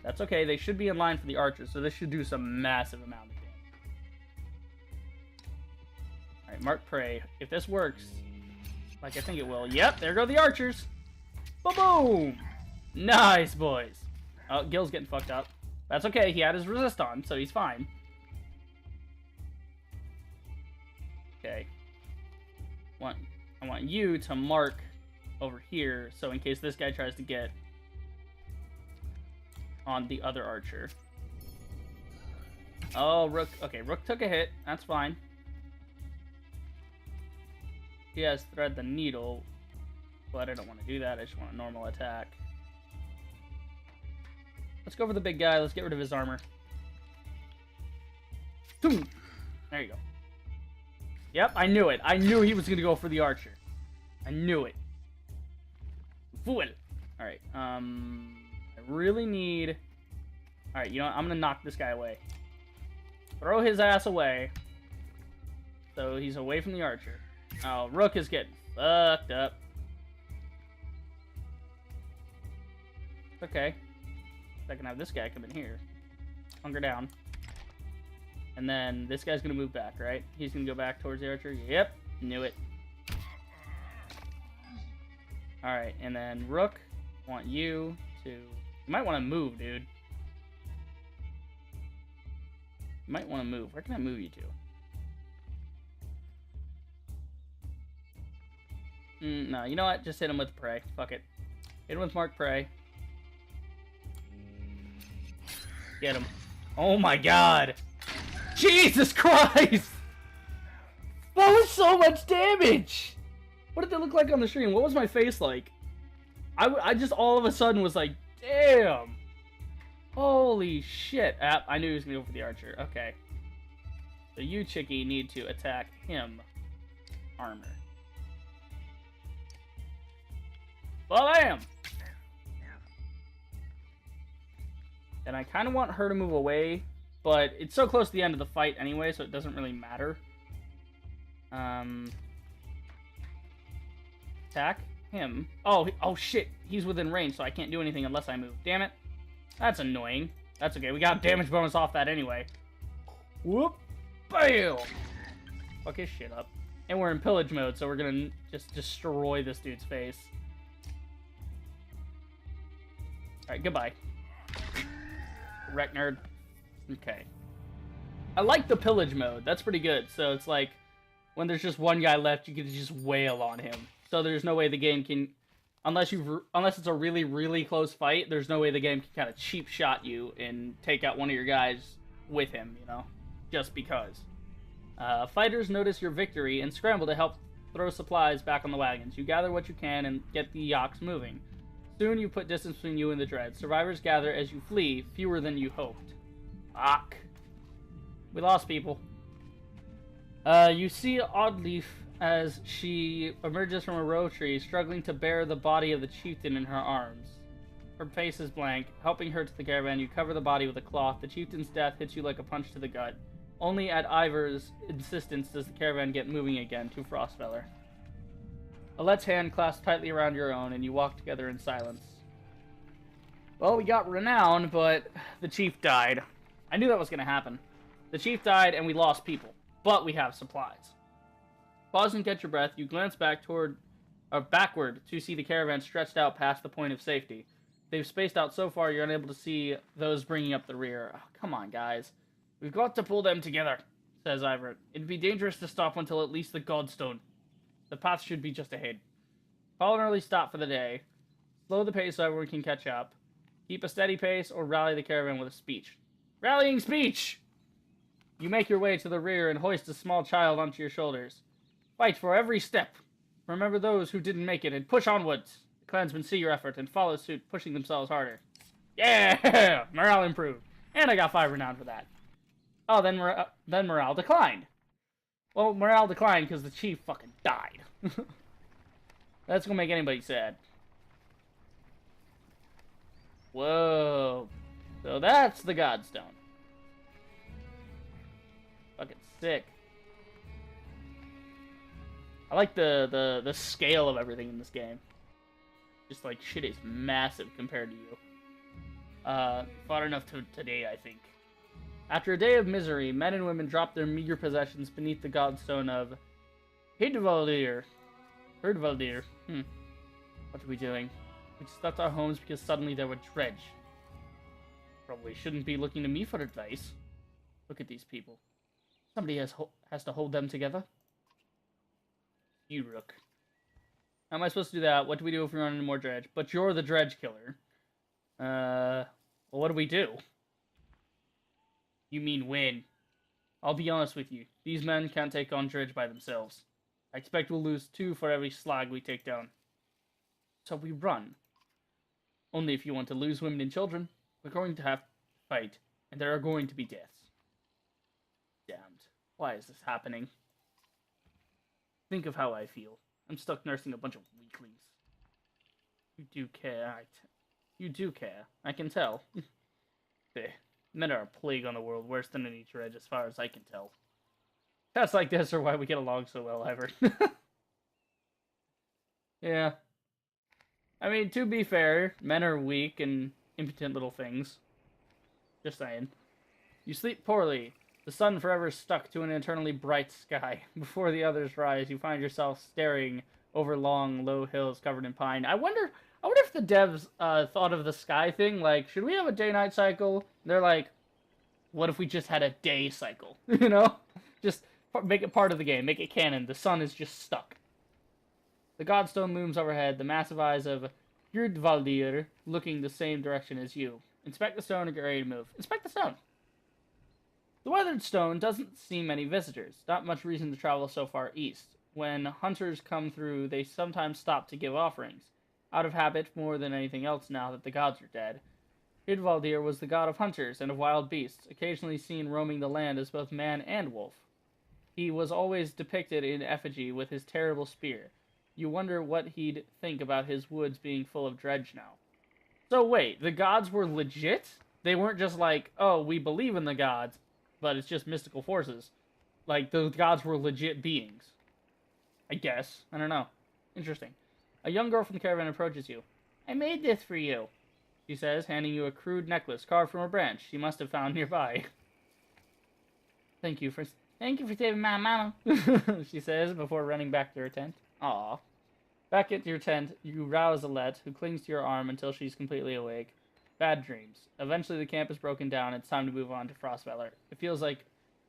[SPEAKER 1] That's okay. They should be in line for the archers, so this should do some massive amount of damage. Alright, mark prey. If this works, like I think it will. Yep, there go the archers. Boom! Nice, boys. Oh, Gil's getting fucked up. That's okay. He had his resist on, so he's fine. Okay. I want you to mark over here, so in case this guy tries to get on the other archer. Oh, Rook. Okay, Rook took a hit. That's fine. He has thread the needle, but I don't want to do that. I just want a normal attack. Let's go for the big guy. Let's get rid of his armor. There you go. Yep, I knew it. I knew he was going to go for the archer. I knew it. Fool. Alright, I really need... Alright, you know what? I'm going to knock this guy away. Throw his ass away. So he's away from the archer. Oh, Rook is getting fucked up. Okay. I can have this guy come in here. Hunker down. And then this guy's going to move back, right? He's going to go back towards the archer. Yep. Knew it. Alright, and then Rook, I want you to... You might want to move, dude. You might want to move. Where can I move you to? No, you know what? Just hit him with prey. Fuck it. Hit him with mark prey. Get him. Oh my god! Jesus Christ! That was so much damage! What did that look like on the stream? What was my face like? I just all of a sudden was like, damn! Holy shit. I knew he was going to go for the archer. Okay. So you, Chicky, need to attack him. Armor. Bam! And I kind of want her to move away, but it's so close to the end of the fight anyway, so it doesn't really matter. Attack him. Oh shit. He's within range, so I can't do anything unless I move. Damn it. That's annoying. That's okay. We got damage bonus off that anyway. Whoop. Bam! Fuck his shit up. And we're in pillage mode, so we're gonna just destroy this dude's face. Alright, goodbye. Wreck nerd. Okay. I like the pillage mode. That's pretty good. So it's like, when there's just one guy left, you can just wail on him. So there's no way the game can... Unless it's a really, really close fight, there's no way the game can kind of cheap shot you and take out one of your guys with him, you know? Just because. Fighters notice your victory and scramble to help throw supplies back on the wagons. You gather what you can and get the yaks moving. Soon you put distance between you and the dread. Survivors gather as you flee, fewer than you hoped. Fuck. We lost people. You see Oddleaf as she emerges from a row tree, struggling to bear the body of the chieftain in her arms. Her face is blank. Helping her to the caravan, you cover the body with a cloth. The chieftain's death hits you like a punch to the gut. Only at Ivor's insistence does the caravan get moving again to Frostfeller. Alette's hand clasped tightly around your own, and you walk together in silence. Well, we got renown, but the chief died. I knew that was going to happen. The chief died, and we lost people. But we have supplies. Pause and catch your breath. You glance backward to see the caravan stretched out past the point of safety. They've spaced out so far you're unable to see those bringing up the rear. Oh, come on, guys. We've got to pull them together, says Ivor. It'd be dangerous to stop until at least the Godstone. The path should be just ahead. Call an early stop for the day. Slow the pace so everyone can catch up. Keep a steady pace or rally the caravan with a speech. Rallying speech! You make your way to the rear and hoist a small child onto your shoulders. Fight for every step. Remember those who didn't make it and push onwards. The clansmen see your effort and follow suit, pushing themselves harder. Yeah! Morale improved. And I got 5 renown for that. Oh, then morale declined. Well, morale declined because the chief fucking died. That's gonna make anybody sad. Whoa. So that's the Godstone. Fucking sick. I like the scale of everything in this game. Just like shit is massive compared to you. Far enough today, I think. After a day of misery, men and women dropped their meager possessions beneath the Godstone of Hidvaldir. What are we doing? We just left our homes because suddenly there were dredge. Probably shouldn't be looking to me for advice. Look at these people. Somebody has to hold them together. You, Rook. How am I supposed to do that? What do we do if we run into more dredge? But you're the dredge killer. Well, what do we do? You mean win. I'll be honest with you. These men can't take on dredge by themselves. I expect we'll lose 2 for every slag we take down. So we run. Only if you want to lose women and children. We're going to have to fight, and there are going to be deaths. Death. Why is this happening? Think of how I feel. I'm stuck nursing a bunch of weaklings. You do care. You do care. I can tell. Men are a plague on the world, worse than an each edge, as far as I can tell. Cats like this are why we get along so well, Ivor. Yeah. I mean, to be fair, men are weak and impotent little things. Just saying. You sleep poorly. The sun forever stuck to an eternally bright sky. Before the others rise, you find yourself staring over long, low hills covered in pine. I wonder if the devs thought of the sky thing. Like, should we have a day-night cycle? They're like, what if we just had a day cycle? You know? Just make it part of the game. Make it canon. The sun is just stuck. The Godstone looms overhead, the massive eyes of Gjordvaldir looking the same direction as you. Inspect the stone and get ready to move. Inspect the stone. The weathered stone doesn't see many visitors. Not much reason to travel so far east. When hunters come through, they sometimes stop to give offerings. Out of habit more than anything else now that the gods are dead. Gjordvaldir was the god of hunters and of wild beasts, occasionally seen roaming the land as both man and wolf. He was always depicted in effigy with his terrible spear. You wonder what he'd think about his woods being full of dredge now. So wait, the gods were legit? They weren't just like, oh, we believe in the gods, but it's just mystical forces. Like, the gods were legit beings. I guess. I don't know. Interesting. A young girl from the caravan approaches you. I made this for you, she says, handing you a crude necklace carved from a branch she must have found nearby. Thank you for saving my mama, she says before running back to her tent. Aw. Back at your tent, you rouse Alette, who clings to your arm until she's completely awake. Bad dreams. Eventually the camp is broken down, it's time to move on to Frostvalor. It feels like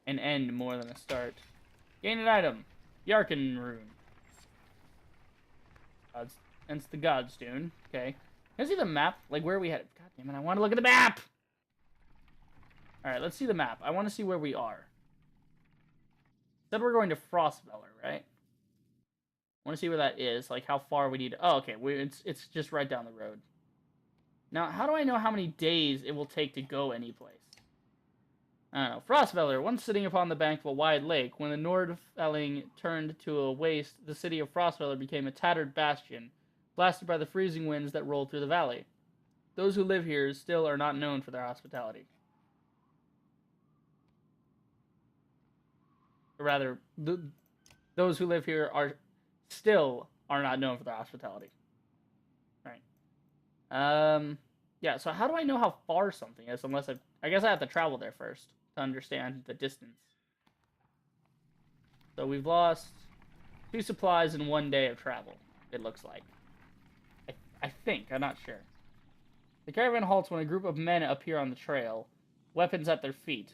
[SPEAKER 1] an end more than a start. Gain an item. Yarkin rune. It's the God's Dune. Okay. Can I see the map? Like, where are we headed? God damn it, I want to look at the map! Alright, let's see the map. I want to see where we are. Said we're going to Frostvalor, right? I want to see where that is, like how far we need to... Oh, okay, it's just right down the road. Now, how do I know how many days it will take to go anyplace? I don't know. Frostvalor, once sitting upon the bank of a wide lake, when the Nordfelling turned to a waste, the city of Frostvalor became a tattered bastion, blasted by the freezing winds that rolled through the valley. Those who live here still are not known for their hospitality. Or rather, those who live here still are not known for their hospitality. Right. Yeah, so how do I know how far something is unless I guess I have to travel there first to understand the distance. So we've lost 2 supplies in 1 day of travel, it looks like. I think, I'm not sure. The caravan halts when a group of men appear on the trail, weapons at their feet.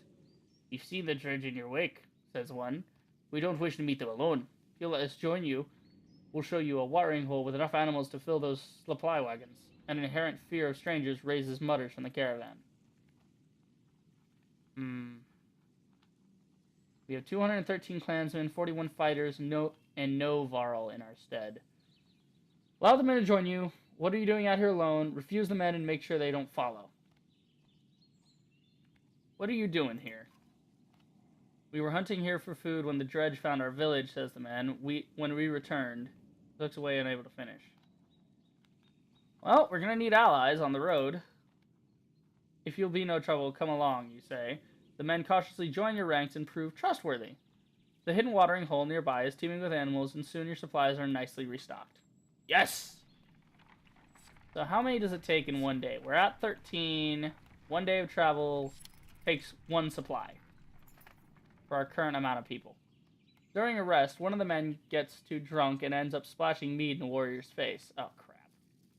[SPEAKER 1] You've seen the dredge in your wake, says one. We don't wish to meet them alone. If you'll let us join you, we'll show you a watering hole with enough animals to fill those supply wagons. An inherent fear of strangers raises mutters from the caravan. We have 213 clansmen, 41 fighters, and no Varl in our stead. Allow the men to join you. What are you doing out here alone? Refuse the men and make sure they don't follow. What are you doing here? We were hunting here for food when the dredge found our village, says the man. When we returned, looks away, unable to finish. Well, we're gonna need allies on the road. If you'll be no trouble, come along, you say. The men cautiously join your ranks and prove trustworthy. The hidden watering hole nearby is teeming with animals, and soon your supplies are nicely restocked. Yes! So how many does it take in 1 day? We're at 13. 1 day of travel takes 1 supply for our current amount of people. During a rest, one of the men gets too drunk and ends up splashing mead in the warrior's face. Oh, crap.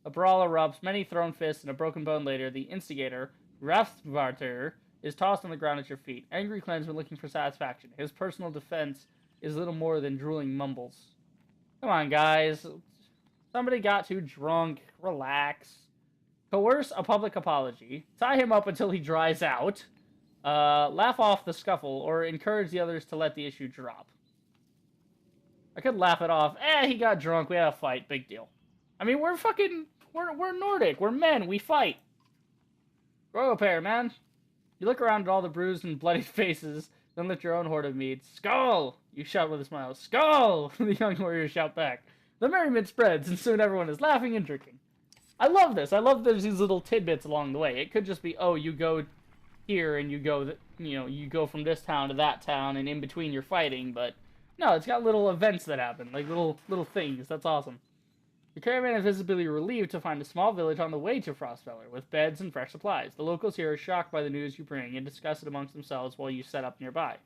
[SPEAKER 1] A brawl erupts, many thrown fists, and a broken bone later. The instigator, Rathvarter, is tossed on the ground at your feet. Angry clansman looking for satisfaction. His personal defense is little more than drooling mumbles. Come on, guys. Somebody got too drunk. Relax. Coerce a public apology. Tie him up until he dries out. Laugh off the scuffle, or encourage the others to let the issue drop. I could laugh it off. He got drunk. We had a fight. Big deal. I mean, we're Nordic. We're men. We fight. Grow a pair, man. You look around at all the bruised and bloody faces Then lift your own horde of mead. Skull! You shout with a smile. Skull! The young warriors shout back. The merriment spreads, and soon everyone is laughing and drinking. I love this. I love there's these little tidbits along the way. It could just be, oh, you go here and you go, you go from this town to that town, and in between you're fighting. But no, it's got little events that happen, like little things. That's awesome. The caravan is visibly relieved to find a small village on the way to Frostfeller, with beds and fresh supplies. The locals here are shocked by the news you bring and discuss it amongst themselves while you set up nearby.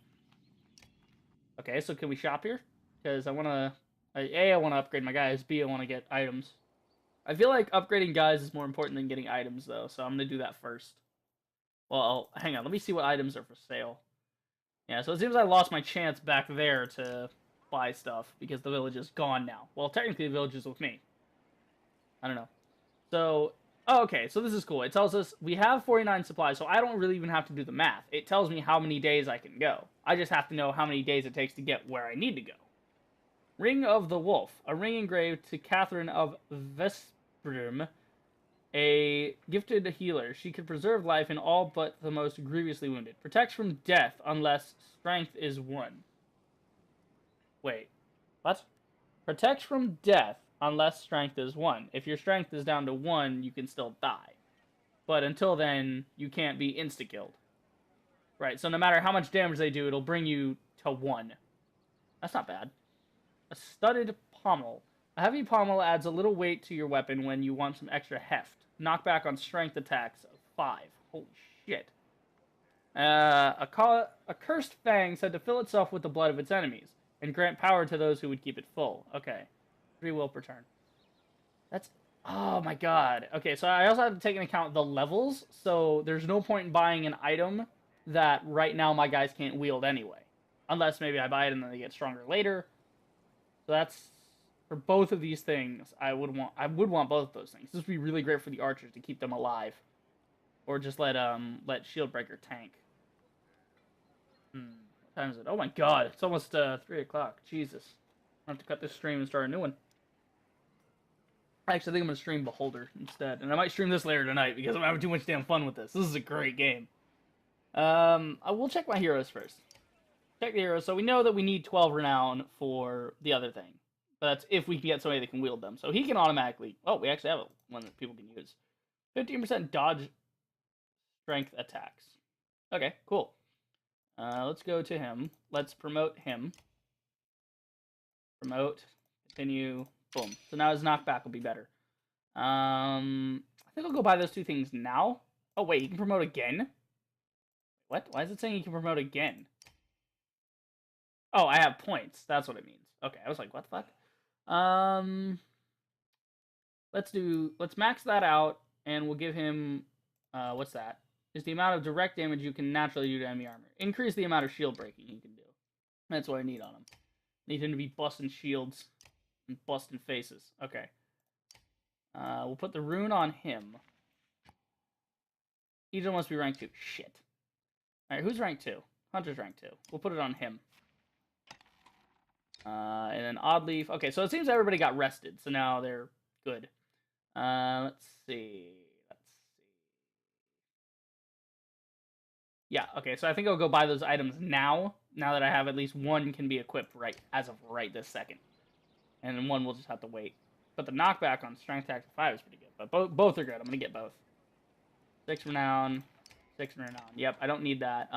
[SPEAKER 1] Okay, so can we shop here? Because I want to... A, I want to upgrade my guys. B, I want to get items. I feel like upgrading guys is more important than getting items, though, so I'm going to do that first. Well, hang on. Let me see what items are for sale. Yeah, so it seems I lost my chance back there to buy stuff, because the village is gone now. Well, technically the village is with me. I don't know. So, oh, okay, so this is cool. It tells us we have 49 supplies, so I don't really even have to do the math. It tells me how many days I can go. I just have to know how many days it takes to get where I need to go. Ring of the Wolf. A ring engraved to Catherine of Vesprum, a gifted healer. She can preserve life in all but the most grievously wounded. Protects from death unless strength is 1. Wait, what? Protects from death unless strength is 1. If your strength is down to 1, you can still die. But until then, you can't be insta-killed. Right, so no matter how much damage they do, it'll bring you to 1. That's not bad. A studded pommel. A heavy pommel adds a little weight to your weapon when you want some extra heft. Knockback on strength attacks of 5. Holy shit. A cursed fang said to fill itself with the blood of its enemies, and grant power to those who would keep it full. Okay. 3 will per turn. That's... Oh my god. Okay, so I also have to take into account the levels, so there's no point in buying an item that right now my guys can't wield anyway. Unless maybe I buy it and then they get stronger later. So that's... For both of these things, I would want both of those things. This would be really great for the archers to keep them alive. Or just let Shieldbreaker tank. What time is it? Oh my god, it's almost 3 o'clock. Jesus. I have to cut this stream and start a new one. Actually, I think I'm going to stream Beholder instead. And I might stream this later tonight because I'm having too much damn fun with this. This is a great game. I will check my heroes first. Check the heroes. So we know that we need 12 renown for the other thing. But that's if we can get somebody that can wield them. So he can automatically... Oh, we actually have one that people can use. 15% dodge strength attacks. Okay, cool. Let's go to him. Let's promote him. Promote. Continue. Boom. So now his knockback will be better. I think I'll go buy those 2 things now. Oh, wait. He can promote again? What? Why is it saying he can promote again? Oh, I have points. That's what it means. Okay, I was like, what the fuck? Let's max that out, and we'll give him, what's that? Is the amount of direct damage you can naturally do to enemy armor. Increase the amount of shield breaking you can do. That's what I need on him. Need him to be busting shields and busting faces. Okay. We'll put the rune on him. He must be rank 2. Shit. Alright, who's rank 2? Hunter's rank 2. We'll put it on him. And then Oddleaf. Okay, so it seems everybody got rested, so now they're good. Let's see. Yeah, okay, so I think I'll go buy those items now that I have at least one can be equipped as of right this second. And then one will just have to wait. But the knockback on Strength Attack 5 is pretty good. But both are good. I'm going to get both. 6 renown. 6 renown. Yep, I don't need that.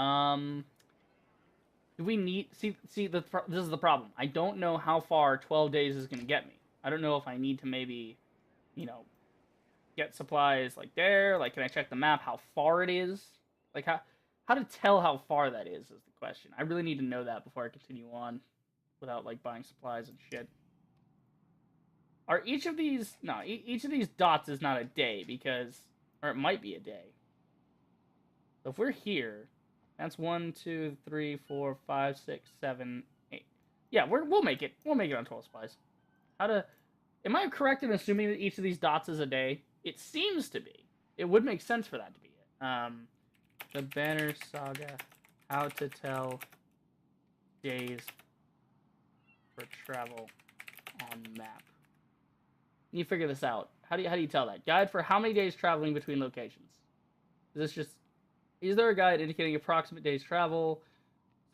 [SPEAKER 1] Do we need... See, this is the problem. I don't know how far 12 days is going to get me. I don't know if I need to maybe, get supplies like there. Like, can I check the map how far it is? Like, how to tell how far that is the question. I really need to know that before I continue on without, like, buying supplies and shit. Are each of these... No, each of these dots is not a day because... Or it might be a day. So if we're here... That's 1, 2, 3, 4, 5, 6, 7, 8. Yeah, we'll make it. We'll make it on 12 supplies. Am I correct in assuming that each of these dots is a day? It seems to be. It would make sense for that to be it. The Banner Saga, how to tell days for travel on map. You figure this out. How do you tell that? Guide for how many days traveling between locations. Is there a guide indicating approximate days travel?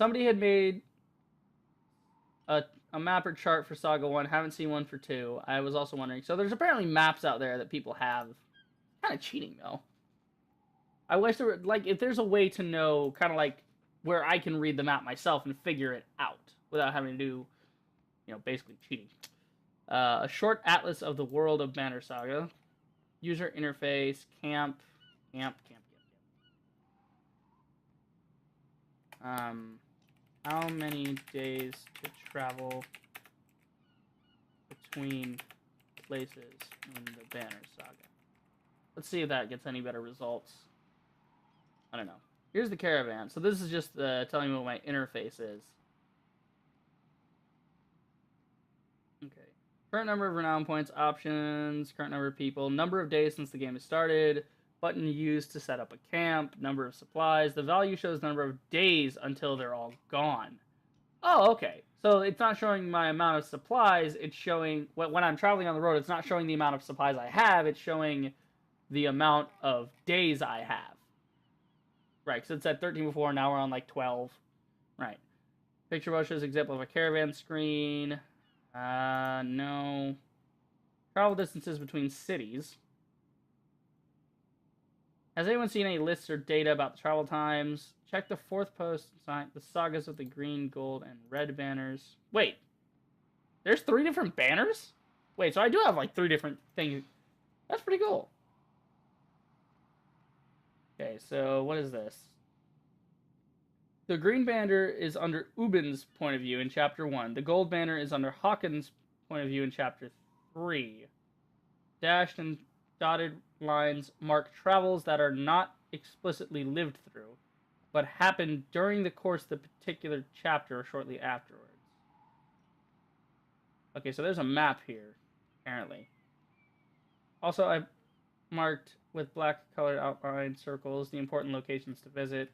[SPEAKER 1] Somebody had made a, a map or chart for Saga 1. Haven't seen one for 2. I was also wondering. So there's apparently maps out there that people have. Kind of cheating, though. I wish there were, like, if there's a way to know, kind of like, where I can read the map myself and figure it out without having to do, basically cheating. A short atlas of the world of Banner Saga. User interface, camp. How many days to travel between places in the Banner Saga? Let's see if that gets any better results. I don't know. Here's the caravan. So this is just telling me what my interface is. Okay. Current number of renown points, options, current number of people, number of days since the game has started, button used to set up a camp, number of supplies. The value shows the number of days until they're all gone. Oh, okay. So it's not showing my amount of supplies. It's showing, when I'm traveling on the road, it's not showing the amount of supplies I have. It's showing the amount of days I have. Right, because it said 13 before, now we're on like 12. Right. Picture above shows example of a caravan screen. No. Travel distances between cities. Has anyone seen any lists or data about the travel times? Check the fourth post, the sagas of the green, gold, and red banners. Wait. There's 3 different banners? Wait, so I do have like 3 different things. That's pretty cool. Okay, so what is this? The green banner is under Ubin's point of view in Chapter 1. The gold banner is under Hawken's point of view in Chapter 3. Dashed and dotted lines mark travels that are not explicitly lived through, but happen during the course of the particular chapter or shortly afterwards. Okay, so there's a map here, apparently. Also, I've marked with black colored outline circles the important locations to visit.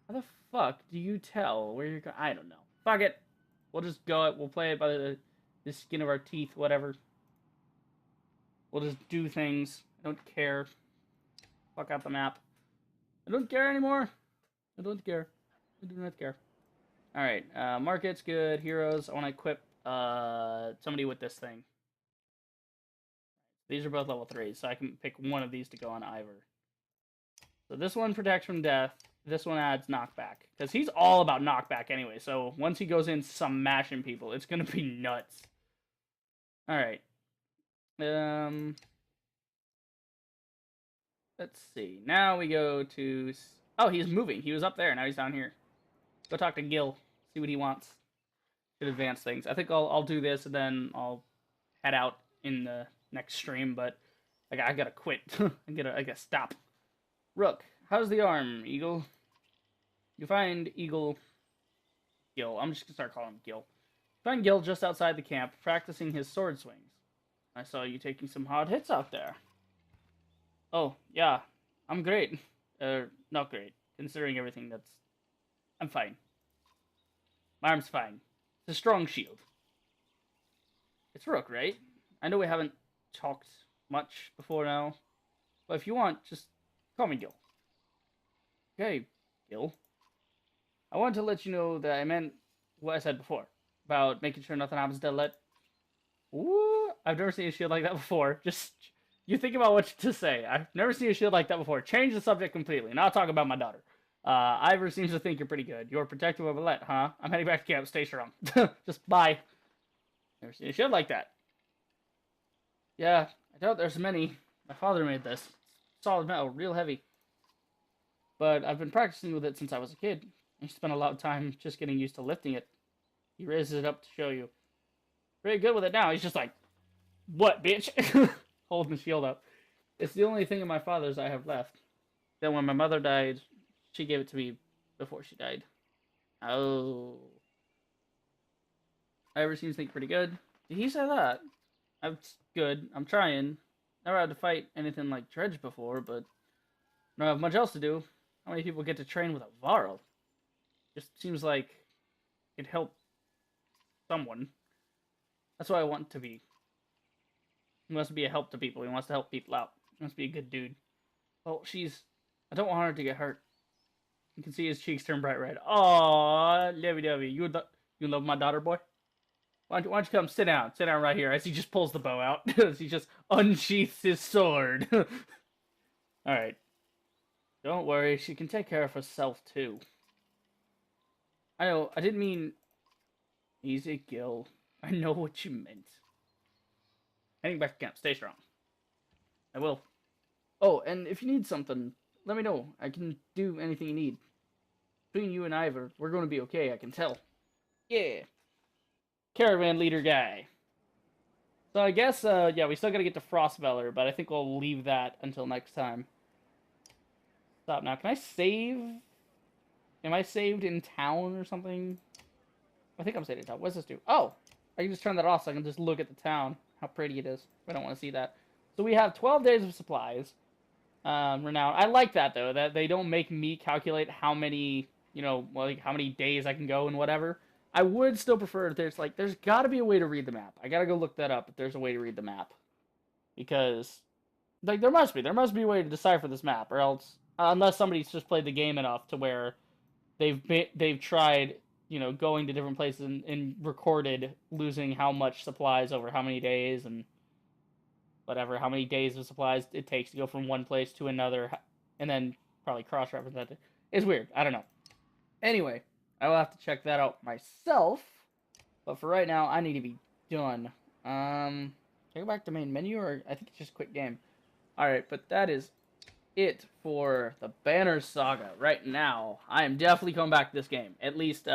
[SPEAKER 1] How the fuck do you tell where you're going? I don't know. Fuck it. We'll just go it. We'll play it by the skin of our teeth, whatever. We'll just do things. I don't care. Fuck out the map. I don't care anymore. I don't care. I do not care. Alright, market's good. Heroes. I want to equip somebody with this thing. These are both level 3, so I can pick one of these to go on Ivor. So this one protects from death. This one adds knockback. Because he's all about knockback anyway, so once he goes in smashing people, it's going to be nuts. Alright. Let's see. Now we go to... Oh, he's moving. He was up there. Now he's down here. Go talk to Gil. See what he wants. Should advance things. I think I'll do this, and then I'll head out in the next stream, but I gotta quit. I gotta stop. Rook, how's the arm, Eagle? You find Gil. I'm just gonna start calling him Gil. Find Gil just outside the camp, practicing his sword swings. I saw you taking some hard hits out there. Oh, yeah. I'm great. Not great, considering everything that's... I'm fine. My arm's fine. It's a strong shield. It's Rook, right? I know we haven't talked much before now, but if you want, just call me Gil. Okay, Gil. I wanted to let you know that I meant what I said before, about making sure nothing happens to let... Ooh, I've never seen a shield like that before. Just, you think about what to say. I've never seen a shield like that before. Change the subject completely. Now I'll talk about my daughter. Ivor seems to think you're pretty good. You're protective of Alette, huh? I'm heading back to camp. Stay strong. Just bye. Never seen a shield like that. Yeah, I doubt there's many. My father made this. Solid metal, real heavy. But I've been practicing with it since I was a kid. I spent a lot of time just getting used to lifting it. He raises it up to show you. Very good with it now. He's just like, what, bitch? Holding the shield up. It's the only thing of my father's I have left. Then when my mother died, she gave it to me before she died. Oh. Ivor seems to think pretty good. Did he say that? That's good. I'm trying. Never had to fight anything like Dredge before, but I don't have much else to do. How many people get to train with a Varl? Just seems like it'd help someone. That's what I want to be. He wants to be a help to people. He wants to help people out. He wants to be a good dude. Well, I don't want her to get hurt. You can see his cheeks turn bright red. Aww, lovey-dovey. You love my daughter, boy? Why don't you come sit down? Sit down right here as he just pulls the bow out. As he just unsheaths his sword. Alright. Don't worry, she can take care of herself, too. I know, I didn't mean... Easy, Gil. I know what you meant. Heading back to camp. Stay strong. I will. Oh, and if you need something, let me know. I can do anything you need. Between you and Ivor, we're going to be okay, I can tell. Yeah. Caravan leader guy. So I guess, yeah, we still gotta get to Frostbeller, but I think we'll leave that until next time. Stop now. Can I save? Am I saved in town or something? I think I'm saved in town. What does this do? Oh! I can just turn that off so I can just look at the town. How pretty it is. I don't want to see that. So we have 12 days of supplies. Renown. I like that, though, that they don't make me calculate how many, you know, like, how many days I can go and whatever. I would still prefer if there's got to be a way to read the map. I gotta go look that up if there's a way to read the map. Because, like, there must be a way to decipher this map, or else, unless somebody's just played the game enough to where they've tried, you know, going to different places and recorded losing how much supplies over how many days and whatever, how many days of supplies it takes to go from one place to another, and then probably cross-reference that. It's weird. I don't know. Anyway, I will have to check that out myself, but for right now, I need to be done. Can I go back to main menu, or I think it's just quit game. Alright, but that is it for the Banner Saga right now. I am definitely coming back to this game. At least,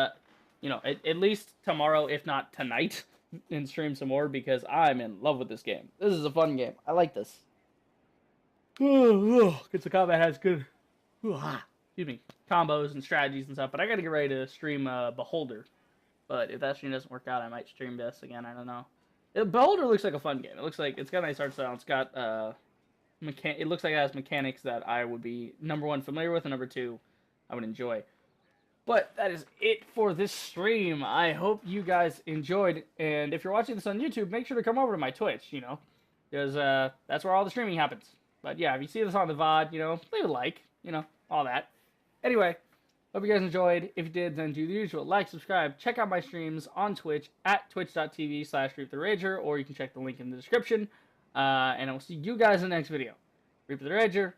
[SPEAKER 1] you know, at least tomorrow, if not tonight, and stream some more, because I'm in love with this game. This is a fun game. I like this. Because the combat has good, excuse me, combos and strategies and stuff, but I gotta get ready to stream Beholder. But if that stream doesn't work out, I might stream this again, I don't know. Beholder looks like a fun game. It looks like it's got a nice art style. It's got, it looks like it has mechanics that I would be, number one, familiar with, and number two, I would enjoy. But that is it for this stream. I hope you guys enjoyed, and if you're watching this on YouTube, make sure to come over to my Twitch, you know, because that's where all the streaming happens. But yeah, if you see this on the VOD, you know, leave a like, you know, all that. Anyway, hope you guys enjoyed. If you did, then do the usual. Like, subscribe, check out my streams on Twitch at twitch.tv/ReapTheRager, or you can check the link in the description. And I will see you guys in the next video. Reap the Rager,